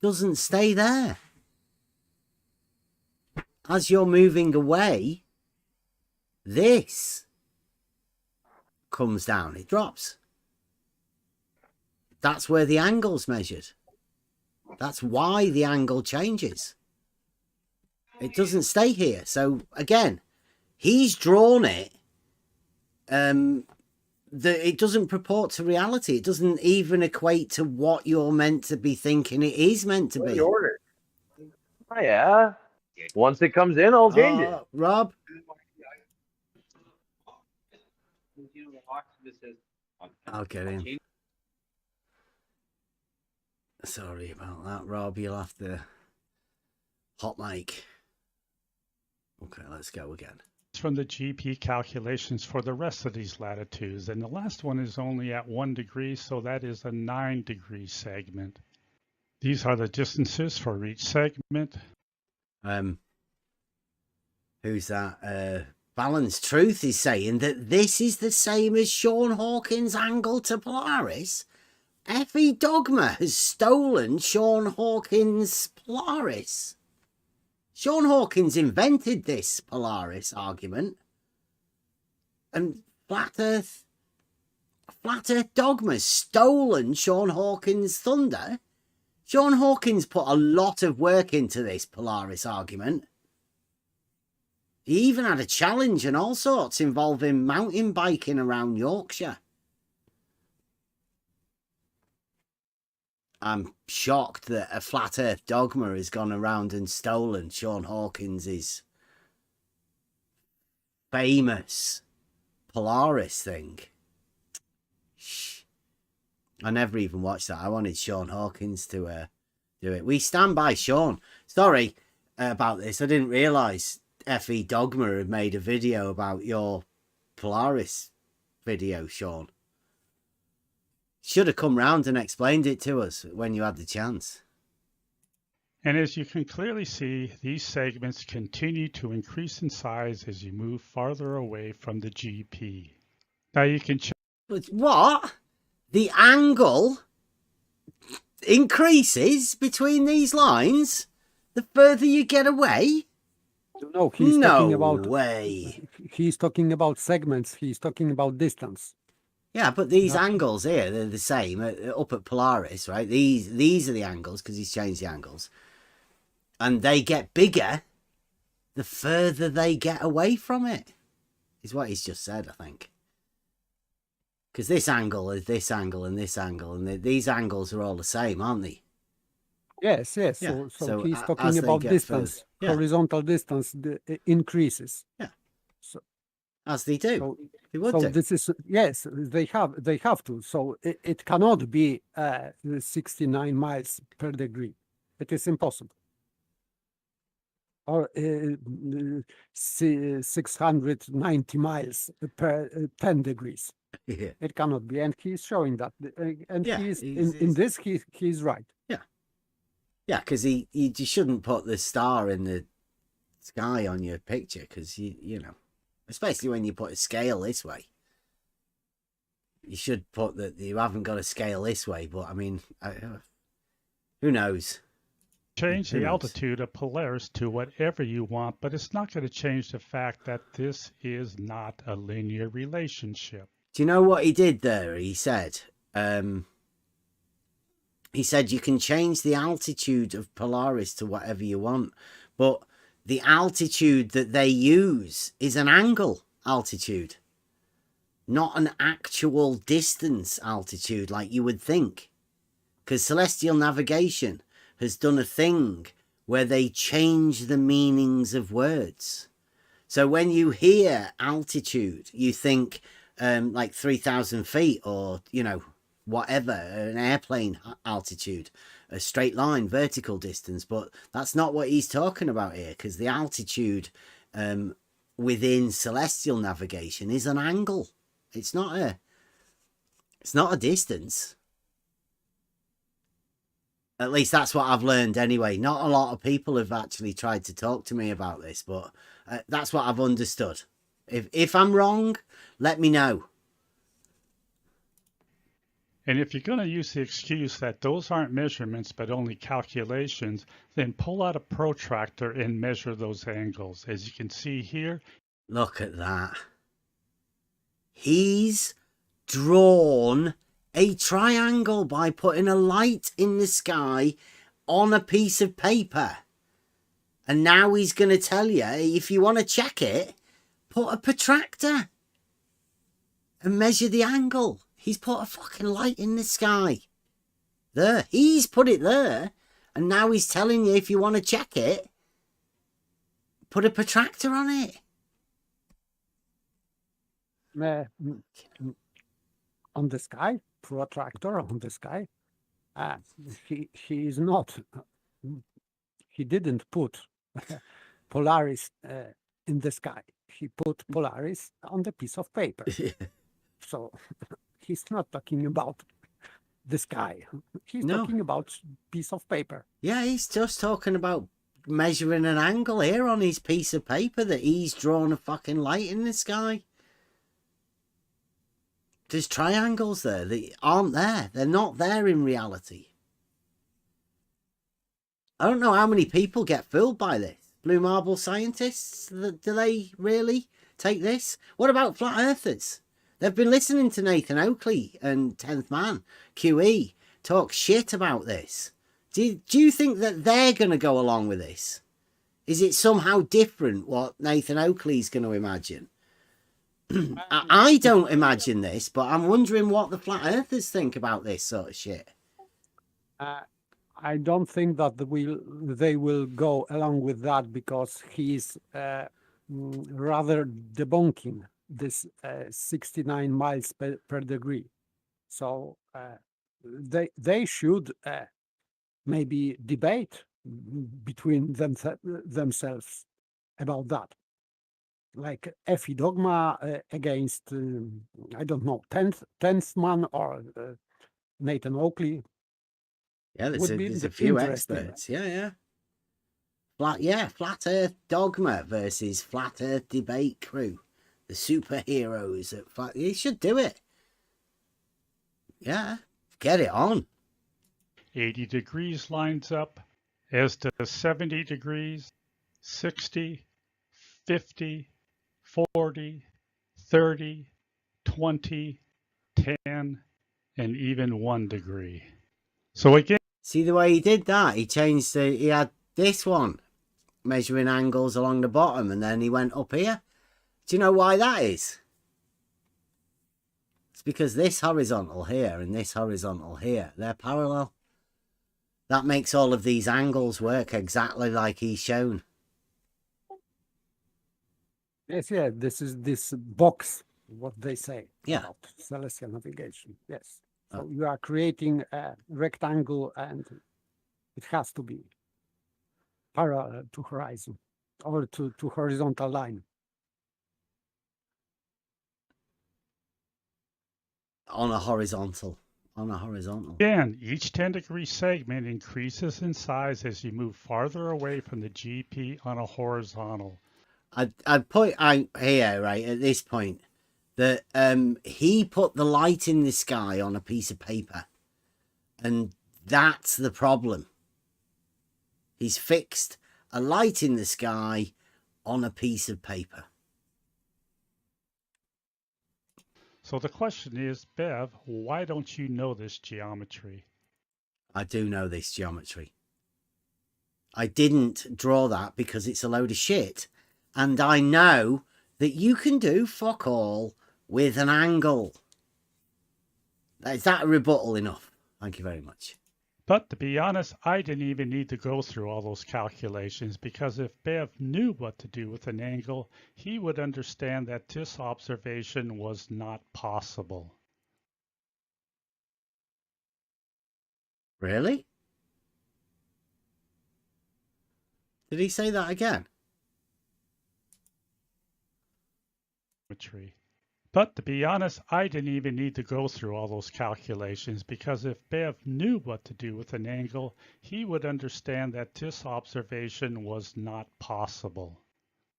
doesn't stay there. As you're moving away, this comes down, it drops. That's where the angle's measured. That's why the angle changes. It doesn't stay here. So again, he's drawn it. It doesn't purport to reality. It doesn't even equate to what you're meant to be thinking it is meant to be. Order. Oh, yeah. Once it comes in, I'll change it. Rob? I'll get in. Sorry about that, Rob. You'll have to hot mic. Okay, let's go again. From the GP calculations for the rest of these latitudes, and the last one is only at 1 degree, so that is a 9-degree segment. These are the distances for each segment. Who's that? Balanced Truth is saying that this is the same as Sean Hawkins' angle to Polaris. F.E. Dogma has stolen Sean Hawkins' Polaris. Sean Hawkins invented this Polaris argument. And Flat Earth Dogma's stolen Sean Hawkins' thunder. Sean Hawkins put a lot of work into this Polaris argument. He even had a challenge and all sorts involving mountain biking around Yorkshire. I'm shocked that a Flat Earth Dogma has gone around and stolen Sean Hawkins' famous Polaris thing. Shh. I never even watched that. I wanted Sean Hawkins to do it. We stand by Sean. Sorry about this. I didn't realise F.E. Dogma had made a video about your Polaris video, Sean. Should have come round and explained it to us when you had the chance. And as you can clearly see, these segments continue to increase in size as you move farther away from the GP. Now you can check. But what? The angle increases between these lines the further you get away? No, he's talking No about way. He's talking about segments. He's talking about distance. Yeah, but these angles here, they're the same up at Polaris, right? These are the angles because he's changed the angles. And they get bigger the further they get away from it, is what he's just said, I think. Because this angle is this angle and this angle, and these angles are all the same, aren't they? Yes, yes. Yeah, So he's as talking they about get distance. further. Yeah. Horizontal distance increases. Yeah. So, As they do. so, They would so do. this is, yes, they have to. So it cannot be 69 miles per degree. It is impossible. Or 690 miles per 10 degrees. Yeah. It cannot be, and he's showing that, and Yeah, he's right. Yeah, because you shouldn't put the star in the sky on your picture, because you know, especially when you put a scale this way. You should put that you haven't got a scale this way, but I mean, who knows? Change the altitude of Polaris to whatever you want, but it's not going to change the fact that this is not a linear relationship. Do you know what he did there? He said you can change the altitude of Polaris to whatever you want, but the altitude that they use is an angle altitude, not an actual distance altitude like you would think. Because celestial navigation has done a thing where they change the meanings of words. So when you hear altitude, you think like 3,000 feet or, you know, whatever, an airplane altitude, a straight line, vertical distance. But that's not what he's talking about here, because the altitude within celestial navigation is an angle. It's not a distance. At least that's what I've learned anyway. Not a lot of people have actually tried to talk to me about this, but that's what I've understood. If I'm wrong, let me know. And if you're going to use the excuse that those aren't measurements but only calculations, then pull out a protractor and measure those angles. As you can see here. Look at that. He's drawn a triangle by putting a light in the sky on a piece of paper. And now he's going to tell you, if you want to check it, put a protractor and measure the angle. He's put a fucking light in the sky. There. He's put it there. And now he's telling you, if you want to check it, put a protractor on it. On the sky, protractor on the sky. He is not. He didn't put Polaris in the sky. He put Polaris on the piece of paper. So he's not talking about the sky. He's talking about piece of paper. Yeah, he's just talking about measuring an angle here on his piece of paper that he's drawn a fucking light in the sky. There's triangles there that aren't there. They're not there in reality. I don't know how many people get fooled by this. Blue marble scientists, do they really take this? What about flat earthers? They've been listening to Nathan Oakley and 10th Man, QE, talk shit about this. Do you think that they're going to go along with this? Is it somehow different what Nathan Oakley's going to imagine? I don't imagine this, but I'm wondering what the flat earthers think about this sort of shit. I don't think that they will go along with that, because he's rather debunking this 69 miles per degree. So they should maybe debate between themselves about that. Like FE dogma against, I don't know, 10th Man or Nathan Oakley. Yeah, there's a few experts. Yeah. Flat Earth dogma versus Flat Earth debate crew. The superheroes at Flat. You should do it. Yeah, get it on. 80 degrees lines up, as does 70 degrees, 60, 50, 40, 30, 20, 10, and even 1 degree. So again, see the way he did that? He had this one measuring angles along the bottom, and then he went up here. Do you know why that is? It's because this horizontal here and this horizontal here, they're parallel. That makes all of these angles work exactly like he's shown. Yes, yeah, this is this box, what they say about celestial navigation. Yes. So you are creating a rectangle, and it has to be parallel to horizon or to horizontal line. On a horizontal. Again, each 10-degree segment increases in size as you move farther away from the GP on a horizontal. I'd point out here, right, at this point, that he put the light in the sky on a piece of paper. And that's the problem. He's fixed a light in the sky on a piece of paper. So the question is, Bev, why don't you know this geometry? I do know this geometry. I didn't draw that because it's a load of shit. And I know that you can do fuck all with an angle. Is that a rebuttal enough? Thank you very much. But to be honest, I didn't even need to go through all those calculations, because if Bev knew what to do with an angle, he would understand that this observation was not possible. Really? Did he say that again? But to be honest, I didn't even need to go through all those calculations, because if Bev knew what to do with an angle, he would understand that this observation was not possible.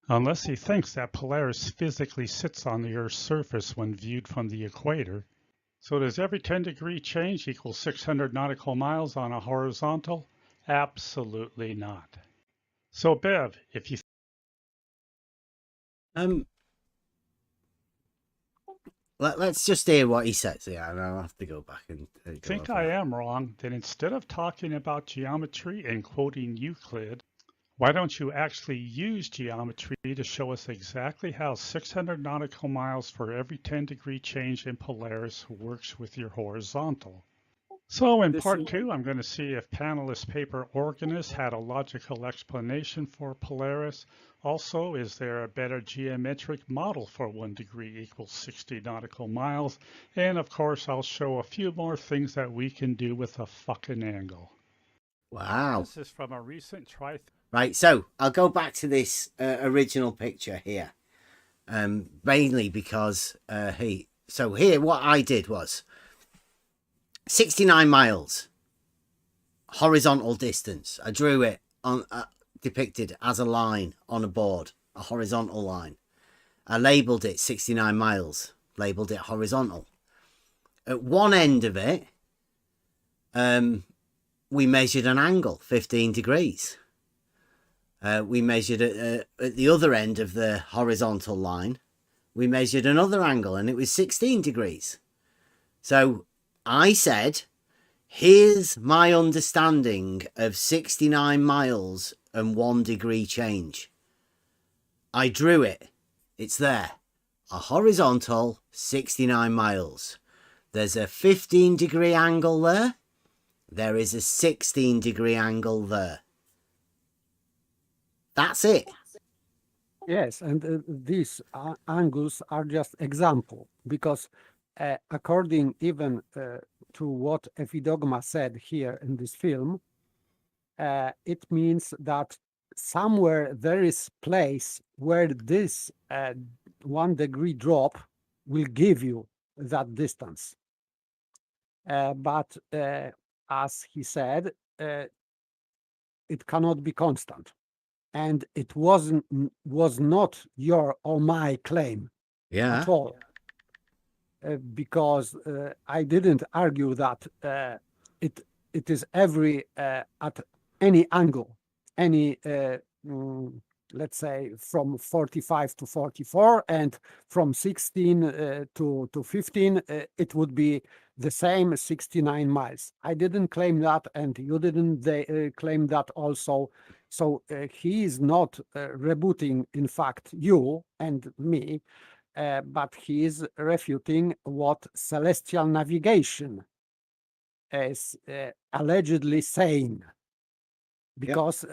Unless he thinks that Polaris physically sits on the Earth's surface when viewed from the equator. So does every 10-degree change equal 600 nautical miles on a horizontal? Absolutely not. So Bev, if you Let's just hear what he says. Yeah, and I'll have to go back and go think over I that. am wrong, then instead of talking about geometry and quoting Euclid, why don't you actually use geometry to show us exactly how 600 nautical miles for every 10-degree change in Polaris works with your horizontal? So in This part is- 2, I'm going to see if panelist paper Organist had a logical explanation for Polaris. Also, is there a better geometric model for 1 degree equals 60 nautical miles? And of course, I'll show a few more things that we can do with a fucking angle. Wow. This is from a recent Right, so I'll go back to this original picture here. Mainly because so here what I did was 69 miles horizontal distance. I drew it on depicted as a line on a board, a horizontal line. I labeled it 69 miles, labeled it horizontal. At one end of it, we measured an angle, 15 degrees. We measured it at the other end of the horizontal line. We measured another angle and it was 16 degrees. So I said, here's my understanding of 69 miles and 1 degree change. I drew it. It's there. A horizontal 69 miles. There's a 15 degree angle there. There is a 16 degree angle there. That's it. Yes, and these angles are just example, because according even to what Dogma said here in this film, it means that somewhere there is place where this 1 degree drop will give you that distance. But as he said, it cannot be constant. And it was not your or my claim Yeah. at all, because I didn't argue that it is every at any angle, any let's say from 45 to 44 and from 16 to 15, it would be the same 69 miles. I didn't claim that, and you didn't claim that also. So he is not rebutting, in fact, you and me, but he is refuting what celestial navigation is allegedly saying. Because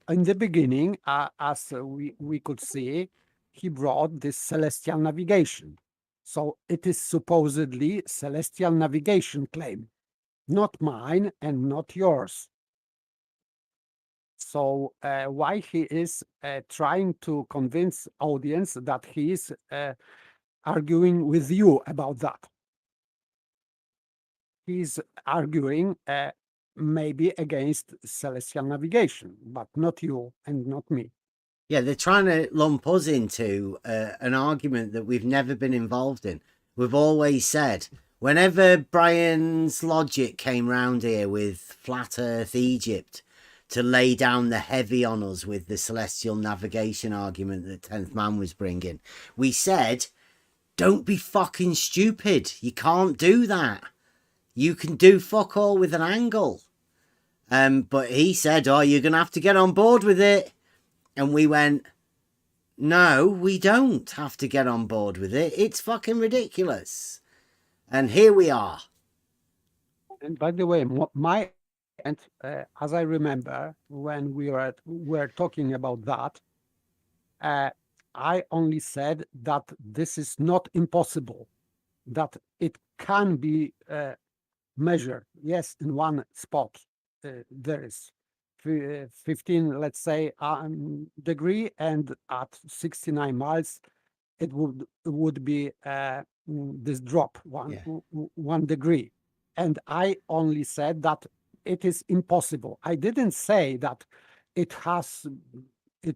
in the beginning, as we could see, he brought this celestial navigation. So it is supposedly celestial navigation claim, not mine and not yours. So why he is trying to convince audience that he is arguing with you about that? He's arguing maybe against celestial navigation, but not you and not me. Yeah, they're trying to lump us into an argument that we've never been involved in. We've always said, whenever Brian's logic came round here with Flat Earth Egypt to lay down the heavy on us with the celestial navigation argument that 10th Man was bringing, we said, don't be fucking stupid. You can't do that. You can do fuck all with an angle. But he said, oh, you're going to have to get on board with it. And we went, no, we don't have to get on board with it. It's fucking ridiculous. And here we are. And by the way, my and as I remember, when we were talking about that, I only said that this is not impossible, that it can be measured. Yes, in one spot there is 15, let's say, degree, and at 69 miles it would be this drop Yeah. 1 degree, and I only said that it is impossible. I didn't say that it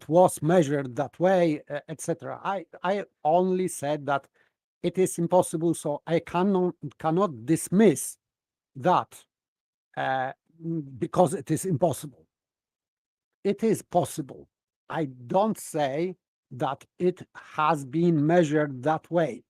was measured that way, etc. I only said that it is impossible, so I cannot dismiss that because it is impossible. It is possible. I don't say that it has been measured that way.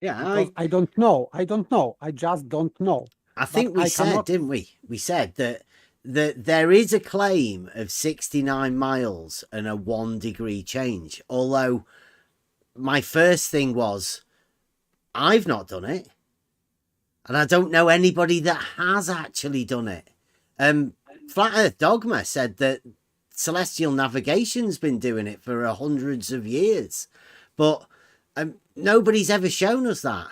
Yeah, Because I don't know. I don't know. I just don't know. I think we I said, cannot- didn't we? We said that there is a claim of 69 miles and a 1 degree change. Although my first thing was, I've not done it. And I don't know anybody that has actually done it. Flat Earth Dogma said that celestial navigation's been doing it for hundreds of years. But nobody's ever shown us that.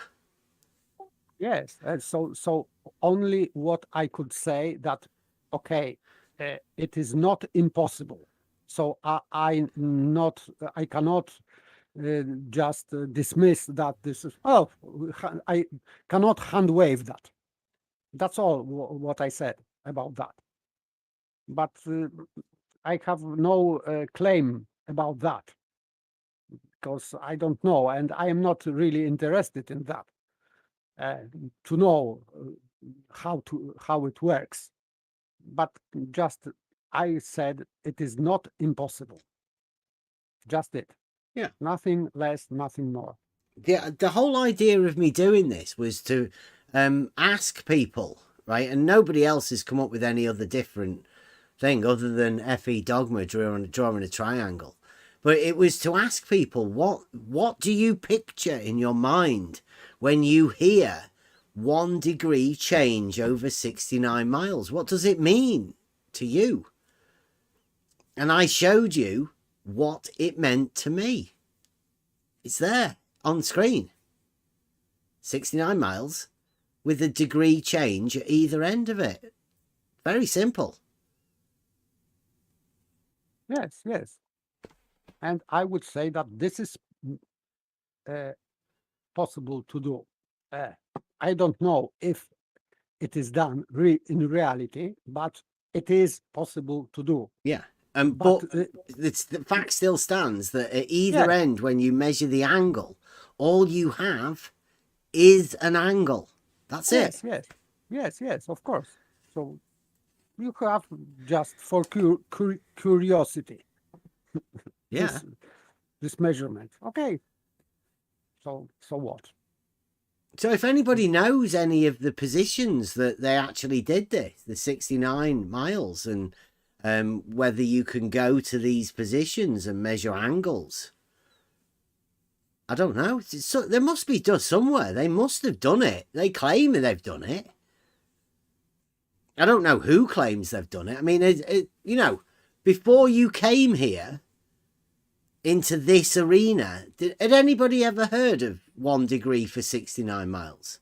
Yes. So only what I could say that, okay, it is not impossible. So I cannot just dismiss that this is, I cannot hand wave that. That's all what I said about that. But I have no claim about that because I don't know, and I am not really interested in that to know how it works. But just I said it is not impossible. Just it. Yeah. Nothing less, nothing more. The whole idea of me doing this was to ask people, right? And nobody else has come up with any other different thing other than FE Dogma drawing a triangle. But it was to ask people, what do you picture in your mind when you hear 1 degree change over 69 miles? What does it mean to you? And I showed you what it meant to me. It's there on screen. 69 miles with a degree change at either end of it. Very simple. Yes, yes. And I would say that this is possible to do. I don't know if it is done in reality, but it is possible to do. Yeah. But the fact still stands that at either end, when you measure the angle, all you have is an angle. That's it. Yes, of course. So you have just for curiosity. Yeah. This measurement. Okay. So what? So if anybody knows any of the positions that they actually did this, the 69 miles, and whether you can go to these positions and measure angles, I don't know. So there must be done somewhere. They must have done it. They claim they've done it. I don't know who claims they've done it. I mean, you know, before you came here into this arena, had anybody ever heard of 1 degree for 69 miles?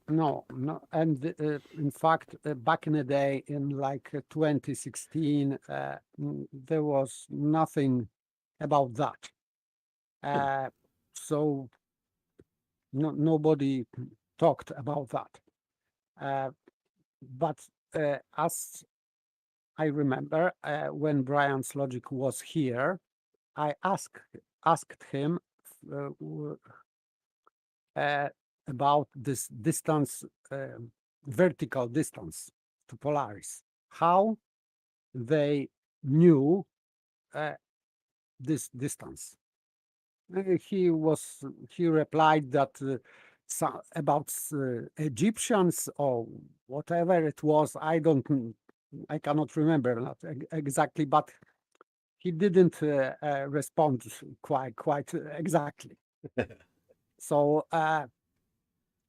No. And in fact, back in the day, in like 2016, there was nothing about that. So nobody talked about that. But as I remember, when Brian's Logic was here, I asked him about this distance, vertical distance to Polaris, how they knew this distance. He replied that about Egyptians or whatever it was. I cannot remember that exactly, but he didn't respond quite exactly. So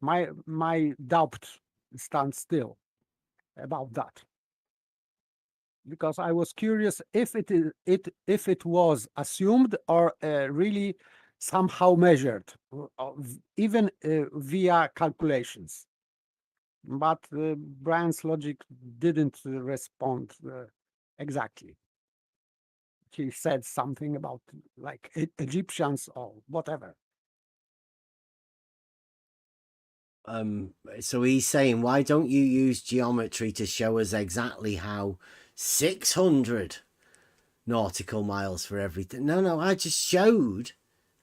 my doubt stands still about that, because I was curious if it was assumed or really somehow measured, even via calculations. But Brian's Logic didn't respond exactly. he said something about like Egyptians or whatever. So he's saying, why don't you use geometry to show us exactly how 600 nautical miles for everything? No, I just showed,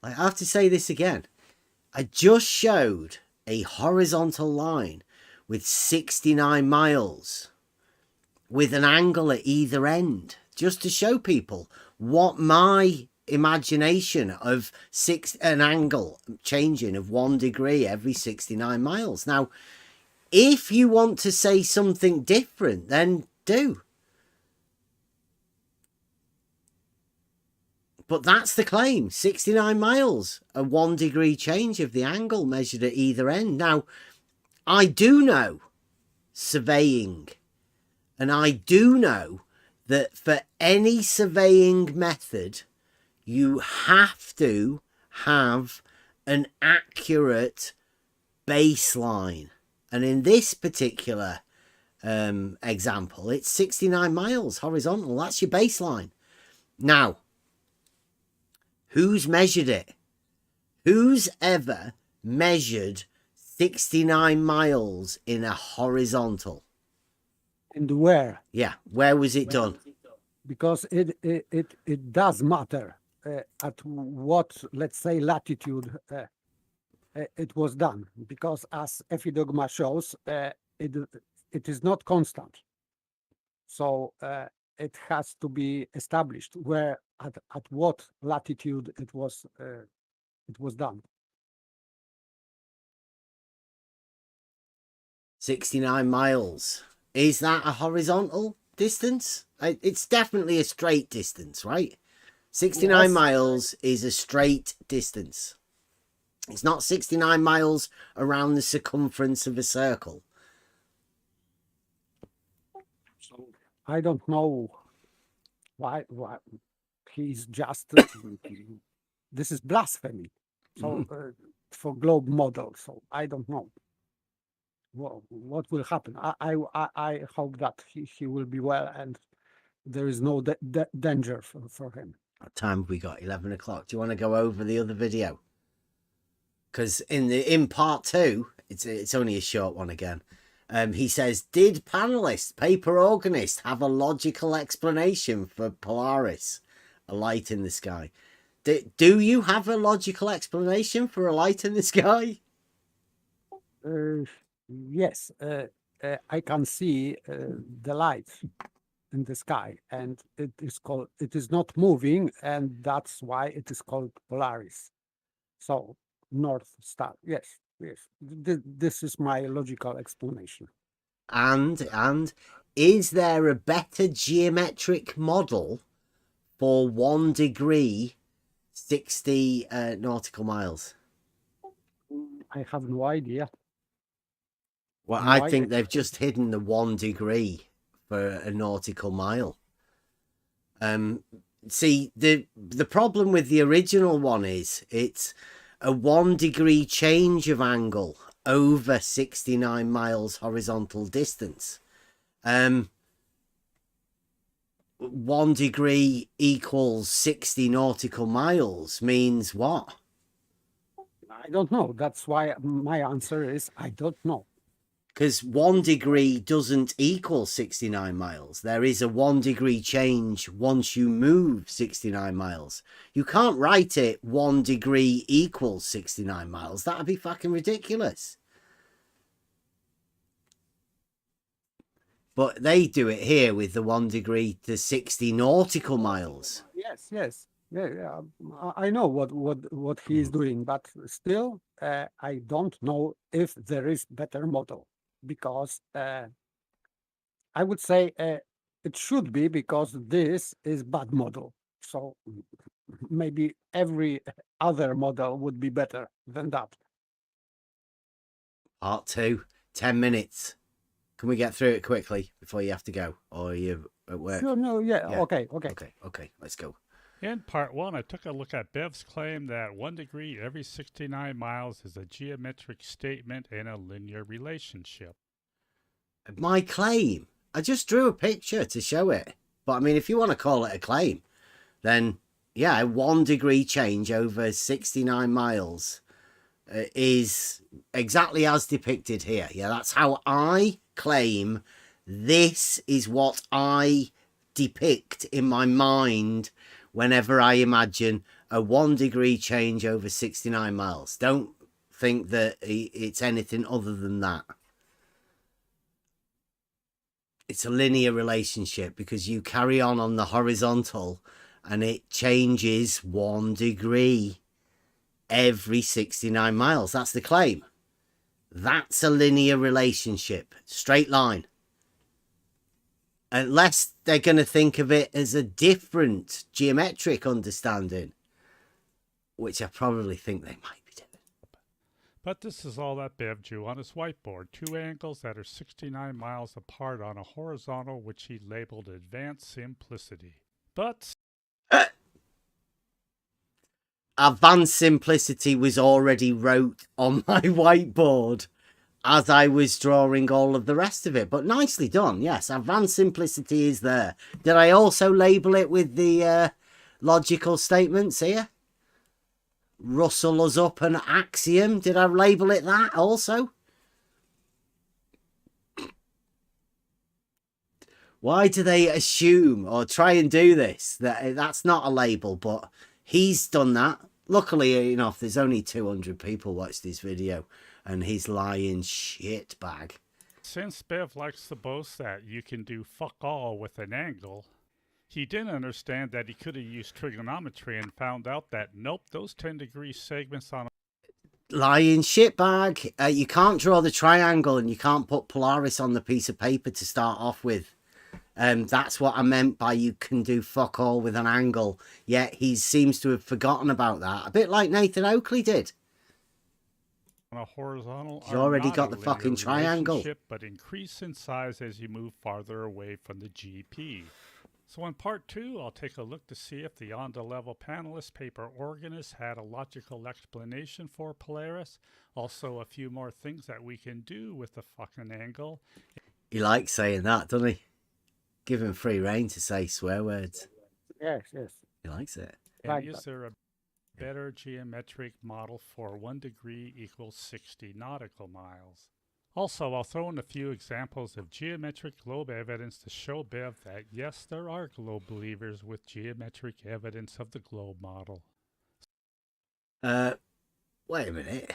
I have to say this again, I just showed a horizontal line with 69 miles with an angle at either end, just to show people what my imagination of an angle changing of 1 degree every 69 miles. Now, if you want to say something different, then do. But that's the claim, 69 miles, a 1 degree change of the angle measured at either end. Now, I do know surveying, and I do know that for any surveying method, you have to have an accurate baseline. And in this particular example, it's 69 miles horizontal. That's your baseline. Now, who's measured it? Who's ever measured 69 miles in a horizontal? And where? Yeah, where was it done? Because it does matter at what, let's say, latitude it was done. Because as FE dogma shows, it is not constant. So it has to be established where at what latitude it was done. 69 miles. Is that a horizontal distance? It's definitely a straight distance, right? 69 Yes. miles is a straight distance. It's not 69 miles around the circumference of a circle. So I don't know why he's just this is blasphemy. So for globe model. So I don't know what will happen. I hope that he will be well and there is no danger for him. What time have we got? 11 o'clock. Do you want to go over the other video? Because in part 2, it's only a short one again. He says, did panelist, paper organist, have a logical explanation for Polaris, a light in the sky? Do you have a logical explanation for a light in the sky? Yes, I can see the light in the sky, and it is not moving, and that's why it is called Polaris. So North Star. Yes. This is my logical explanation. And is there a better geometric model for 1 degree 60 nautical miles? I have no idea. Well, No I idea. think they've just hidden the 1 degree for a nautical mile. See, the problem with the original one is it's a 1 degree change of angle over 69 miles horizontal distance. 1 degree equals 60 nautical miles means what? I don't know. That's why my answer is I don't know. Because 1 degree doesn't equal 69 miles. There is a 1 degree change once you move 69 miles. You can't write it 1 degree equals 69 miles. That'd be fucking ridiculous. But they do it here with the 1 degree to 60 nautical miles. Yes. Yeah. I know what he is doing, but still, I don't know if there is better model, because I would say it should be, because this is bad model. So maybe every other model would be better than that. Part 2, 10 minutes. Can we get through it quickly before you have to go? Or are you at work? No, yeah. Okay. Okay, let's go. In part 1, I took a look at Bev's claim that 1 degree every 69 miles is a geometric statement in a linear relationship. My claim? I just drew a picture to show it. But I mean, if you want to call it a claim, then yeah, 1 degree change over 69 miles is exactly as depicted here. Yeah, that's how I claim this is what I depict in my mind whenever I imagine a 1 degree change over 69 miles. Don't think that it's anything other than that. It's a linear relationship because you carry on the horizontal and it changes 1 degree every 69 miles. That's the claim. That's a linear relationship, straight line. Unless they're going to think of it as a different geometric understanding, which I probably think they might be doing. But this is all that Bev drew on his whiteboard. 2 angles that are 69 miles apart on a horizontal, which he labeled advanced simplicity. But Advanced simplicity was already wrote on my whiteboard as I was drawing all of the rest of it. But nicely done. Yes, advanced simplicity is there. Did I also label it with the logical statements here? Rustle us up an axiom. Did I label it that also? Why do they assume or try and do this? That's not a label, but he's done that. Luckily enough, there's only 200 people watched this video, and he's lying shit bag. Since Bev likes to boast that you can do fuck all with an angle, he didn't understand that he could have used trigonometry and found out that nope, those 10-degree segments on lying shit bag. You can't draw the triangle and you can't put Polaris on the piece of paper to start off with. That's what I meant by you can do fuck all with an angle. Yet he seems to have forgotten about that. A bit like Nathan Oakley did. a horizontal He's already got the fucking triangle. But increase in size as you move farther away from the GP. So in part 2, I'll take a look to see if the on-the-level panelist paper organist had a logical explanation for Polaris. Also a few more things that we can do with the fucking angle. He likes saying that, doesn't he? Give him free rein to say swear words. Yes, yes. He likes it. And is there a better geometric model for 1 degree equals 60 nautical miles? Also, I'll throw in a few examples of geometric globe evidence to show Bev that yes, there are globe believers with geometric evidence of the globe model. Wait a minute.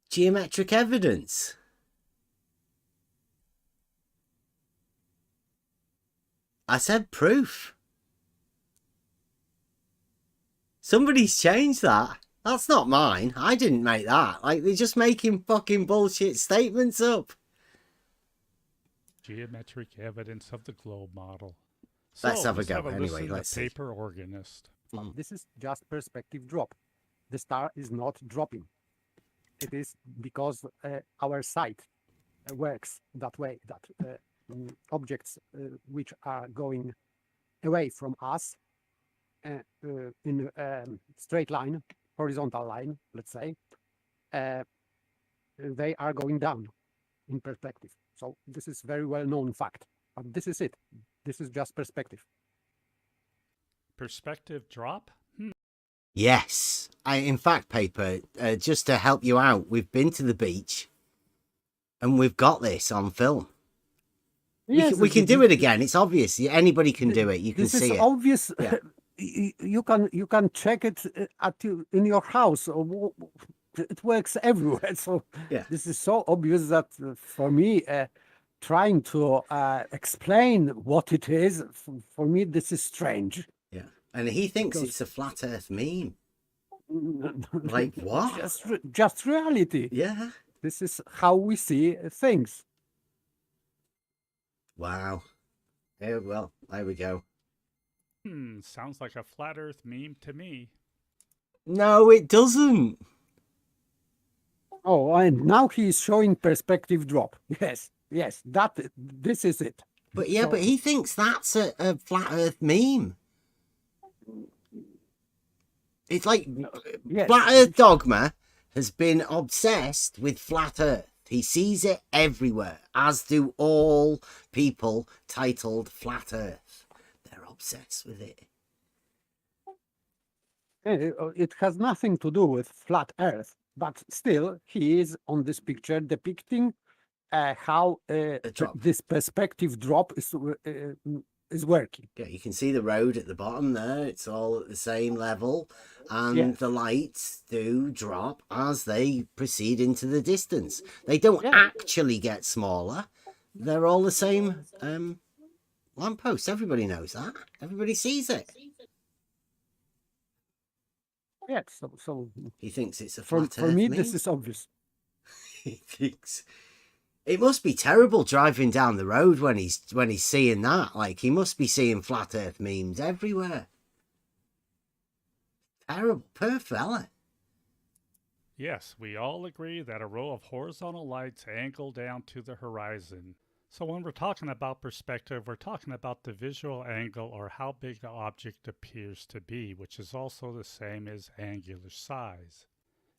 Geometric evidence? I said proof. Somebody's changed that. That's not mine. I didn't make that. Like, they're just making fucking bullshit statements up. Geometric evidence of the globe model. Let's So, have a go. Anyway, let's see. Paper organist. This is just perspective drop. The star is not dropping. It is because our sight works that way, that objects which are going away from us in a straight line, horizontal line, let's say, they are going down in perspective. So this is very well known fact, but this is it. This is just perspective. Perspective drop? Yes. In fact, paper, just to help you out, we've been to the beach and we've got this on film. Yes, we can do it again. It's obvious. Anybody can do it. You can see it. This is obvious. Yeah. You can check it in your house. It works everywhere. So yeah. This is so obvious that for me, trying to explain what it is, for me, this is strange. Yeah, and he thinks it's a flat Earth meme. Like what? Just reality. Yeah. This is how we see things. Wow. Yeah, well, there we go. Sounds like a flat Earth meme to me. No, it doesn't. Oh, and now he's showing perspective drop. Yes, this is it. But yeah, but he thinks that's a flat Earth meme. It's like flat Earth dogma has been obsessed with flat Earth. He sees it everywhere, as do all people titled Flat Earth. obsessed with it. It has nothing to do with flat Earth, but still, he is on this picture depicting how drop. this perspective drop is working. Yeah, you can see the road at the bottom there. It's all at the same level, and Yes. the lights do drop as they proceed into the distance. They don't Yeah. actually get smaller. They're all the same lampposts. Everybody knows that. Everybody sees it. Yeah, so He thinks it's a for flat Earth me, meme. this is obvious. He thinks it must be terrible driving down the road when he's seeing that. Like, he must be seeing flat Earth memes everywhere. Terrible, poor fella. Yes, we all agree that a row of horizontal lights angle down to the horizon. So when we're talking about perspective, we're talking about the visual angle or how big the object appears to be, which is also the same as angular size.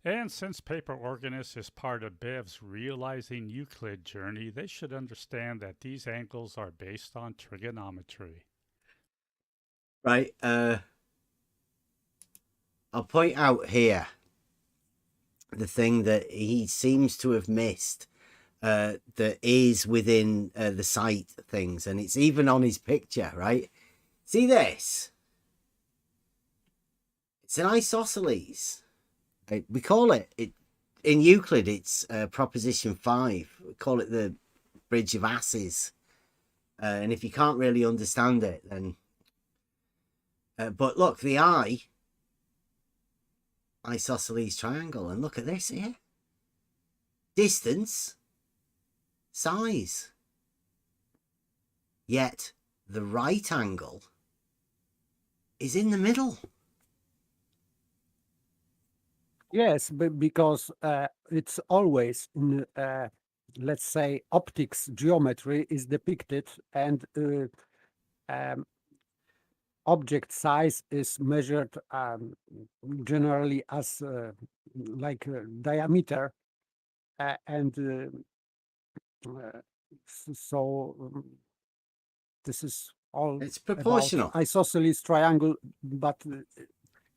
And since Paper Organist is part of Bev's Realizing Euclid journey, they should understand that these angles are based on trigonometry. Right, I'll point out here the thing that he seems to have missed that is within the sight things, and it's even on his picture, right? See this? It's an isosceles. We call it in Euclid, it's proposition 5. We call it the bridge of asses. And if you can't really understand it, then but look, the isosceles triangle, and look at this here. Distance, size. Yet the right angle is in the middle. Yes, but because it's always in, let's say, optics geometry is depicted, and object size is measured generally as like diameter, and so this is all. It's proportional. About isosceles triangle, but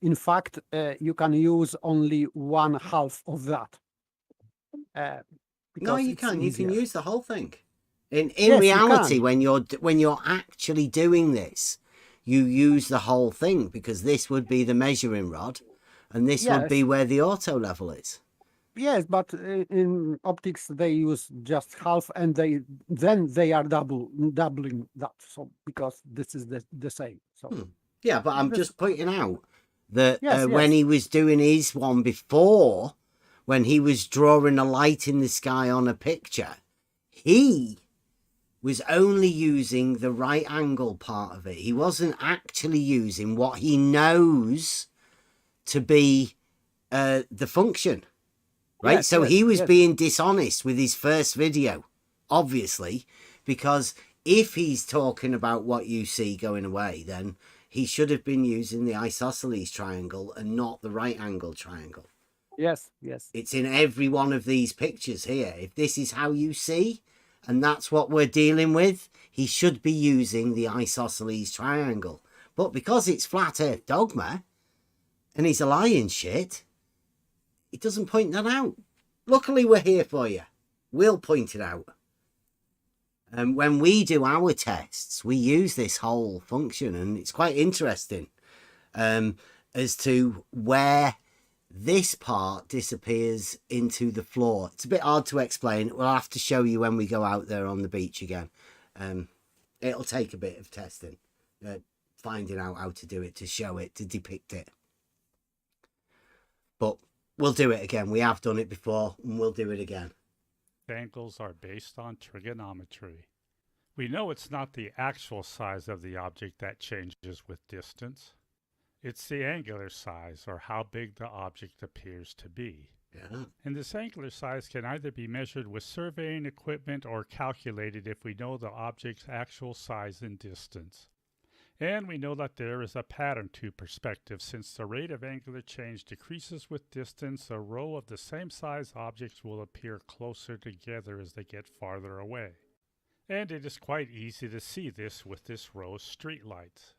in fact, you can use only 1/2 of that. No, you it's can. You easier. can use the whole thing. In Yes, you reality, can. when you're actually doing this, you use the whole thing, because this would be the measuring rod, and this would be Yes. where the auto level is. Yes, but in optics they use just half, and they are doubling that. So because this is the same. So Yeah, but I'm just pointing out that Yes, when yes. he was doing his one before, when he was drawing a light in the sky on a picture, he was only using the right angle part of it. He wasn't actually using what he knows to be the function, right? Yes, So yes, he was yes. being dishonest with his first video, obviously, because if he's talking about what you see going away, then he should have been using the isosceles triangle and not the right angle triangle. Yes, yes. It's in every one of these pictures here. If this is how you see, and that's what we're dealing with, he should be using the isosceles triangle. But because it's flat earth dogma, and he's a lying shit, he doesn't point that out. Luckily, we're here for you. We'll point it out. And when we do our tests, we use this whole function, and it's quite interesting as to where this part disappears into the floor. It's a bit hard to explain. We'll have to show you when we go out there on the beach again. It'll take a bit of testing, finding out how to do it, to show it, to depict it. But we'll do it again. We have done it before, and we'll do it again. Angles are based on trigonometry. We know it's not the actual size of the object that changes with distance. It's the angular size, or how big the object appears to be. Yeah. And this angular size can either be measured with surveying equipment or calculated if we know the object's actual size and distance. And we know that there is a pattern to perspective. Since the rate of angular change decreases with distance, a row of the same size objects will appear closer together as they get farther away. And it is quite easy to see this with this row of streetlights.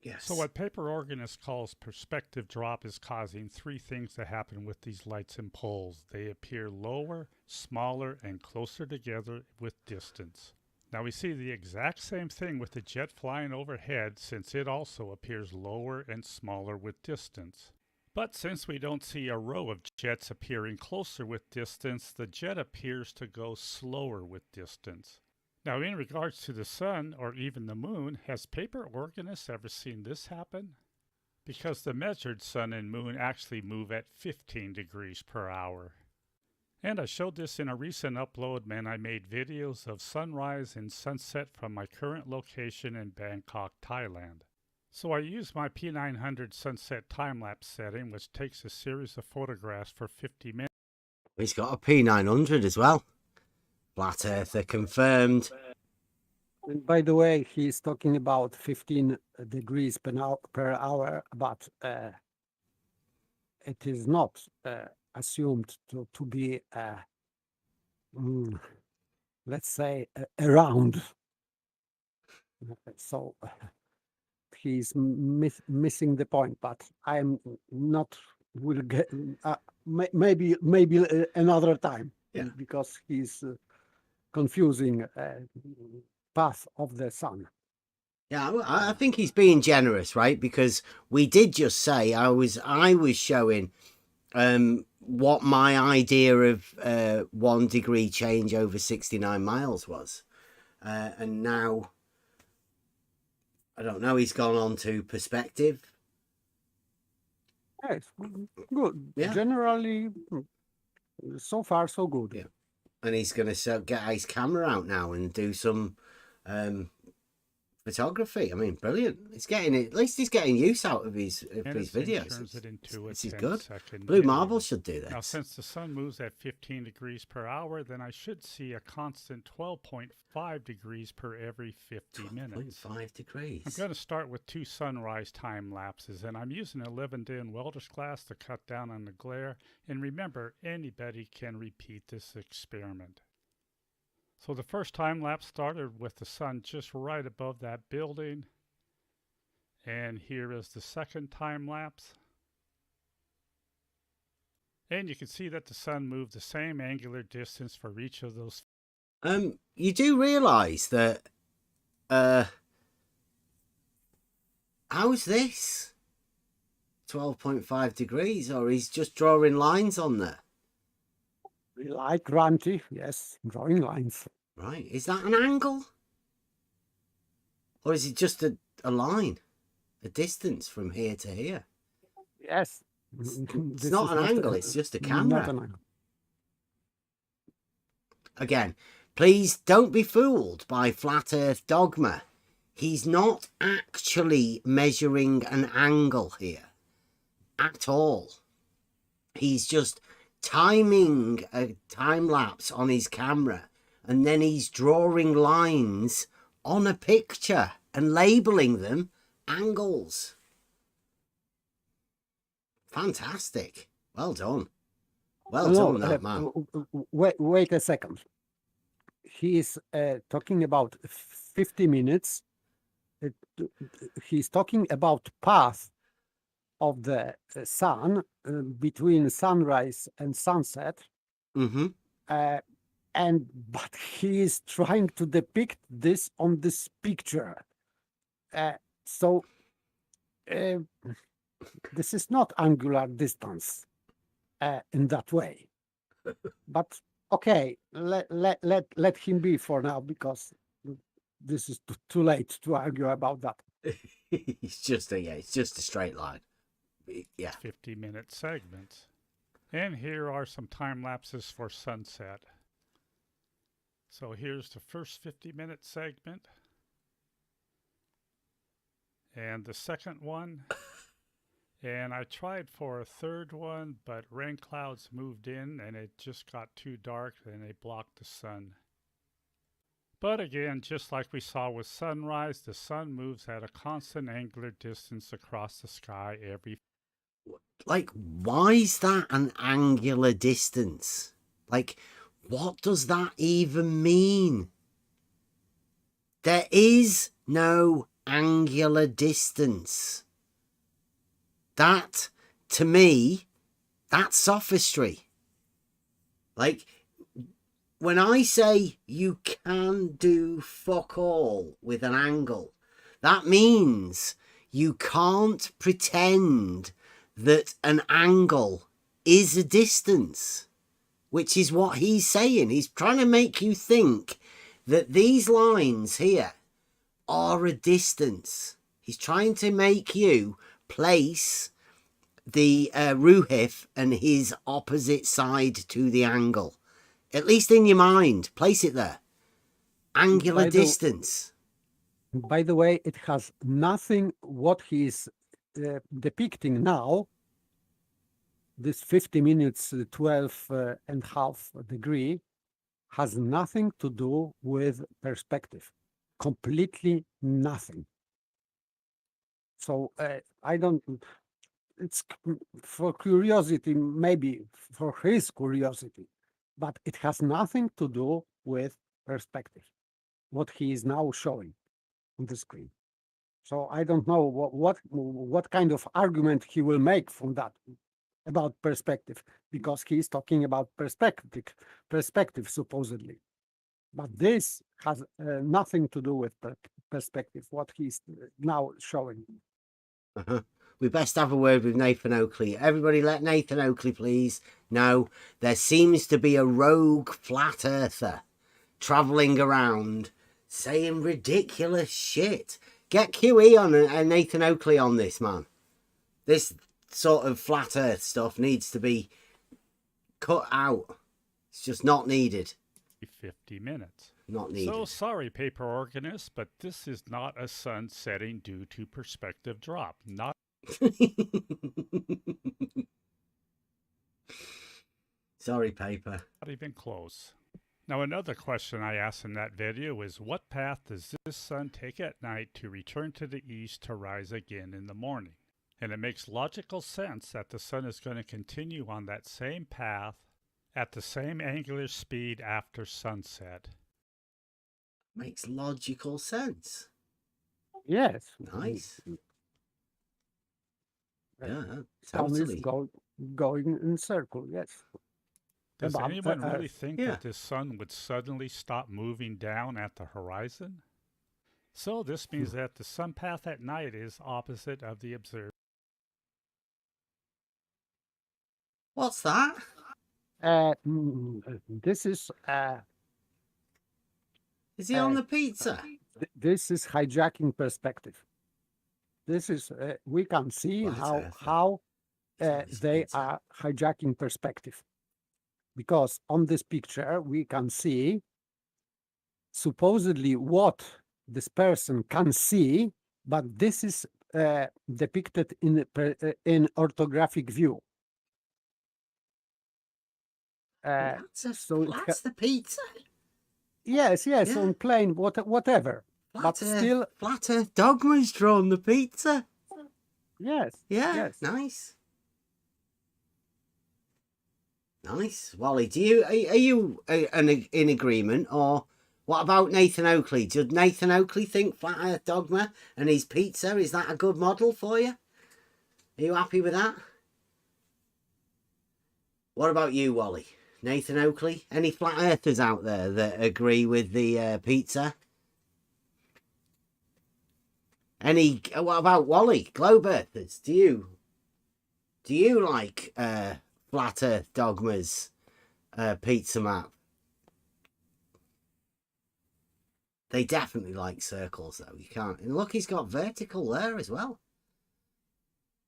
Yes. So what paper organist calls perspective drop is causing three things to happen with these lights and poles. They appear lower, smaller, and closer together with distance. Now we see the exact same thing with the jet flying overhead, since it also appears lower and smaller with distance. But since we don't see a row of jets appearing closer with distance, the jet appears to go slower with distance. Now, in regards to the sun or even the moon, has paper organists ever seen this happen? Because the measured sun and moon actually move at 15 degrees per hour. And I showed this in a recent upload when I made videos of sunrise and sunset from my current location in Bangkok, Thailand. So I used my P900 sunset time-lapse setting, which takes a series of photographs for 50 minutes. He's got a P900 as well. Flat Earther confirmed. And by the way, he's talking about 15 degrees per hour, but it is not assumed to be, let's say, around. So he's missing the point, but I'm not. Will get maybe another time, because he's confusing path of the sun. Yeah, I think he's being generous, right? Because we did just say I was showing what my idea of 1 degree change over 69 miles was, and now I don't know. He's gone on to perspective. Yes, good. Yeah. Generally, so far so good. Yeah. And he's going to get his camera out now and do some photography. I mean, brilliant. He's getting it. At least he's getting use out of his videos. This is good. Blue Marble should do this. Now, since the sun moves at 15 degrees per hour, then I should see a constant 12.5 degrees per every 50 minutes. 12.5 degrees. I'm going to start with 2 sunrise time lapses, and I'm using 11-din welder's glass to cut down on the glare. And remember, anybody can repeat this experiment. So the first time lapse started with the sun just right above that building. And here is the second time lapse. And you can see that the sun moved the same angular distance for each of those. You do realize that how's this 12.5 degrees, or he's just drawing lines on there? Like Ranti, yes, drawing lines. Right. Is that an angle? Or is it just a line? A distance from here to here? Yes. It's not an angle, it's just a camera. Not an angle. Again, please don't be fooled by Flat Earth dogma. He's not actually measuring an angle here at all. He's just timing a time lapse on his camera, and then he's drawing lines on a picture and labeling them angles. Fantastic. Well done. Well done, that man. Wait a second. He is talking about 50 minutes. He's talking about path of the sun between sunrise and sunset. Mm-hmm. But he is trying to depict this on this picture. So this is not angular distance in that way. But okay, let him be for now, because this is too late to argue about that. It's just a straight line. Yeah. 50-minute segments. And here are some time lapses for sunset. So here's the first 50-minute segment. And the second one. And I tried for a third one, but rain clouds moved in and it just got too dark and they blocked the sun. But again, just like we saw with sunrise, the sun moves at a constant angular distance across the sky every. Like, why is that an angular distance? Like, what does that even mean? There is no angular distance. That, to me, that's sophistry. Like, when I say you can do fuck all with an angle, that means you can't pretend that an angle is a distance, which is what he's saying. He's trying to make you think that these lines here are a distance. He's trying to make you place the Ruhif and his opposite side to the angle. At least in your mind, place it there. Angular distance. By the way, it has nothing what he's depicting now. This 50 minutes, 12 and half degree has nothing to do with perspective. Completely nothing. So I don't, it's for curiosity, maybe for his curiosity, but it has nothing to do with perspective, what he is now showing on the screen. So I don't know what kind of argument he will make from that about perspective, because he is talking about perspective supposedly. But this has nothing to do with perspective, what he's now showing. We best have a word with Nathan Oakley. Everybody let Nathan Oakley please know there seems to be a rogue flat earther travelling around saying ridiculous shit. Get QE on and Nathan Oakley on this, man. This sort of flat earth stuff needs to be cut out. It's just not needed. 50 minutes. Not needed. So sorry, paper organist, but this is not a sun setting due to perspective drop. Not Sorry, paper. Not even close. Now, another question I asked in that video is, what path does this sun take at night to return to the east to rise again in the morning? And it makes logical sense that the sun is going to continue on that same path at the same angular speed after sunset. Makes logical sense. Yes. Nice. Yeah, Sun is totally. going in circle, yes. Does About anyone really think yeah. that this sun would suddenly stop moving down at the horizon? So this means that the sun path at night is opposite of the observed. What's that? This is Is he on the pizza? this is hijacking perspective. This is we can see Right, how It's they pizza. are hijacking perspective, because on this picture we can see supposedly what this person can see, but this is depicted in orthographic view. That's the pizza. Yes, Yeah. on plane, whatever. But still, Flat Earth Dogma's drawn the pizza. yes. Yeah, Yes. nice. Nice. Wally, are you in agreement, or what about Nathan Oakley? Does Nathan Oakley think Flat Earth Dogma and his pizza, is that a good model for you? Are you happy with that? What about you, Wally? Nathan Oakley? Any flat earthers out there that agree with the pizza? What about Wally? Globe earthers? Do you like Flat Earth Dogma's pizza map? They definitely like circles, though. You can't. And look, he's got vertical there as well.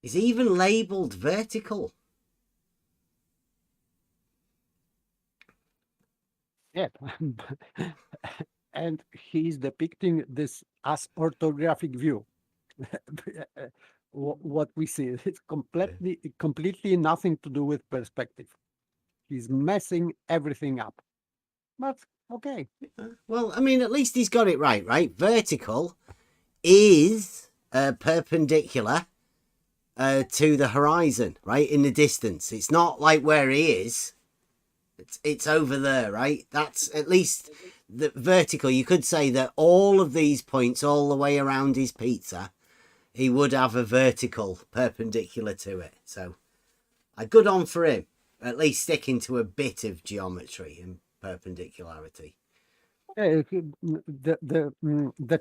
He's even labelled vertical. Yeah. And he's depicting this as orthographic view. What we see, it's completely nothing to do with perspective. He's messing everything up. But okay. Well, I mean, at least he's got it right? Vertical is perpendicular to the horizon, right? In the distance. It's not like where he is. It's over there, right? That's at least the vertical, you could say that all of these points all the way around his pizza, he would have a vertical perpendicular to it. So good on for him, at least sticking to a bit of geometry and perpendicularity. The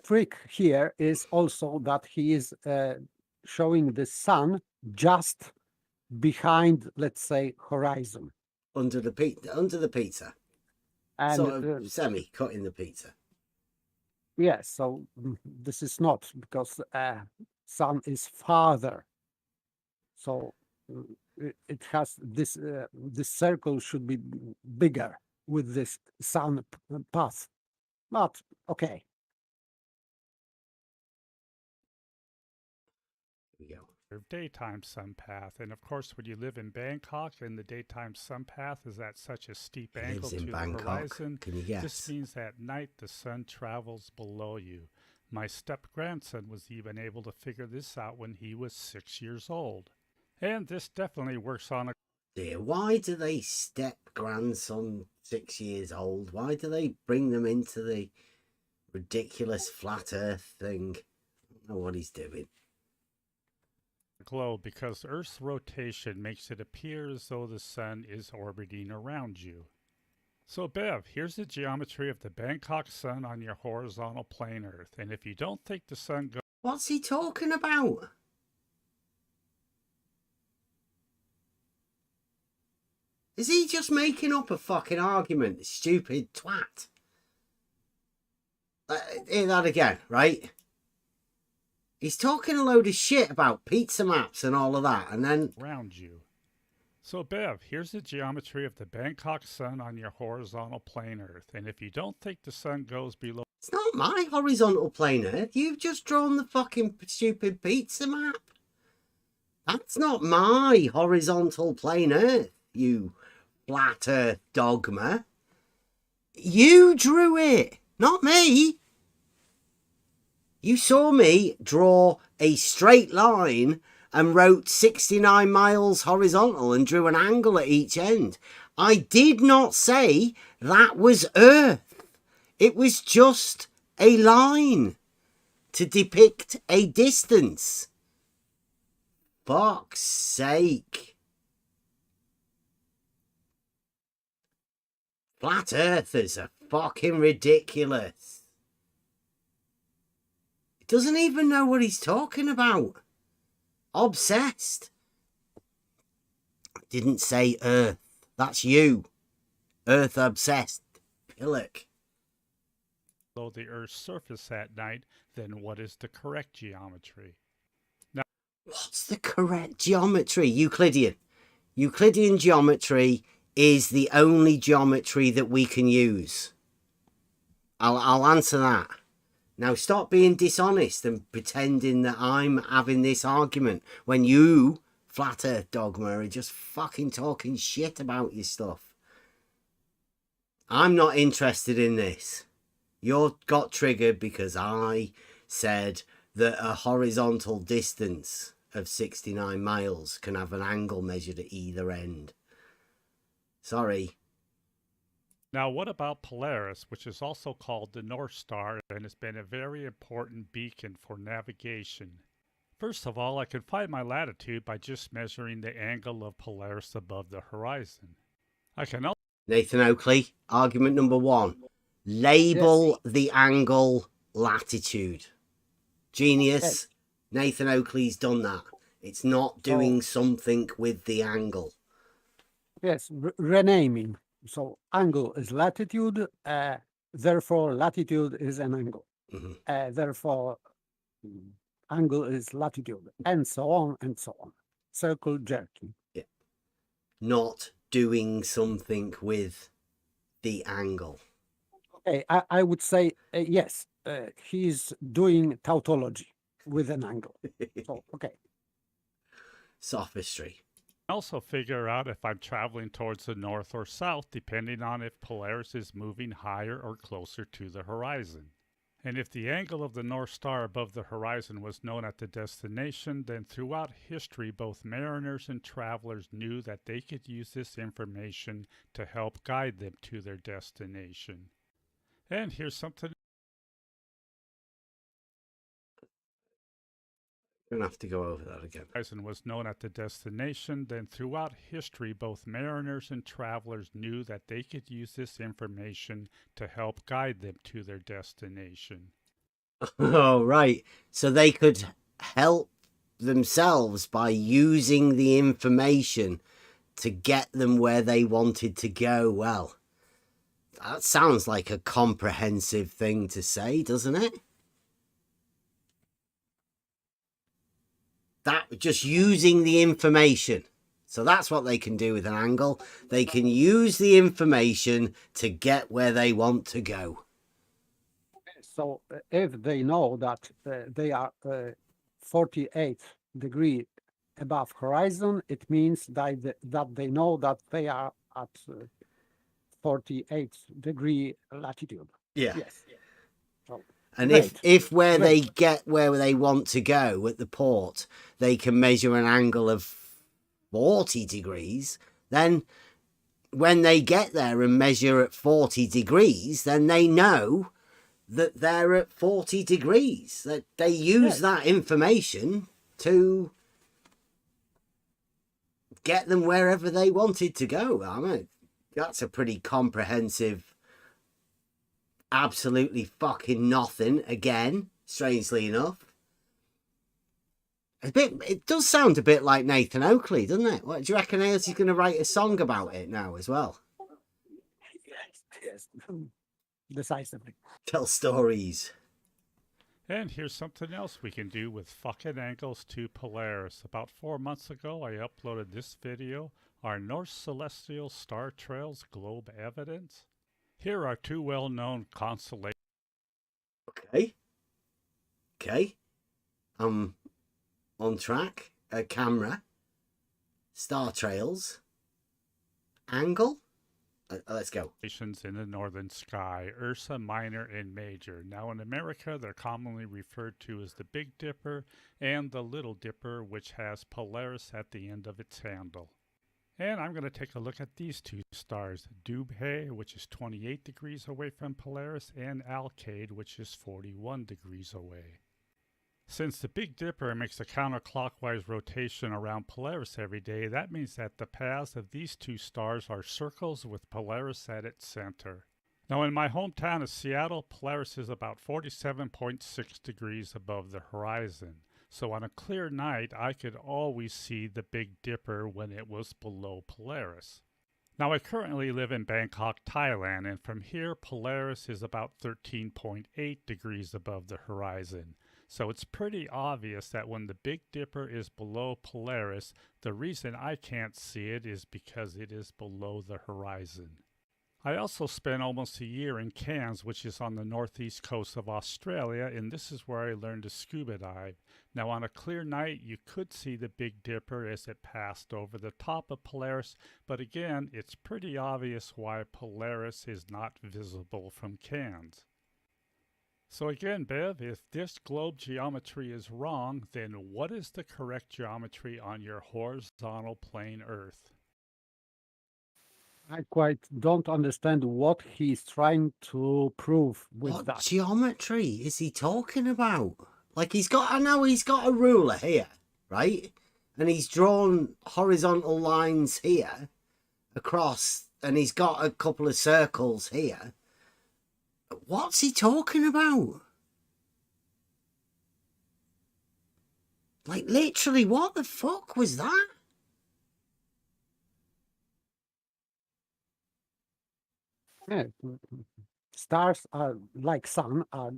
trick here is also that he is showing the sun just behind, let's say, horizon. Under the pizza. And sort of semi-cutting the pizza. Yes, so this is not, because sun is farther. So it has this, this circle should be bigger with this sun path. But okay. Here we go. Daytime sun path, and of course when you live in Bangkok and the daytime sun path is at such a steep angle to the horizon, can you guess? This means at night the sun travels below you. My step-grandson was even able to figure this out when he was 6 years old. And this definitely works on a... Dear, why do they step-grandson 6 years old? Why do they bring them into the ridiculous flat earth thing? I don't know what he's doing. Globe, because Earth's rotation makes it appear as though the sun is orbiting around you. So Bev, here's the geometry of the Bangkok sun on your horizontal plane Earth, and if you don't think the sun goes... What's he talking about? Is he just making up a fucking argument, stupid twat? Hear that again, right? He's talking a load of shit about pizza maps and all of that, and then... around you. So Bev, here's the geometry of the Bangkok sun on your horizontal plane Earth, and if you don't think the sun goes below... It's not my horizontal plane Earth. You've just drawn the fucking stupid pizza map. That's not my horizontal plane Earth, you flat Earth dogma. You drew it, not me. You saw me draw a straight line and wrote 69 miles horizontal and drew an angle at each end. I did not say that was Earth. It was just a line to depict a distance. Fuck's sake. Flat earthers are fucking ridiculous. Doesn't even know what he's talking about. Obsessed. Didn't say Earth. That's you. Earth obsessed. Pillock. Below the Earth's surface at night, then what is the correct geometry? Now, what's the correct geometry? Euclidean. Euclidean geometry is the only geometry that we can use. I'll answer that. Now stop being dishonest and pretending that I'm having this argument when you, flat earth dogma, are just fucking talking shit about your stuff. I'm not interested in this. You got triggered because I said that a horizontal distance of 69 miles can have an angle measured at either end. Sorry. Now, what about Polaris, which is also called the North Star and has been a very important beacon for navigation? First of all, I can find my latitude by just measuring the angle of Polaris above the horizon. I can also... Nathan Oakley, argument number one. Label the angle latitude. Genius. Yes. Nathan Oakley's done that. It's not doing something with the angle. Yes, renaming. So angle is latitude, therefore latitude is an angle. Mm-hmm. Therefore angle is latitude, and so on and so on. Circle jerking. Yeah. Not doing something with the angle. Okay, I would say yes, he's doing tautology with an angle. So, okay. Sophistry. also figure out if I'm traveling towards the north or south, depending on if Polaris is moving higher or closer to the horizon. And if the angle of the North Star above the horizon was known at the destination, then throughout history, both mariners and travelers knew that they could use this information to help guide them to their destination. And here's something. I'm going to have to go over that again. Horizon was known at the destination, then throughout history, both mariners and travelers knew that they could use this information to help guide them to their destination. Oh, right. So they could help themselves by using the information to get them where they wanted to go. Well, that sounds like a comprehensive thing to say, doesn't it? That just using the information. So that's what they can do with an angle. They can use the information to get where they want to go. So if they know that they are 48 degree above horizon, it means that they know that they are at 48 degree latitude. Yeah. Yes. So, And great. if where Great. they get where they want to go at the port, they can measure an angle of 40 degrees, then when they get there and measure at 40 degrees, then they know that they're at 40 degrees. That they use that information to get them wherever they wanted to go. I mean, that's a pretty comprehensive, absolutely fucking nothing again, strangely enough. It does sound a bit like Nathan Oakley, doesn't it? What do you reckon he's going to write a song about it now as well? Yes. Decisively. Tell stories. And here's something else we can do with fucking angles to Polaris. About 4 months ago, I uploaded this video, Our North Celestial Star Trails Globe Evidence. Here are two well-known constellations. Okay. On track. A camera. Star trails. Angle. Let's go. In the northern sky, Ursa Minor and Major. Now in America, they're commonly referred to as the Big Dipper and the Little Dipper, which has Polaris at the end of its handle. And I'm going to take a look at these two stars, Dubhe, which is 28 degrees away from Polaris, and Alcade, which is 41 degrees away. Since the Big Dipper makes a counterclockwise rotation around Polaris every day, that means that the paths of these two stars are circles with Polaris at its center. Now in my hometown of Seattle, Polaris is about 47.6 degrees above the horizon. So on a clear night, I could always see the Big Dipper when it was below Polaris. Now I currently live in Bangkok, Thailand, and from here Polaris is about 13.8 degrees above the horizon. So it's pretty obvious that when the Big Dipper is below Polaris, the reason I can't see it is because it is below the horizon. I also spent almost a year in Cairns, which is on the northeast coast of Australia, and this is where I learned to scuba dive. Now on a clear night, you could see the Big Dipper as it passed over the top of Polaris, but again, it's pretty obvious why Polaris is not visible from Cairns. So again, Bev, if this globe geometry is wrong, then what is the correct geometry on your horizontal plane Earth? I quite don't understand what he's trying to prove with What that. geometry is he talking about? Like I know he's got a ruler here, right? And he's drawn horizontal lines here across, and he's got a couple of circles here. What's he talking about? Like, literally, what the fuck was that? Yeah. Stars are like sun, are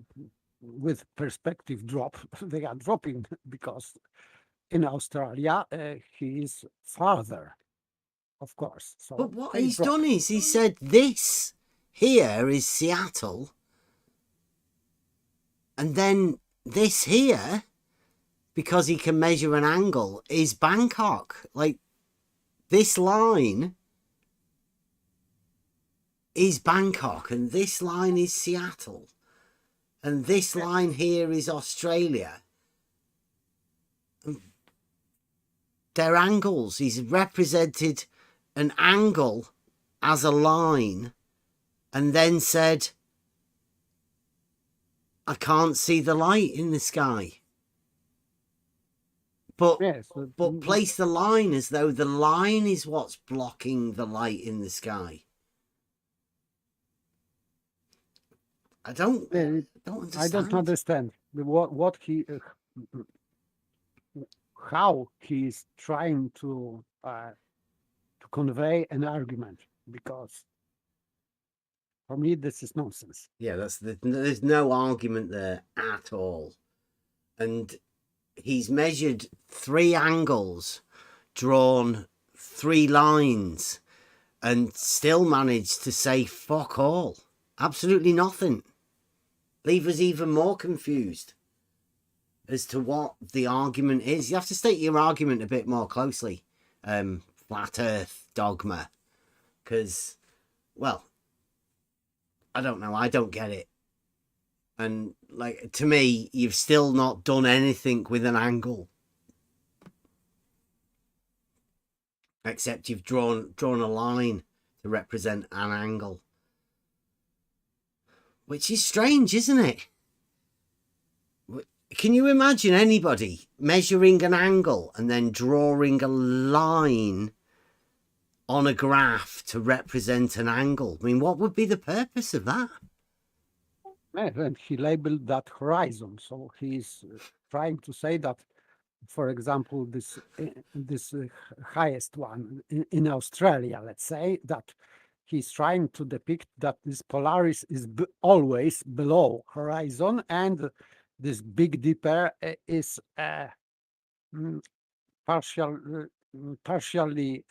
with perspective drop. They are dropping because in Australia he is farther, of course. So But what they he's drop. done is he said this here is Seattle, and then this here, because he can measure an angle, is Bangkok. Like, this line is Bangkok, and this line is Seattle, and this line here is Australia. They're angles. He's represented an angle as a line, and then said I can't see the light in the sky. But Yes, place the line as though the line is what's blocking the light in the sky. I don't understand. I don't understand what he, how he is trying to convey an argument, because for me this is nonsense. Yeah, there's no argument there at all. And he's measured 3 angles, drawn 3 lines, and still managed to say fuck all. Absolutely nothing. Leave us even more confused as to what the argument is. You have to state your argument a bit more closely, flat earth dogma, because, well, I don't know, I don't get it. And, like, to me, you've still not done anything with an angle, except you've drawn a line to represent an angle, which is strange, isn't it? Can you imagine anybody measuring an angle and then drawing a line on a graph to represent an angle? I mean, what would be the purpose of that? And he labeled that horizon, so he's trying to say that, for example, this highest one in Australia, let's say, that he's trying to depict that this Polaris is always below horizon, and this Big Dipper is partially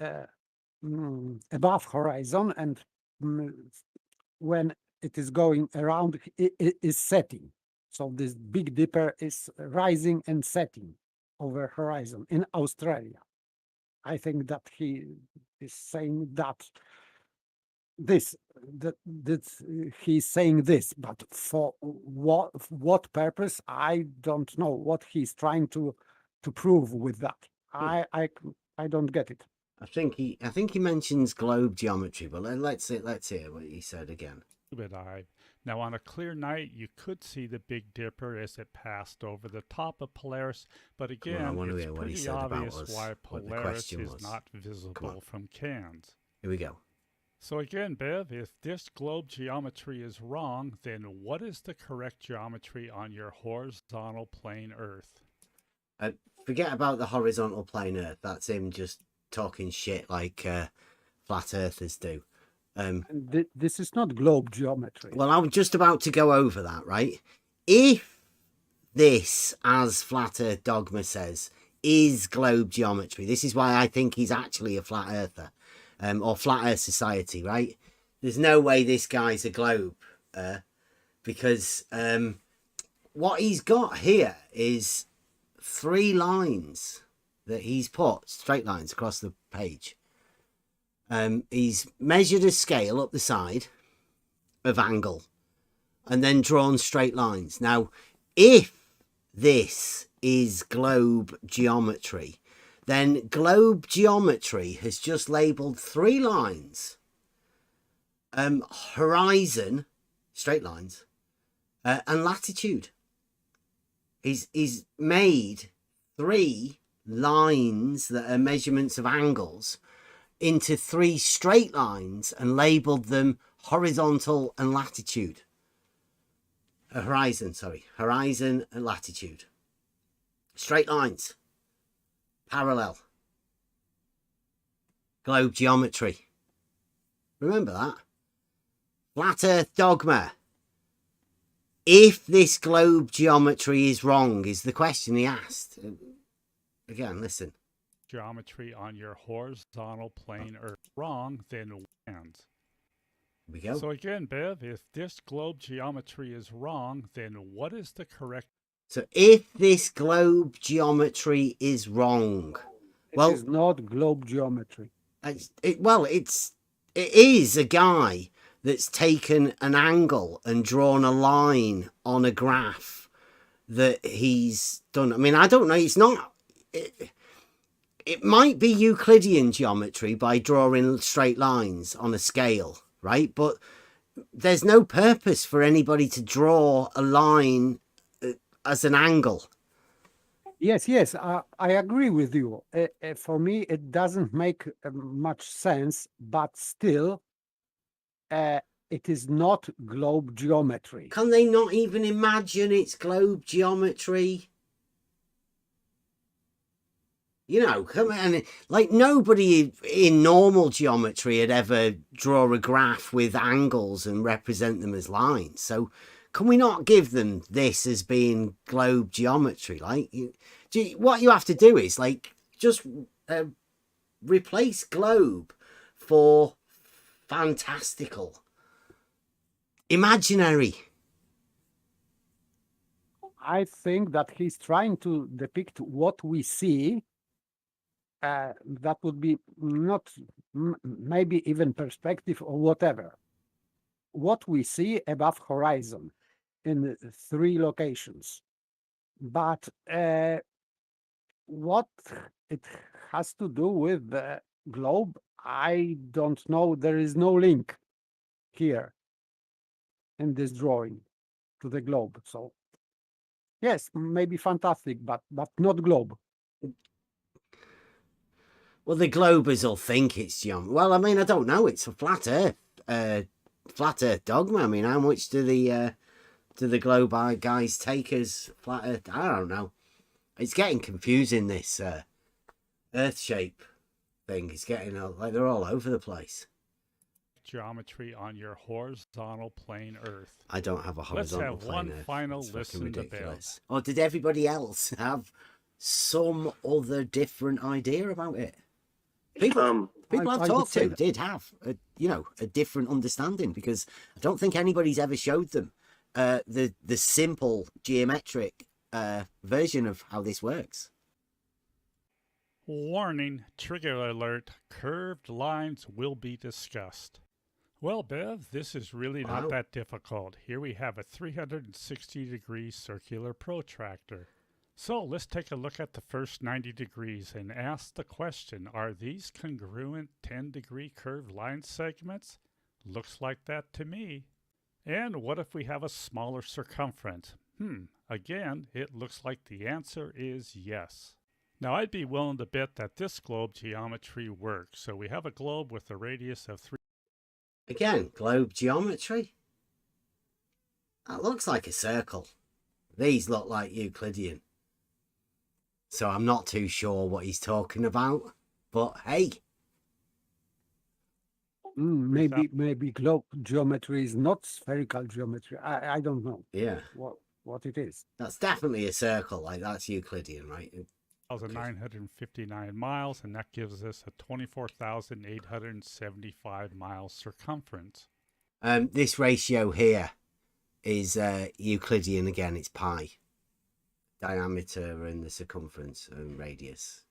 above horizon, and when it is going around, it is setting. So this Big Dipper is rising and setting over horizon in Australia. I think that he is saying that he's saying this, but for what purpose, I don't know what he's trying to prove with that. I don't get it. I think he mentions globe geometry, but let's hear what he said again. Now, on a clear night, you could see the Big Dipper as it passed over the top of Polaris, but again, it's pretty obvious why Polaris is not visible from Cairns. Here we go. So again, Bev, if this globe geometry is wrong, then what is the correct geometry on your horizontal plane Earth? Forget about the horizontal plane Earth. That's him just talking shit like flat earthers do. This is not globe geometry. Well, I'm just about to go over that, right? If this, as Flat Earth Dogma says, is globe geometry, this is why I think he's actually a flat earther, or Flat Earth Society, right? There's no way this guy's a globe, because what he's got here is 3 lines that he's put, straight lines across the page. He's measured a scale up the side of angle and then drawn straight lines. Now, if this is globe geometry, then globe geometry has just labelled 3 lines, horizon, straight lines, and latitude. He's made 3 lines that are measurements of angles into 3 straight lines and labelled them horizontal and latitude. Horizon and latitude. Straight lines. Parallel. Globe geometry. Remember that? Flat Earth Dogma. If this globe geometry is wrong, is the question he asked. Again, listen. Geometry on your horizontal plane Earth wrong, then lands. Here we go. So again, Bev, if this globe geometry is wrong, then what is the correct? So if this globe geometry is wrong, it is not globe geometry. It is a guy that's taken an angle and drawn a line on a graph that he's done. I mean, I don't know. It's not. It might be Euclidean geometry by drawing straight lines on a scale, right? But there's no purpose for anybody to draw a line as an angle. Yes, yes, I agree with you. For me, it doesn't make much sense, but still, it is not globe geometry. Can they not even imagine it's globe geometry? You know, come on, like nobody in normal geometry had ever draw a graph with angles and represent them as lines. So can we not give them this as being globe geometry? Like, what you have to do is like just replace globe for fantastical, imaginary. I think that he's trying to depict what we see. That would be not maybe even perspective or whatever. What we see above horizon in 3 locations. But what it has to do with the globe, I don't know. There is no link here in this drawing to the globe. So yes, maybe fantastic, but not globe. Well, the globers will think it's geometry. Well, I mean, I don't know. It's a flat Earth dogma. I mean, how much do the globe guys take as flat Earth? I don't know. It's getting confusing, this Earth shape thing. It's getting like they're all over the place. Geometry on your horizontal plane Earth. I don't have a horizontal plane. Let's have one Earth. final It's listen to Bill. Or did everybody else have some other different idea about it? People I've talked to did have a different understanding, because I don't think anybody's ever showed them the simple geometric version of how this works. Warning, trigger alert, curved lines will be discussed. Well, Bev, this is really not that difficult. Here we have a 360-degree circular protractor. So let's take a look at the first 90 degrees and ask the question, are these congruent 10-degree curved line segments? Looks like that to me. And what if we have a smaller circumference? Again, it looks like the answer is yes. Now I'd be willing to bet that this globe geometry works. So we have a globe with a radius of 3. Again, globe geometry? That looks like a circle. These look like Euclidean. So I'm not too sure what he's talking about, but hey. Maybe globe geometry is not spherical geometry. I don't know. Yeah. What it is. That's definitely a circle. Like, that's Euclidean, right? 1,959 miles, and that gives us a 24,875 mile circumference. This ratio here is Euclidean again. It's pi. Diameter and the circumference and radius.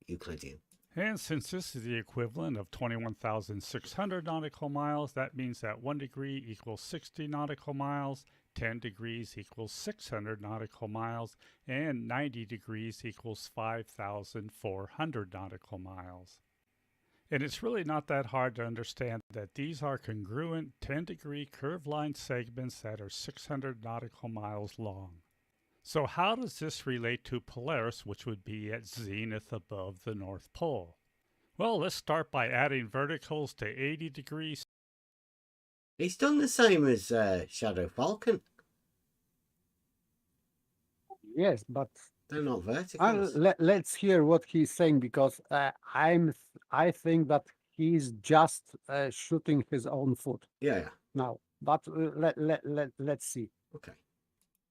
Euclidean. And since this is the equivalent of 21,600 nautical miles, that means that 1 degree equals 60 nautical miles, 10 degrees equals 600 nautical miles, and 90 degrees equals 5,400 nautical miles. And it's really not that hard to understand that these are congruent 10-degree curved line segments that are 600 nautical miles long. So how does this relate to Polaris, which would be at zenith above the North Pole? Well, let's start by adding verticals to 80 degrees. He's done the same as Shadow Falcon. Yes, but they're not verticals. Let's hear what he's saying, because I think that he's just shooting his own foot. Yeah. Now, but let's see. Okay.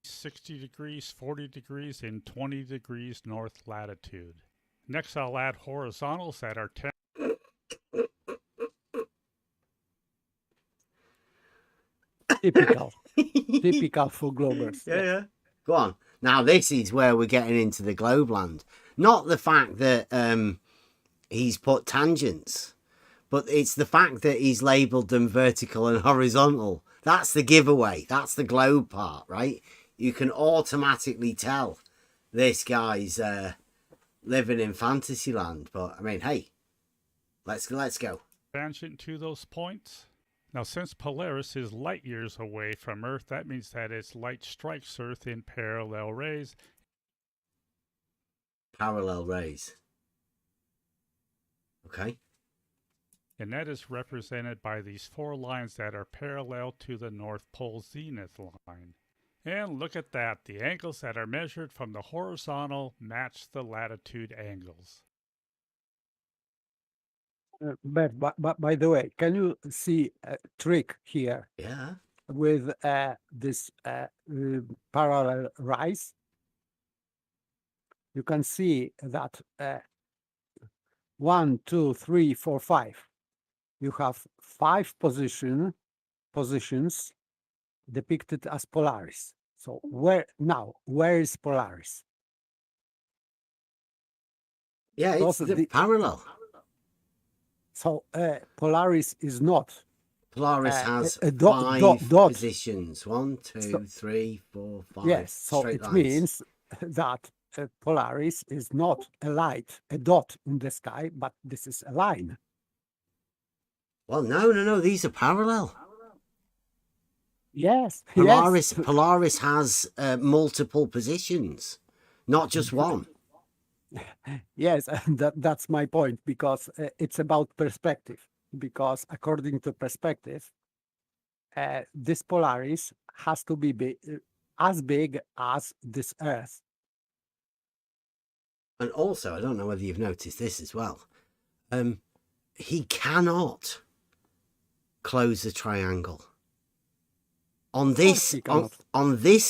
60 degrees, 40 degrees, and 20 degrees north latitude. Next, I'll add horizontals that are 10. Typical for globers. Yeah. Go on. Now, this is where we're getting into the globe land. Not the fact that he's put tangents, but it's the fact that he's labelled them vertical and horizontal. That's the giveaway. That's the globe part, right? You can automatically tell this guy's living in fantasy land. But I mean, hey, let's go. Tangent to those points. Now, since Polaris is light years away from Earth, that means that its light strikes Earth in parallel rays. Parallel rays. Okay. And that is represented by these 4 lines that are parallel to the North Pole zenith line. And look at that. The angles that are measured from the horizontal match the latitude angles. But by the way, can you see a trick here Yeah. with this parallel rise? You can see that 1, 2, 3, 4, 5. You have 5 positions depicted as Polaris. So where is Polaris? Yeah, it's the parallel. So Polaris is not. Polaris has a 5 dot. positions. 1, 2, 3, 4, 5. Yes, so straight it lines. means that Polaris is not a light, a dot in the sky, but this is a line. Well, no. These are parallel. Yes. Polaris has multiple positions, not just one. Yes, that's my point, because it's about perspective. Because according to perspective, this Polaris has to be as big as this Earth. And also, I don't know whether you've noticed this as well. He cannot close the triangle. On this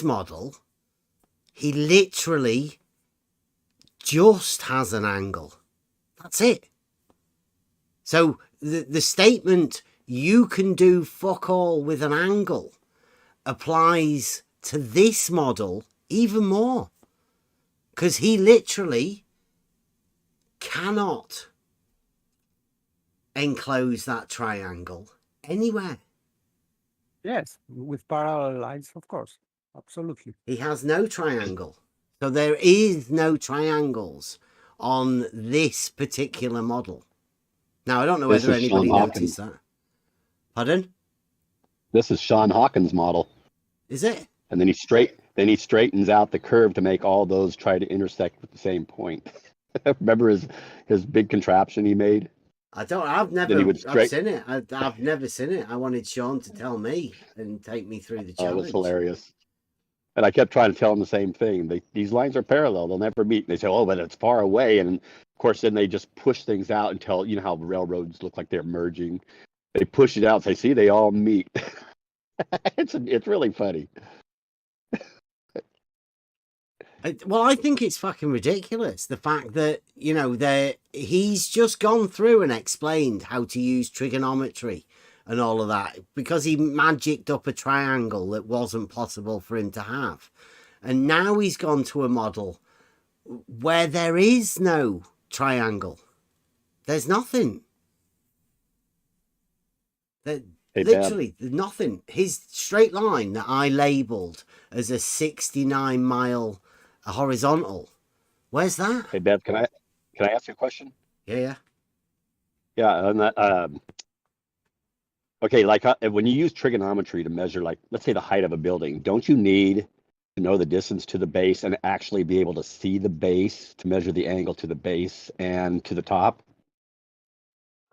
model, he literally just has an angle. That's it. So the statement, you can do fuck all with an angle, applies to this model even more. Because he literally cannot enclose that triangle anywhere. Yes, with parallel lines, of course. Absolutely. He has no triangle. So there is no triangles on this particular model. Now, I don't know whether anybody noticed that. Pardon? This is Sean Hawkins' model. Is it? And then he straightens out the curve to make all those try to intersect with the same point. Remember his big contraption he made? I've never seen it. I've never seen it. I wanted Sean to tell me and take me through the challenge. Oh, it was hilarious. And I kept trying to tell him the same thing. These lines are parallel. They'll never meet. They say, oh, but it's far away. And of course, then they just push things out until, you know how railroads look like they're merging. They push it out and say, see, they all meet. It's really funny. Well, I think it's fucking ridiculous. The fact that, he's just gone through and explained how to use trigonometry and all of that, because he magicked up a triangle that wasn't possible for him to have. And now he's gone to a model where there is no triangle. There's nothing. Literally, nothing. His straight line that I labelled as a 69-mile horizontal, where's that? Hey, Bev, can I ask you a question? Yeah. Yeah, and that, okay, like when you use trigonometry to measure, like, let's say the height of a building, don't you need to know the distance to the base and actually be able to see the base to measure the angle to the base and to the top?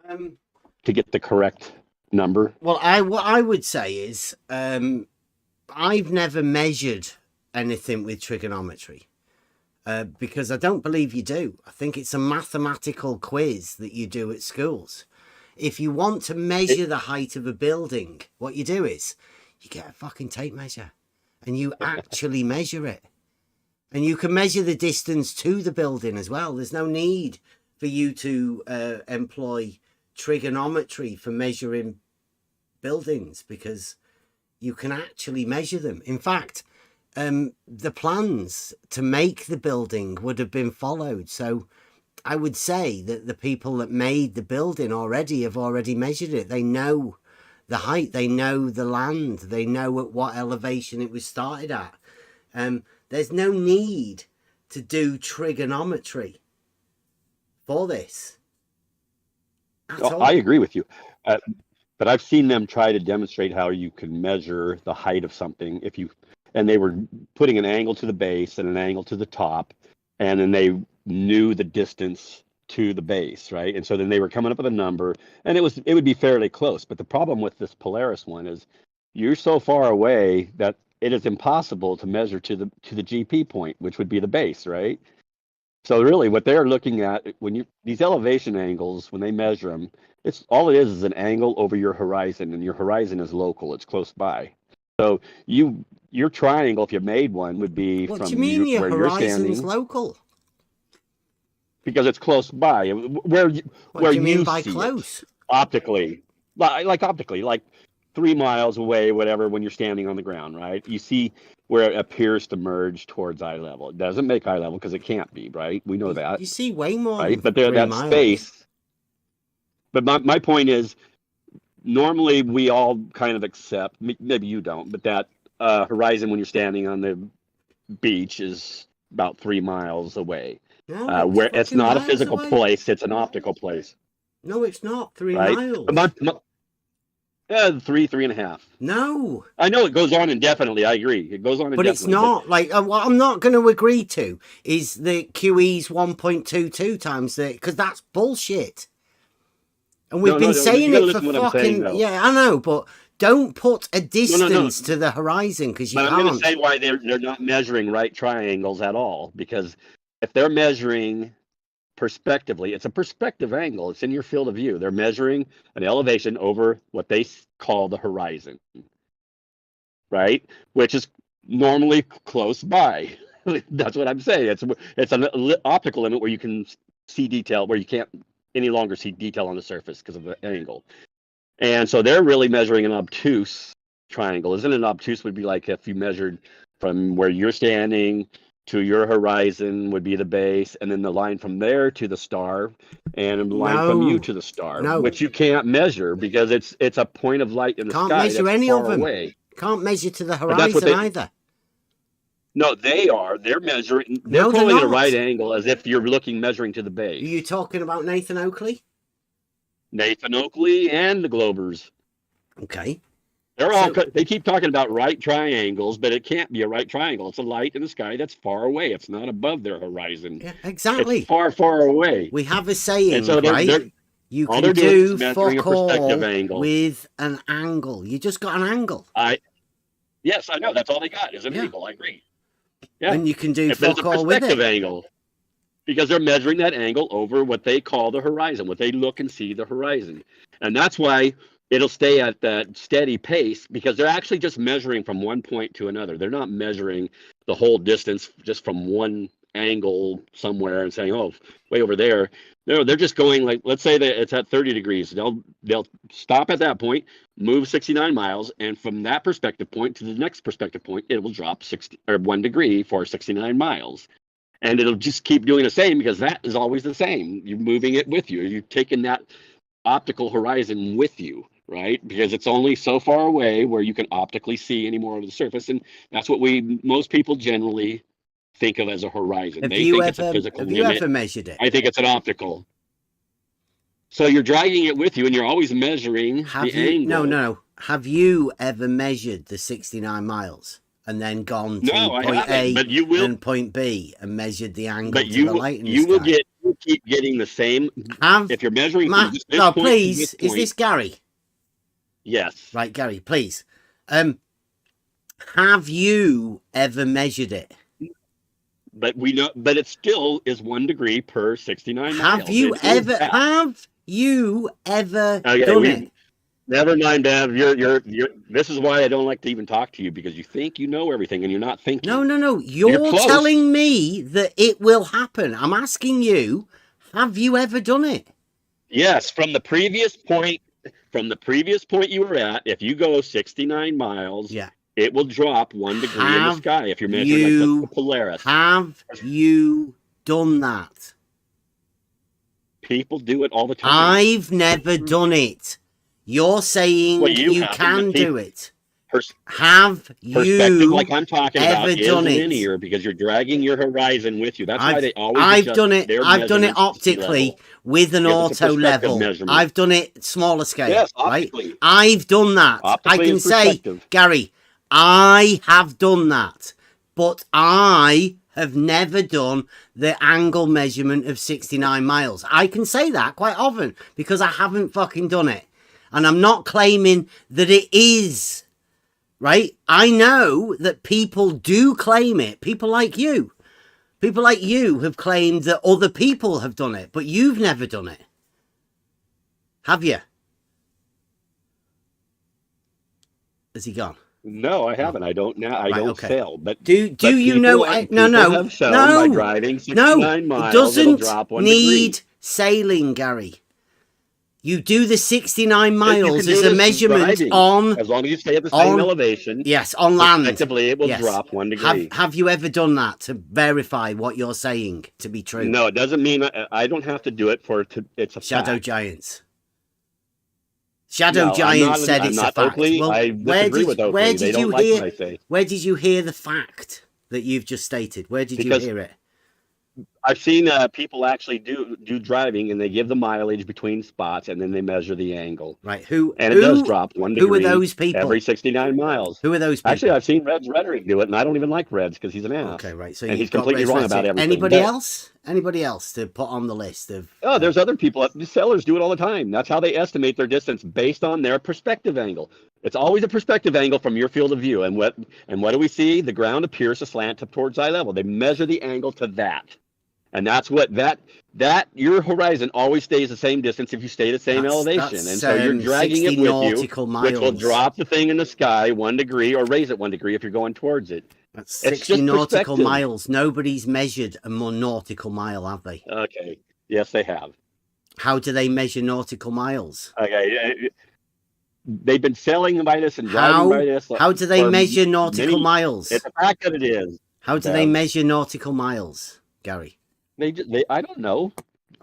To get the correct number? Well, what I would say is, I've never measured anything with trigonometry, because I don't believe you do. I think it's a mathematical quiz that you do at schools. If you want to measure the height of a building, what you do is you get a fucking tape measure and you actually measure it. And you can measure the distance to the building as well. There's no need for you to employ trigonometry for measuring buildings, because you can actually measure them. In fact, the plans to make the building would have been followed. So I would say that the people that made the building have already measured it. They know the height, they know the land, they know at what elevation it was started at. There's no need to do trigonometry for this. I agree with you. but I've seen them try to demonstrate how you can measure the height of something and they were putting an angle to the base and an angle to the top, and then they knew the distance to the base, right? And so then they were coming up with a number, and it would be fairly close. But the problem with this Polaris one is you're so far away that it is impossible to measure to the GP point, which would be the base, right? So really what they're looking at when these elevation angles, when they measure them, it's all it is an angle over your horizon, and your horizon is local, it's close by. So your triangle, if you made one, would be What from do you mean your where you're horizon's standing, local? because it's close by. Where What do you mean by see it close? optically, optically, like 3 miles away, whatever, when you're standing on the ground, right? You see where it appears to merge towards eye level. It doesn't make eye level because it can't be, right? We know that. You see way more Right? than But 3 that miles. space. But my point is, normally we all kind of accept, maybe you don't, but that horizon when you're standing on the beach is about 3 miles away. No, Where it's fucking not a miles physical away. place, it's an optical place, No, it's not 3 right? miles. 3.5. No. I know it goes on indefinitely. I agree. It goes on indefinitely. But it's not. Like, what I'm not going to agree to is the QE's 1.22 times the... Because that's bullshit. And we've been saying it for fucking... Yeah, I know, but don't put a distance to the horizon, because you can't. I'm going to say why they're not measuring right triangles at all. Because if they're measuring perspectively, it's a perspective angle. It's in your field of view. They're measuring an elevation over what they call the horizon, right? Which is normally close by. That's what I'm saying. It's an optical limit where you can see detail, where you can't any longer see detail on the surface because of the angle. And so they're really measuring an obtuse triangle. Isn't it? Obtuse would be like if you measured from where you're standing to your horizon would be the base, and then the line from there to the star, and the line from you to the star, which you can't measure because it's a point of light in the sky. Can't measure any of them. Away. Can't measure to the horizon either. No, they are. They're measuring. They're calling it a right angle as if you're measuring to the base. Are you talking about Nathan Oakley? Nathan Oakley and the Globers. Okay. They keep talking about right triangles, but it can't be a right triangle. It's a light in the sky that's far away. It's not above their horizon. Yeah, exactly. It's far, far away. We have a saying, so right? You can do fuck all with an angle. You just got an angle. Yes, I know. That's all they got is an angle. I agree. Yeah. And you can do fuck all with it. Perspective angle. Because they're measuring that angle over what they call the horizon, what they look and see the horizon. And that's why it'll stay at that steady pace, because they're actually just measuring from one point to another. They're not measuring the whole distance just from one angle somewhere and saying, oh, way over there. No, they're just going, like, let's say that it's at 30 degrees. They'll stop at that point, move 69 miles, and from that perspective point to the next perspective point, it will drop 1 degree for 69 miles. And it'll just keep doing the same, because that is always the same. You're moving it with you. You're taking that optical horizon with you, right? Because it's only so far away where you can optically see any more of the surface. And that's what most people generally think of as a horizon. They think it's a physical limit. Have you ever measured it? I think it's an optical. So you're dragging it with you, and you're always measuring the angle. No. Have you ever measured the 69 miles? And then gone to point A and point B and measured the angle to the light in the sky. You'll keep getting the same. If you're measuring from this no, point please, to this point, is this Gary? Yes. Right, Gary, please. Have you ever measured it? But we know, but it still is 1 degree per 69 miles. Have you ever done it? Never mind, Dad. You're. This is why I don't like to even talk to you, because you think you know everything and you're not thinking. No. You're telling me that it will happen. I'm asking you, have you ever done it? Yes, from the previous point you were at, if you go 69 miles, it will drop 1 degree in the sky if you're measuring like the Polaris. Have you done that? People do it all the time. I've never done it. You're saying you can do it. Have Perspective, you like I'm talking about, ever is done it? linear because you're dragging your horizon with you. That's why they always I've adjust done it. their I've done it measurements to sea optically level. with an Yes, it's a auto perspective level. measurement. I've done it smaller scale. Yes, right? optically. I've done that. Optically I can is say, perspective. Gary, I have done that, but I have never done the angle measurement of 69 miles. I can say that quite often because I haven't fucking done it. And I'm not claiming that it is, right? I know that people do claim it. People like you. People like you have claimed that other people have done it, but you've never done it. Have you? Has he gone? No, I haven't. I don't now. I don't sail. But do but you people know? have shown no, by driving 69 no. miles, It doesn't it'll drop 1 need degree. sailing, Gary. You do the 69 You miles can as do a this measurement driving, on, as long as you stay at the same elevation. Yes, on land. Effectively, it will Yes. drop 1 degree. Have you ever done that to verify what you're saying to be true? No, it doesn't mean I don't have to do it for it to. It's a Shadow fact. Giants. Shadow No, Giants said I'm it's not a fact. Oakley. Well, I disagree with Oakley. where They did don't you like hear? what I say. Where did you hear the fact that you've just stated? Where did Because you hear it? I've seen people actually do driving, and they give the mileage between spots, and then they measure the angle. Right. And it does drop 1 degree. Who are those people? Every 69 miles. Who are those people? Actually, I've seen Red's Rhetoric do it, and I don't even like Red's because he's an ass. Okay, right. So and he's you've got completely Red's wrong Rhetoric. about everything. Anybody But- else? Anybody else to put on the list of? Oh, there's other people. The sellers do it all the time. That's how they estimate their distance based on their perspective angle. It's always a perspective angle from your field of view. And what do we see? The ground appears aslant towards eye level. They measure the angle to that. And that's what your horizon always stays the same distance if you stay the same elevation. And so you're dragging it with you, which will drop the thing in the sky 1 degree or raise it 1 degree if you're going towards it. That's It's 60 just nautical perspective. miles. Nobody's measured a more nautical mile, have they? Okay. Yes, they have. How do they measure nautical miles? Okay. They've been selling by this and driving by this. How do they for measure nautical many- miles? It's the fact that it is. How do they measure nautical miles, Gary? I don't know.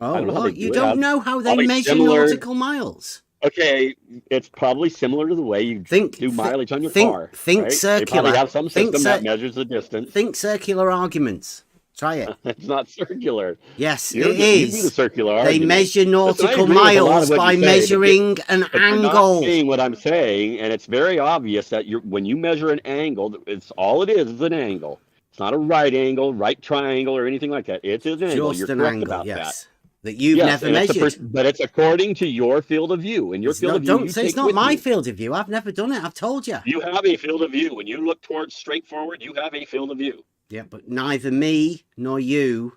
Oh, I don't know how what? they You do it. don't know how they Probably measure similar- nautical miles? Okay, it's probably similar to the way you do mileage on your car. Think right? circular. They probably have some Think system that cir- measures the distance. Think circular arguments. Try it. It's not circular. Yes, You it do the is. circular They argument. measure Listen, I nautical agree with a lot of miles what by you say, but measuring an But you're not angle. saying what I'm saying, and it's very obvious that when you measure an angle, it's all it is an angle. It's not a right angle, right triangle, or anything like that. It's an angle. Just You're an correct angle, about yes. That you've Yes, never and it's measured. but it's according to your field of view. And your It's field not- of view, don't you say it's take not with my you. field of view. I've never done it. I've told you. You have a field of view. When you look towards straightforward, you have a field of view. Yeah, but neither me nor you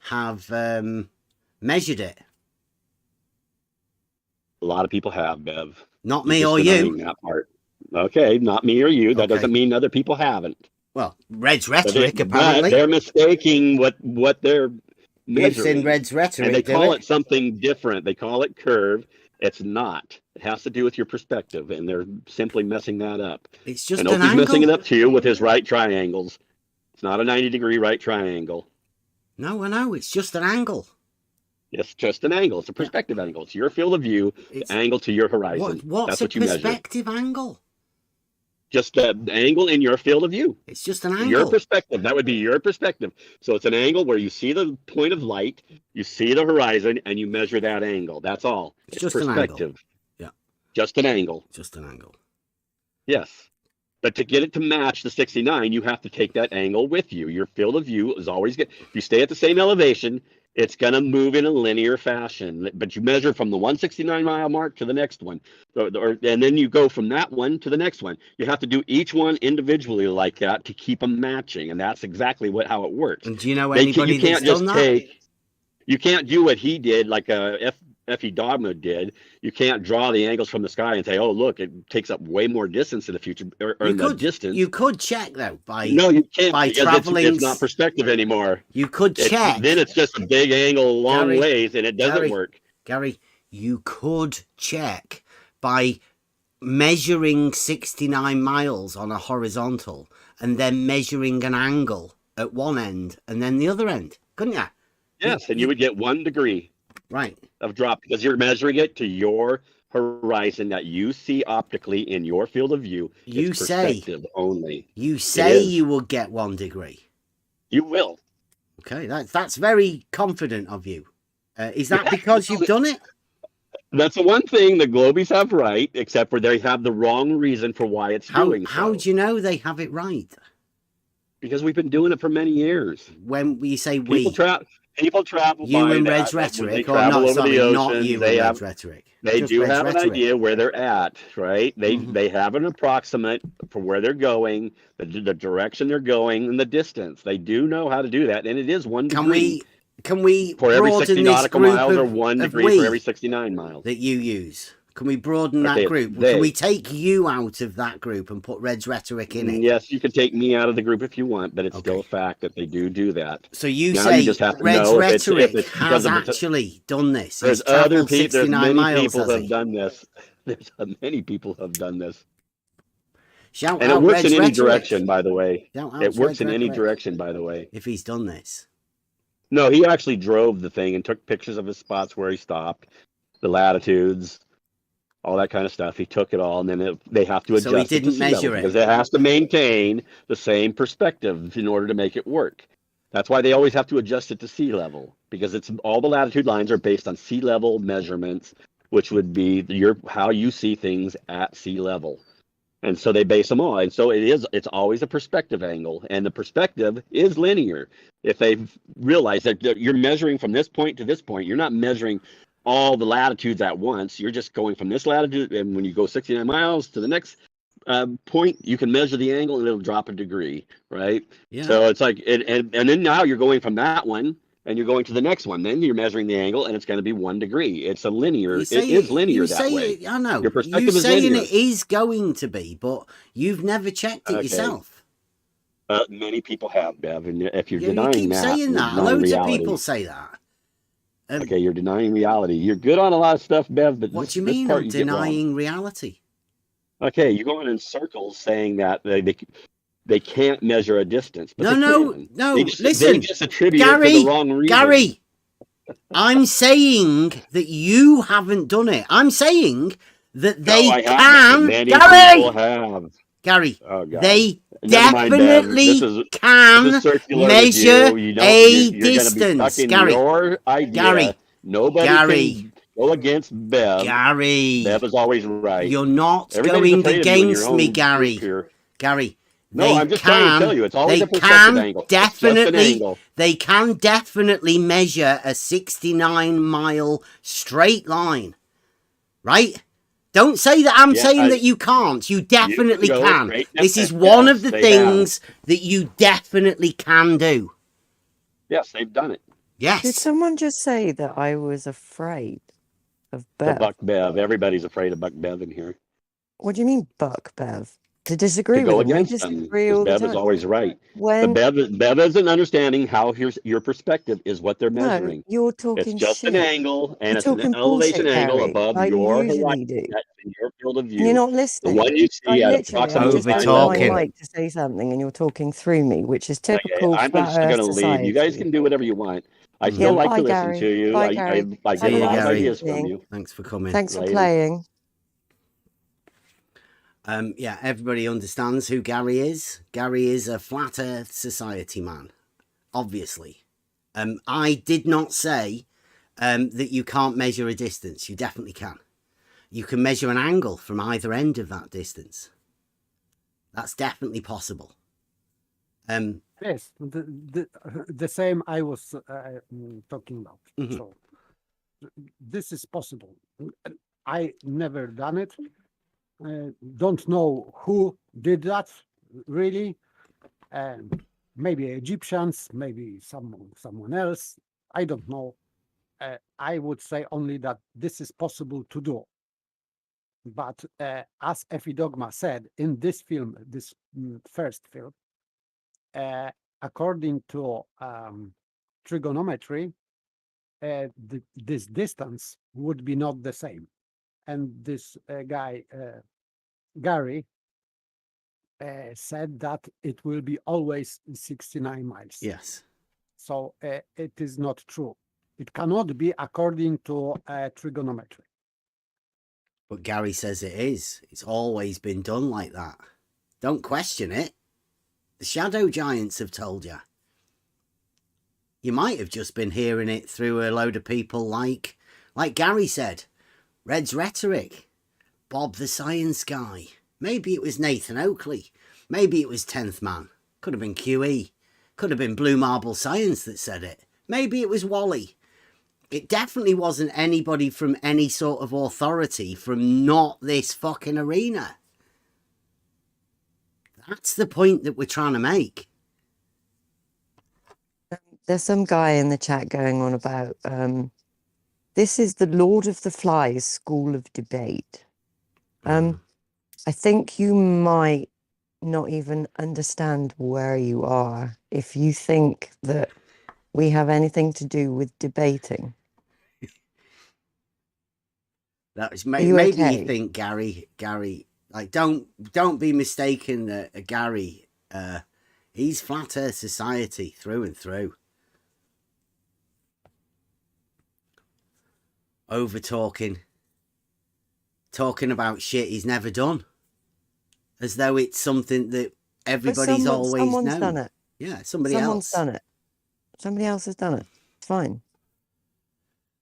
have measured it. A lot of people have, Bev. Not You're me just or denying you. that part. Okay, not me or you. That Okay. doesn't mean other people haven't. Well, Red's But rhetoric, apparently. they're mistaking what they're It's in measuring. Red's rhetoric. And they do call it something different. They call it curve. It's not. It has to do with your perspective, and they're simply messing that up. It's just And an Opie's messing it angle. up too with his right triangles. It's not a 90-degree right triangle. No, I know. It's just an angle. It's just an angle. It's a perspective angle. It's your field of view, It's- the angle to your horizon. What's That's a what you measure. perspective angle? Just the angle in your field of view. It's just an angle. Your perspective. That would be your perspective. So it's an angle where you see the point of light, you see the horizon, and you measure that angle. That's all. It's just an angle. perspective. Yeah. Just an angle. Just an angle. Yes. But to get it to match the 69, you have to take that angle with you. Your field of view is always good. If you stay at the same elevation, it's going to move in a linear fashion. But you measure from the 169-mile mark to the next one. And then you go from that one to the next one. You have to do each one individually like that to keep them matching. And that's exactly how it works. And do you know You anybody that's can't just done that? you can't do what he did, like F.E. Dogma did. You can't draw the angles from the sky and say, "Oh, look, it takes up way more distance in the future or in the distance." You could check though by No, you can't by because traveling. it's not perspective anymore. You could check. Then it's just a big angle long Gary, ways, and it doesn't Gary, work. Gary, you could check by measuring 69 miles on a horizontal and then measuring an angle at one end and then the other end, couldn't you? Yes, and you would get 1 degree Right. of drop because you're measuring it to your horizon that you see optically in your field of view. You It's say perspective only. you say is. you will get 1 degree. You will. Okay, that's very confident of you. Is that because you've done it? That's the one thing the Globies have right, except for they have the wrong reason for why it's doing so. How do you know they have it right? Because we've been doing it for many years. When you say People travel you by and that. Red's Like, when Rhetoric, they or travel not? over Sorry, the ocean, not you and Red's Rhetoric. They Just do Red's have Rhetoric. an idea where they're at, right? They have an approximate for where they're going, the direction they're going, and the distance. They do know how to do that, and it is 1 degree. Can we for every 60 broaden this nautical group miles, or of 1 degree we for every 69 miles. that you use? Can we broaden Okay, that group? they. Can we take you out of that group and put Red's Rhetoric in it? Yes, you can take me out of the group if you want, but it's Okay. still a fact that they do that. So you Now say just have to Red's know if it's Rhetoric because has of actually done this. There's He's other travelled people. There's 69 many miles, people has have he? done this. There's many people have done this, Shout and it out works Red's in any Rhetoric. direction. By the way, Shout out it works Red's in any Rhetoric direction. By the way, if he's done this. no, he actually drove the thing and took pictures of his spots where he stopped, the latitudes, all that kind of stuff. He took it all, and then they have to adjust So he it to didn't sea level measure it. because it has to maintain the same perspective in order to make it work. That's why they always have to adjust it to sea level, because it's all the latitude lines are based on sea level measurements, which would be how you see things at sea level. And so they base them on. And so it's always a perspective angle, and the perspective is linear. If they realize that you're measuring from this point to this point, you're not measuring all the latitudes at once. You're just going from this latitude, and when you go 69 miles to the next point, you can measure the angle and it'll drop a degree, right? Yeah. So it's like, and then now you're going from that one and you're going to the next one. Then you're measuring the angle, and it's going to be 1 degree. It's a linear. It is linear that way. I know. Your perspective You're is saying linear. it is going to be, but you've never checked it yourself. Many people have, Bev, and if you're You denying keep that, saying you're that. denying Loads reality. of people say that. Okay, you're denying reality. You're good on a lot of stuff, Bev, but What do you this mean part I'm you get wrong. denying reality? Okay, you're going in circles saying that they can't measure a distance. But No. They Listen, just attribute it Gary, for the wrong reason. Gary, I'm saying that you haven't done it. I'm saying that they I can. haven't. Many Gary, people have. Gary, Oh, God. they Never mind, Bev. definitely This is can circular measure review. a You're going to be distance. stuck in Gary, your idea. Gary, Nobody Gary, can go against Bev. Gary, Bev is always right. you're not Everybody's going afraid of you in your against own me, group Gary. here. Gary, No, they I'm just trying to tell you, it's always a perspective angle. It's just an angle. They can definitely measure a 69-mile straight line, right? Don't say that I'm saying that you can't. You definitely can. This is one of the things that you definitely can do. Yes, they've done it. Yes. Did someone just say that I was afraid of The Bev? Buck Bev. Everybody's afraid of Buck Bev in here. What do you mean, Buck Bev? To disagree To go with him. We against them. disagree all the Bev time. is always right. When Bev isn't understanding how your perspective is what they're no, measuring. you're It's talking just shit. an angle, and You're it's an talking elevation bullshit, angle Gary, above like you your usually horizon. do. That's in your field of And you're view. not The listening. one you see at Literally, I'm approximately just Over on eye talking. my level. mic to say something, and you're talking through me, which is Okay, typical I'm flat just going Earth to leave. You guys can do whatever you want. I still like bye, to listen Gary. to you. Bye, I Gary. get See a you, lot of Gary. ideas from you. Thanks for coming. Thanks for Later. playing. Yeah, everybody understands who Gary is. Gary is a flat Earth society man, obviously. I did not say that you can't measure a distance. You definitely can. You can measure an angle from either end of that distance. That's definitely possible. Yes, the same I was talking about. Mhm. So this is possible. I never done it. Don't know who did that really. Maybe Egyptians, maybe someone else. I don't know. I would say only that this is possible to do. But as Effie Dogma said in this film, this first film, according to trigonometry, this distance would be not the same. And this guy, Gary, said that it will be always 69 miles. Yes. So it is not true. It cannot be according to trigonometry. But Gary says it is. It's always been done like that. Don't question it. The shadow giants have told you. You might have just been hearing it through a load of people like Gary said, Red's Rhetoric, Bob the Science Guy. Maybe it was Nathan Oakley. Maybe it was 10th Man. Could have been QE. Could have been Blue Marble Science that said it. Maybe it was Wally. It definitely wasn't anybody from any sort of authority from not this fucking arena. That's the point that we're trying to make. There's some guy in the chat going on about this is the Lord of the Flies school of debate. I think you might not even understand where you are if you think that we have anything to do with debating. That was maybe okay? You think Gary, like don't be mistaken that Gary, he's flat earth society through and through. Over talking about shit he's never done, as though it's something that everybody's always known. Someone's done it. Yeah, someone's done it. Somebody else has done it. It's fine.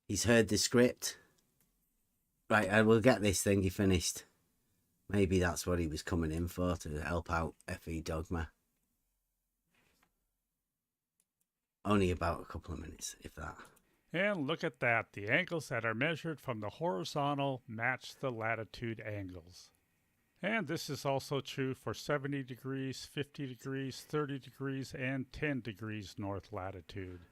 He's heard the script. Right, I will get this thingy finished. Maybe that's what he was coming in for, to help out FE Dogma. Only about a couple of minutes, if that. And look at that. The angles that are measured from the horizontal match the latitude angles. And this is also true for 70 degrees, 50 degrees, 30 degrees, and 10 degrees north latitude.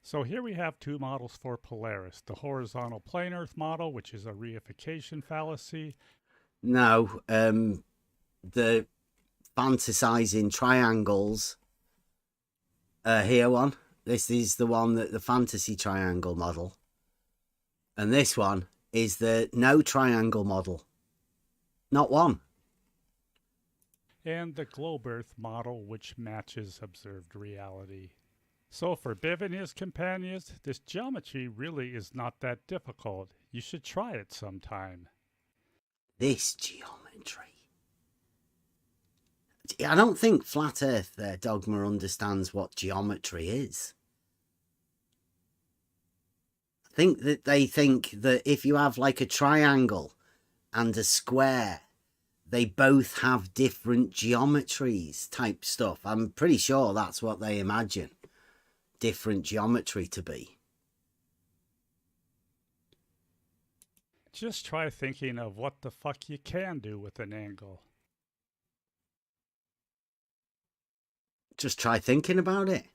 So here we have two models for Polaris. The horizontal plane Earth model, which is a reification fallacy. No, the fantasizing triangles. Here one. This is the one that the fantasy triangle model. And this one is the no triangle model. Not one. And the globe Earth model, which matches observed reality. So for Biv and his companions, this geometry really is not that difficult. You should try it sometime. This geometry. I don't think Flat Earth Dogma understands what geometry is. I think that they think that if you have like a triangle and a square, they both have different geometries type stuff. I'm pretty sure that's what they imagine different geometry to be. Just try thinking of what the fuck you can do with an angle. Just try thinking about it.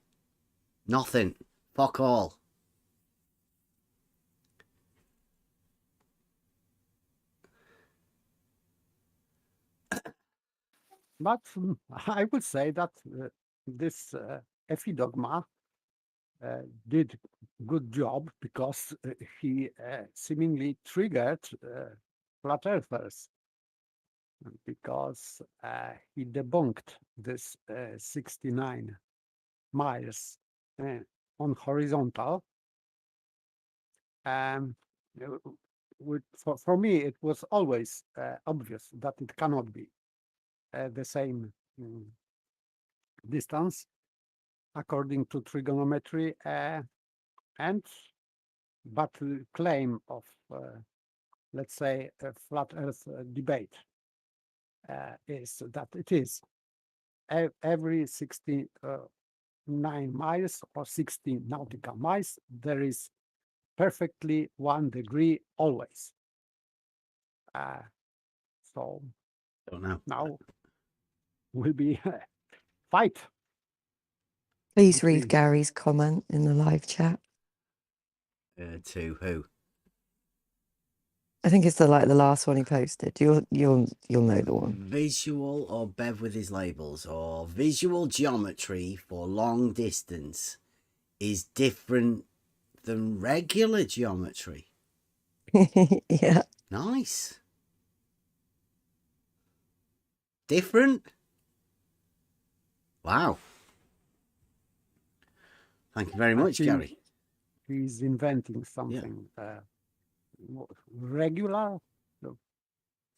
Nothing. Fuck all. But I would say that this FE Dogma did good job because he seemingly triggered flat earthers, because he debunked this 69 miles on horizontal. For me, it was always obvious that it cannot be the same distance according to trigonometry, but claim of let's say a flat earth debate is that it is every 69 miles or 60 nautical miles there is perfectly 1 degree always. So don't know. Now will be fight. Please read Gary's comment in the live chat. To who? I think it's the last one he posted. You'll know the one. Visual or Bev with his labels, or visual geometry for long distance is different than regular geometry. Yeah. Nice. Different. Wow. Thank you very much, Gary. He's inventing something regular.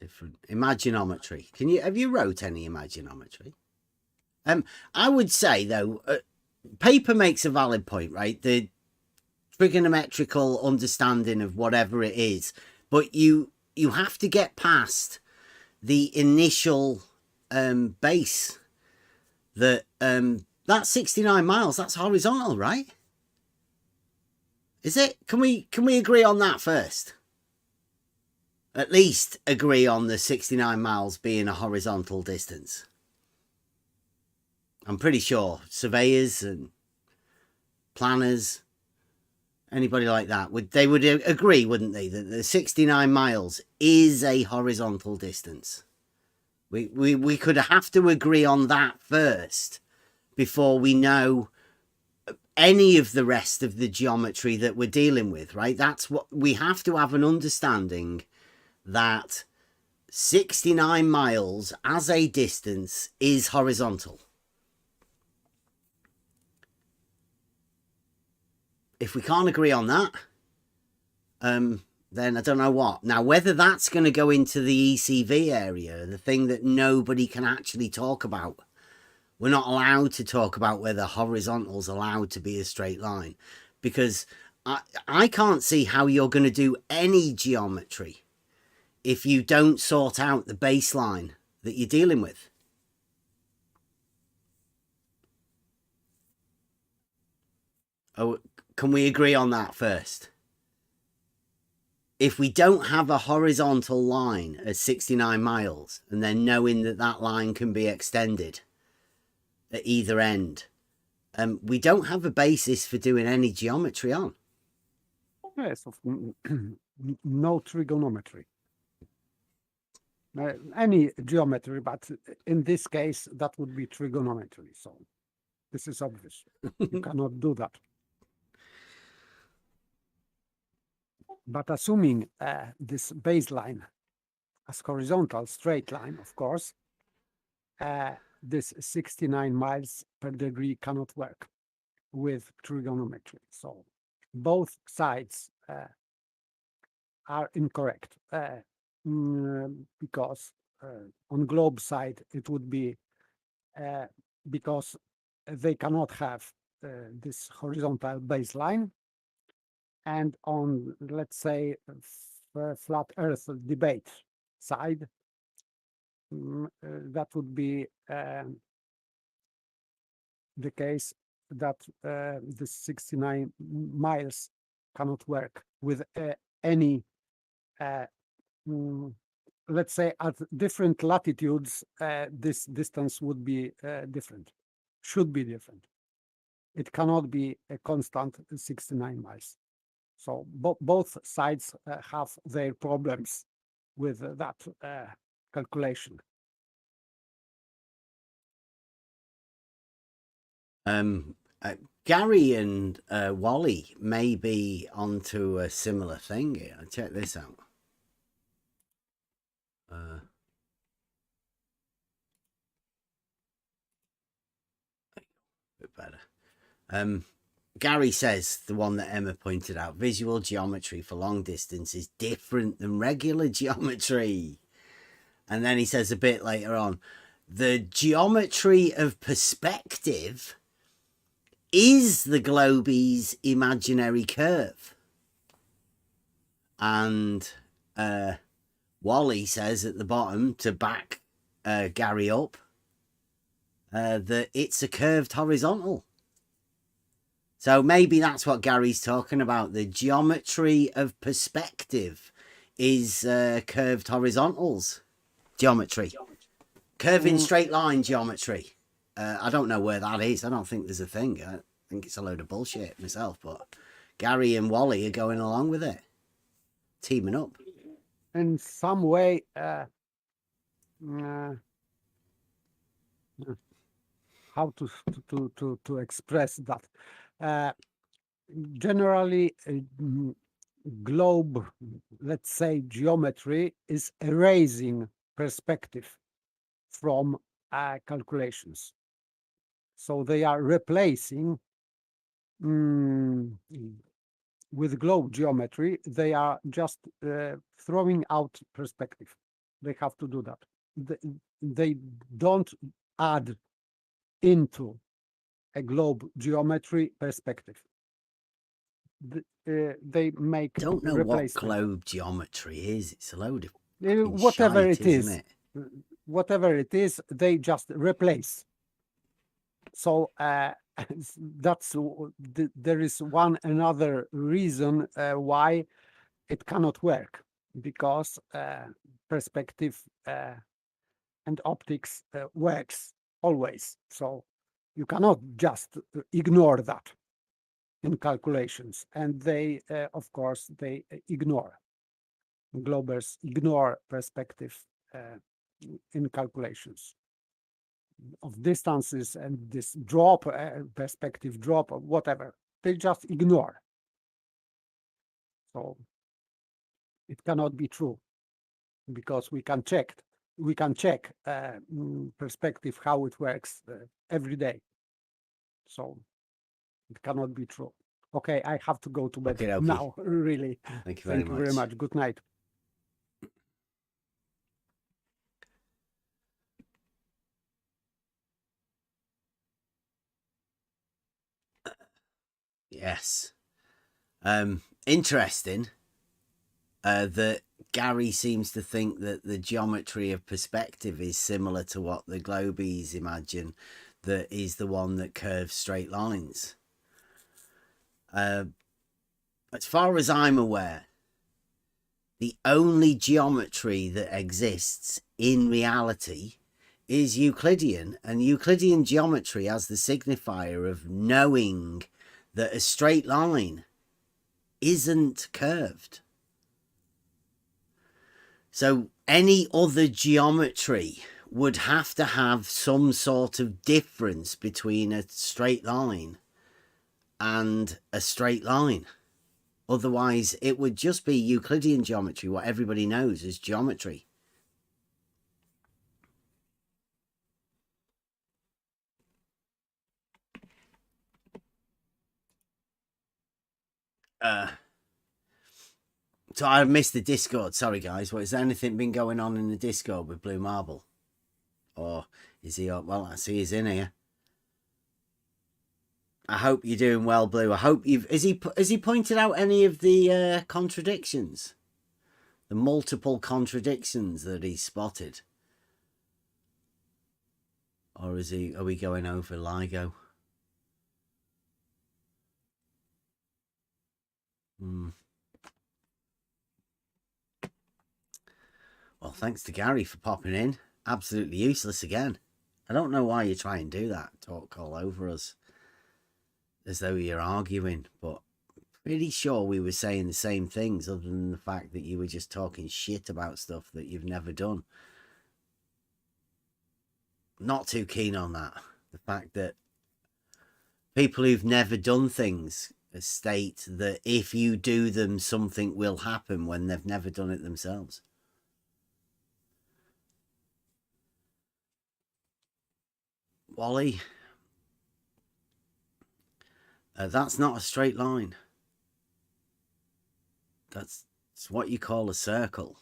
Different imaginometry. Have you wrote any imaginometry? I would say though, paper makes a valid point, right? The trigonometrical understanding of whatever it is, but you have to get past the initial base that that's 69 miles. That's horizontal, right? Is it? Can we agree on that first? At least agree on the 69 miles being a horizontal distance. I'm pretty sure surveyors and planners, anybody like that, would agree, wouldn't they, that the 69 miles is a horizontal distance. We could have to agree on that first before we know any of the rest of the geometry that we're dealing with, right? That's what we have to have an understanding, that 69 miles as a distance is horizontal. If we can't agree on that, then I don't know what. Now, whether that's going to go into the ECV area, the thing that nobody can actually talk about. We're not allowed to talk about whether horizontal's allowed to be a straight line, because I can't see how you're going to do any geometry if you don't sort out the baseline that you're dealing with. Oh, can we agree on that first? If we don't have a horizontal line at 69 miles, and then knowing that that line can be extended at either end, we don't have a basis for doing any geometry on. Yes, no trigonometry. Any geometry, but in this case, that would be trigonometry. So this is obvious. You cannot do that. But assuming this baseline as horizontal straight line, of course, this 69 miles per degree cannot work with trigonometry. So both sides are incorrect, because on globe side it would be because they cannot have this horizontal baseline, and on, let's say, flat earth debate side, that would be the case that the 69 miles cannot work with any, let's say, at different latitudes, this distance would be different, should be different. It cannot be a constant 69 miles. So both sides have their problems with that calculation. Gary and Wally may be onto a similar thing here. Check this out. A bit better. Gary says, the one that Emma pointed out, visual geometry for long distance is different than regular geometry. And then he says a bit later on, the geometry of perspective is the globe's imaginary curve. And Wally says at the bottom, to back Gary up, that it's a curved horizontal. So maybe that's what Gary's talking about. The geometry of perspective is curved horizontals geometry. Curving straight line geometry. I don't know where that is. I don't think there's a thing. I think it's a load of bullshit myself, but Gary and Wally are going along with it. Teaming up. In some way, how to express that? Generally, globe, let's say, geometry is erasing perspective from calculations. So they are replacing with globe geometry. They are just throwing out perspective. they have to do that. They don't add into a globe geometry perspective. They make Don't know what replacement. globe geometry is. It's a load of Whatever shite, it is, isn't it? whatever it is, they just replace. So that's there is one another reason why it cannot work, because perspective and optics works always. So you cannot just ignore that in calculations, and they of course they ignore. Globers ignore perspective in calculations of distances and this drop, perspective drop, or whatever. They just ignore. So it cannot be true, because we can check perspective, how it works every day. So it cannot be true. Okay, I have to go to bed now, really. Thank you very much. Good night. Yes. Interesting that Gary seems to think that the geometry of perspective is similar to what the globies imagine, that is the one that curves straight lines. As far as I'm aware, the only geometry that exists in reality is Euclidean, and Euclidean geometry has the signifier of knowing that a straight line isn't curved. So any other geometry would have to have some sort of difference between a straight line and a straight line. Otherwise, it would just be Euclidean geometry, what everybody knows as geometry. So I missed the Discord. Sorry, guys. What, has anything been going on in the Discord with Blue Marble? Or is he up? Well, I see he's in here. I hope you're doing well, Blue. I hope you've... Has he pointed out any of the contradictions? The multiple contradictions that he spotted? Or are we going over LIGO? Well, thanks to Gary for popping in. Absolutely useless again. I don't know why you try and do that. Talk all over us. As though you're arguing. But pretty sure we were saying the same things, other than the fact that you were just talking shit about stuff that you've never done. Not too keen on that. The fact that people who've never done things state that if you do them, something will happen when they've never done it themselves. Wally, that's not a straight line. That's what you call a circle.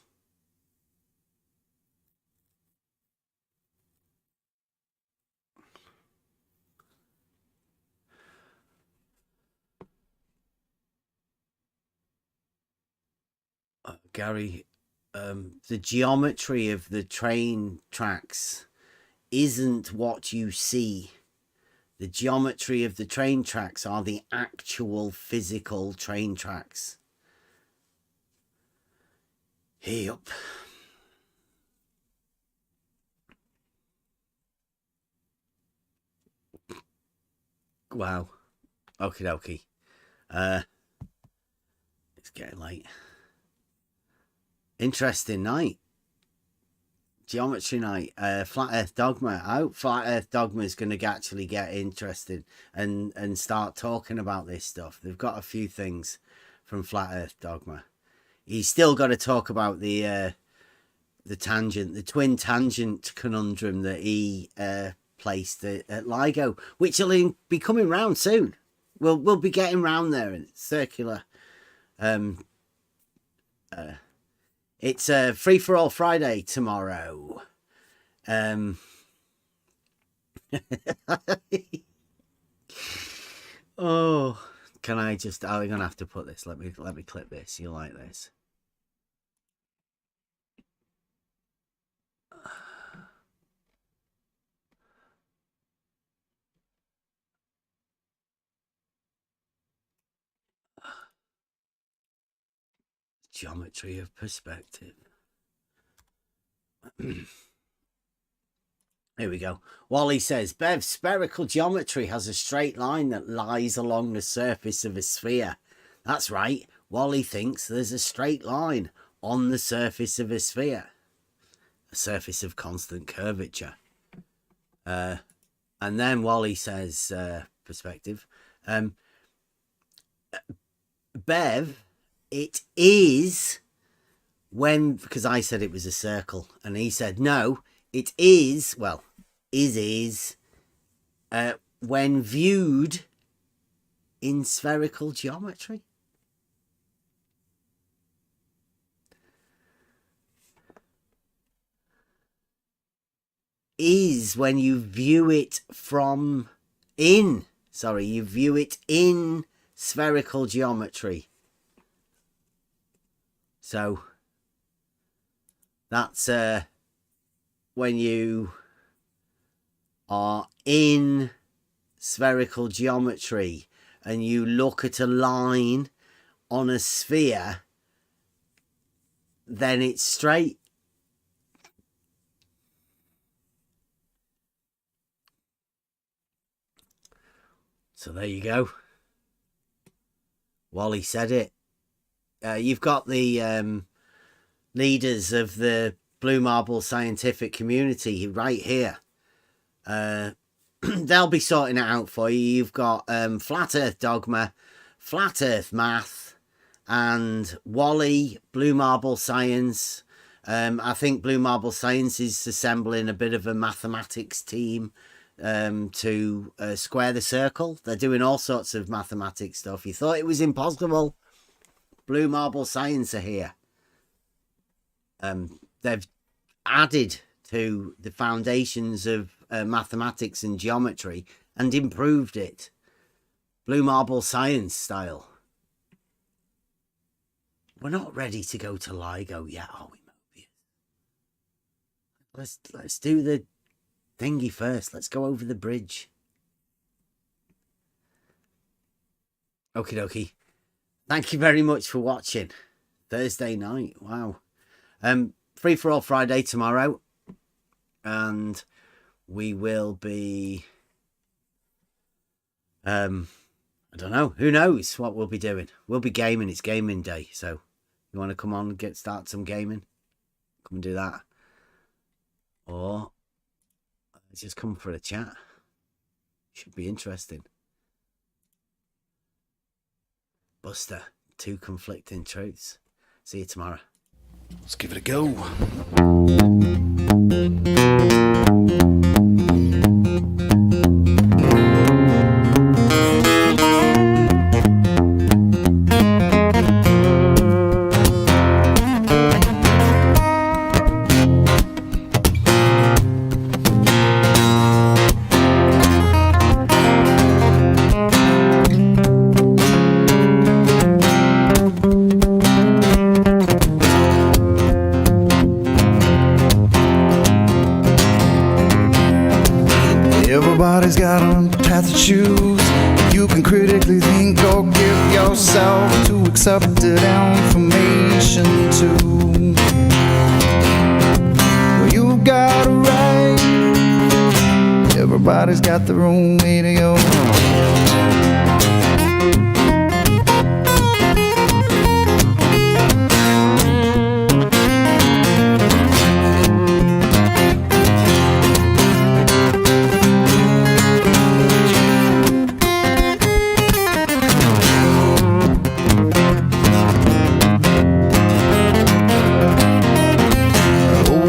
Gary, the geometry of the train tracks isn't what you see. The geometry of the train tracks are the actual physical train tracks. Yep. Wow. Okie dokie. It's getting late. Interesting night. Geometry night. Flat Earth Dogma. I hope Flat Earth Dogma is going to actually get interested and start talking about this stuff. They've got a few things from Flat Earth Dogma. He's still got to talk about the tangent, the twin tangent conundrum that he placed at LIGO, which will be coming round soon. We'll be getting round there in circular It's a free-for-all Friday tomorrow. Oh, can I just? I'm gonna have to put this. Let me clip this. You like this? Geometry of perspective. Here we go. Wally says, Bev, spherical geometry has a straight line that lies along the surface of a sphere. That's right. Wally thinks there's a straight line on the surface of a sphere. A surface of constant curvature. And then Wally says, perspective. Bev, it is when, because I said it was a circle, and he said, no, it is, well, is when viewed in spherical geometry. Is when you view it from in, sorry, you view it in spherical geometry. So that's when you are in spherical geometry and you look at a line on a sphere, then it's straight. So there you go. Wally said it. You've got the leaders of the Blue Marble scientific community right here. They'll be sorting it out for you. You've got Flat Earth Dogma, Flat Earth Math, and Wally, Blue Marble Science. I think Blue Marble Science is assembling a bit of a mathematics team to square the circle. They're doing all sorts of mathematics stuff. You thought it was impossible? Blue Marble Science are here. They've added to the foundations of mathematics and geometry and improved it. Blue Marble Science style. We're not ready to go to LIGO yet, are we, Mobius? Let's do the thingy first. Let's go over the bridge. Okie dokie. Thank you very much for watching. Thursday night. Wow. Free for all Friday tomorrow. And we will be I don't know. Who knows what we'll be doing? We'll be gaming. It's gaming day. So you want to come on and start some gaming? Come and do that. Or just come for a chat. Should be interesting. Buster, two conflicting truths. See you tomorrow. Let's give it a go. Everybody's got on path to choose. You can critically think or give yourself to accepted information too. Well, you got it right. Everybody's got their own way to go.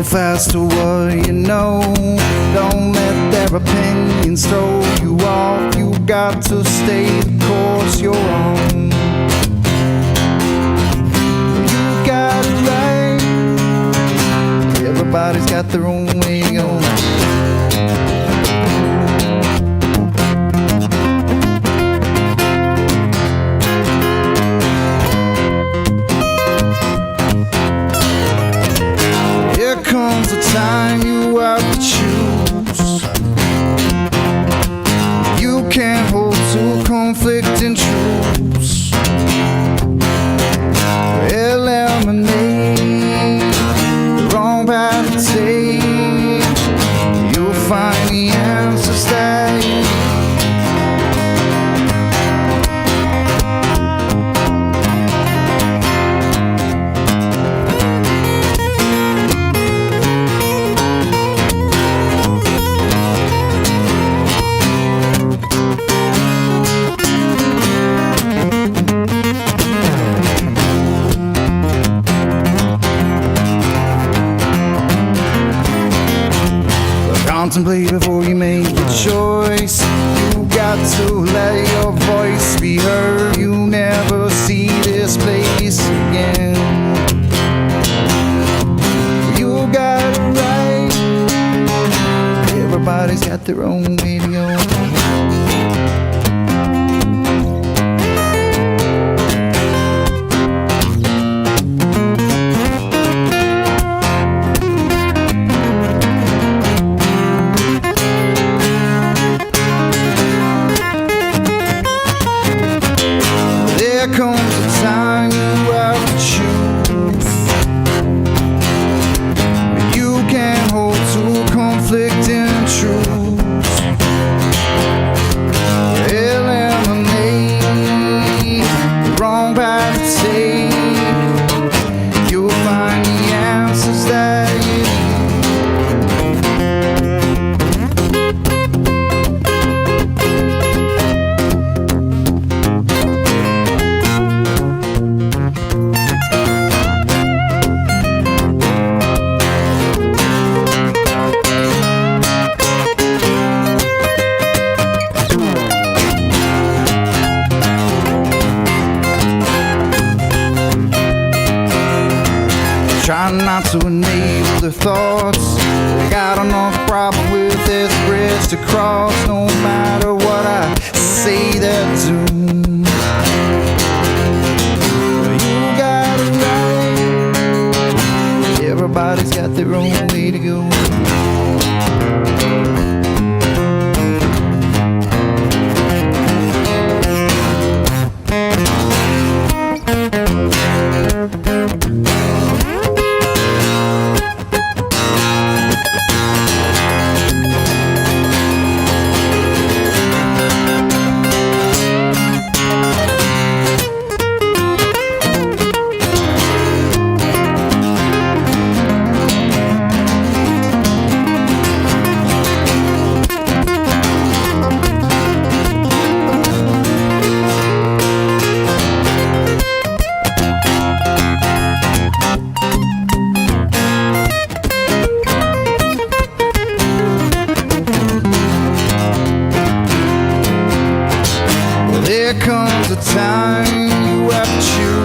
Fast to what you know. Don't let their opinions throw you off. You got to stay the course you're on. You got it right. their own way to go. Here comes the time you have to choose. You can't hold two conflicting truths. Eliminate the wrong path to take. You'll find the answers that you need. Contemplate before you make a choice. You got to let your voice be heard. You'll never see this place again. You got it right. Everybody's got their own way to go. There comes a time you have to choose. You can't hold two conflicting truths. Eliminate the wrong path to take. You'll find the answers that you need. Try not to enable their thoughts. They got enough problem with this bridge to cross. No matter what I say, they're doomed. You got it right. Everybody's got their own way to go. There comes a time you have to choose.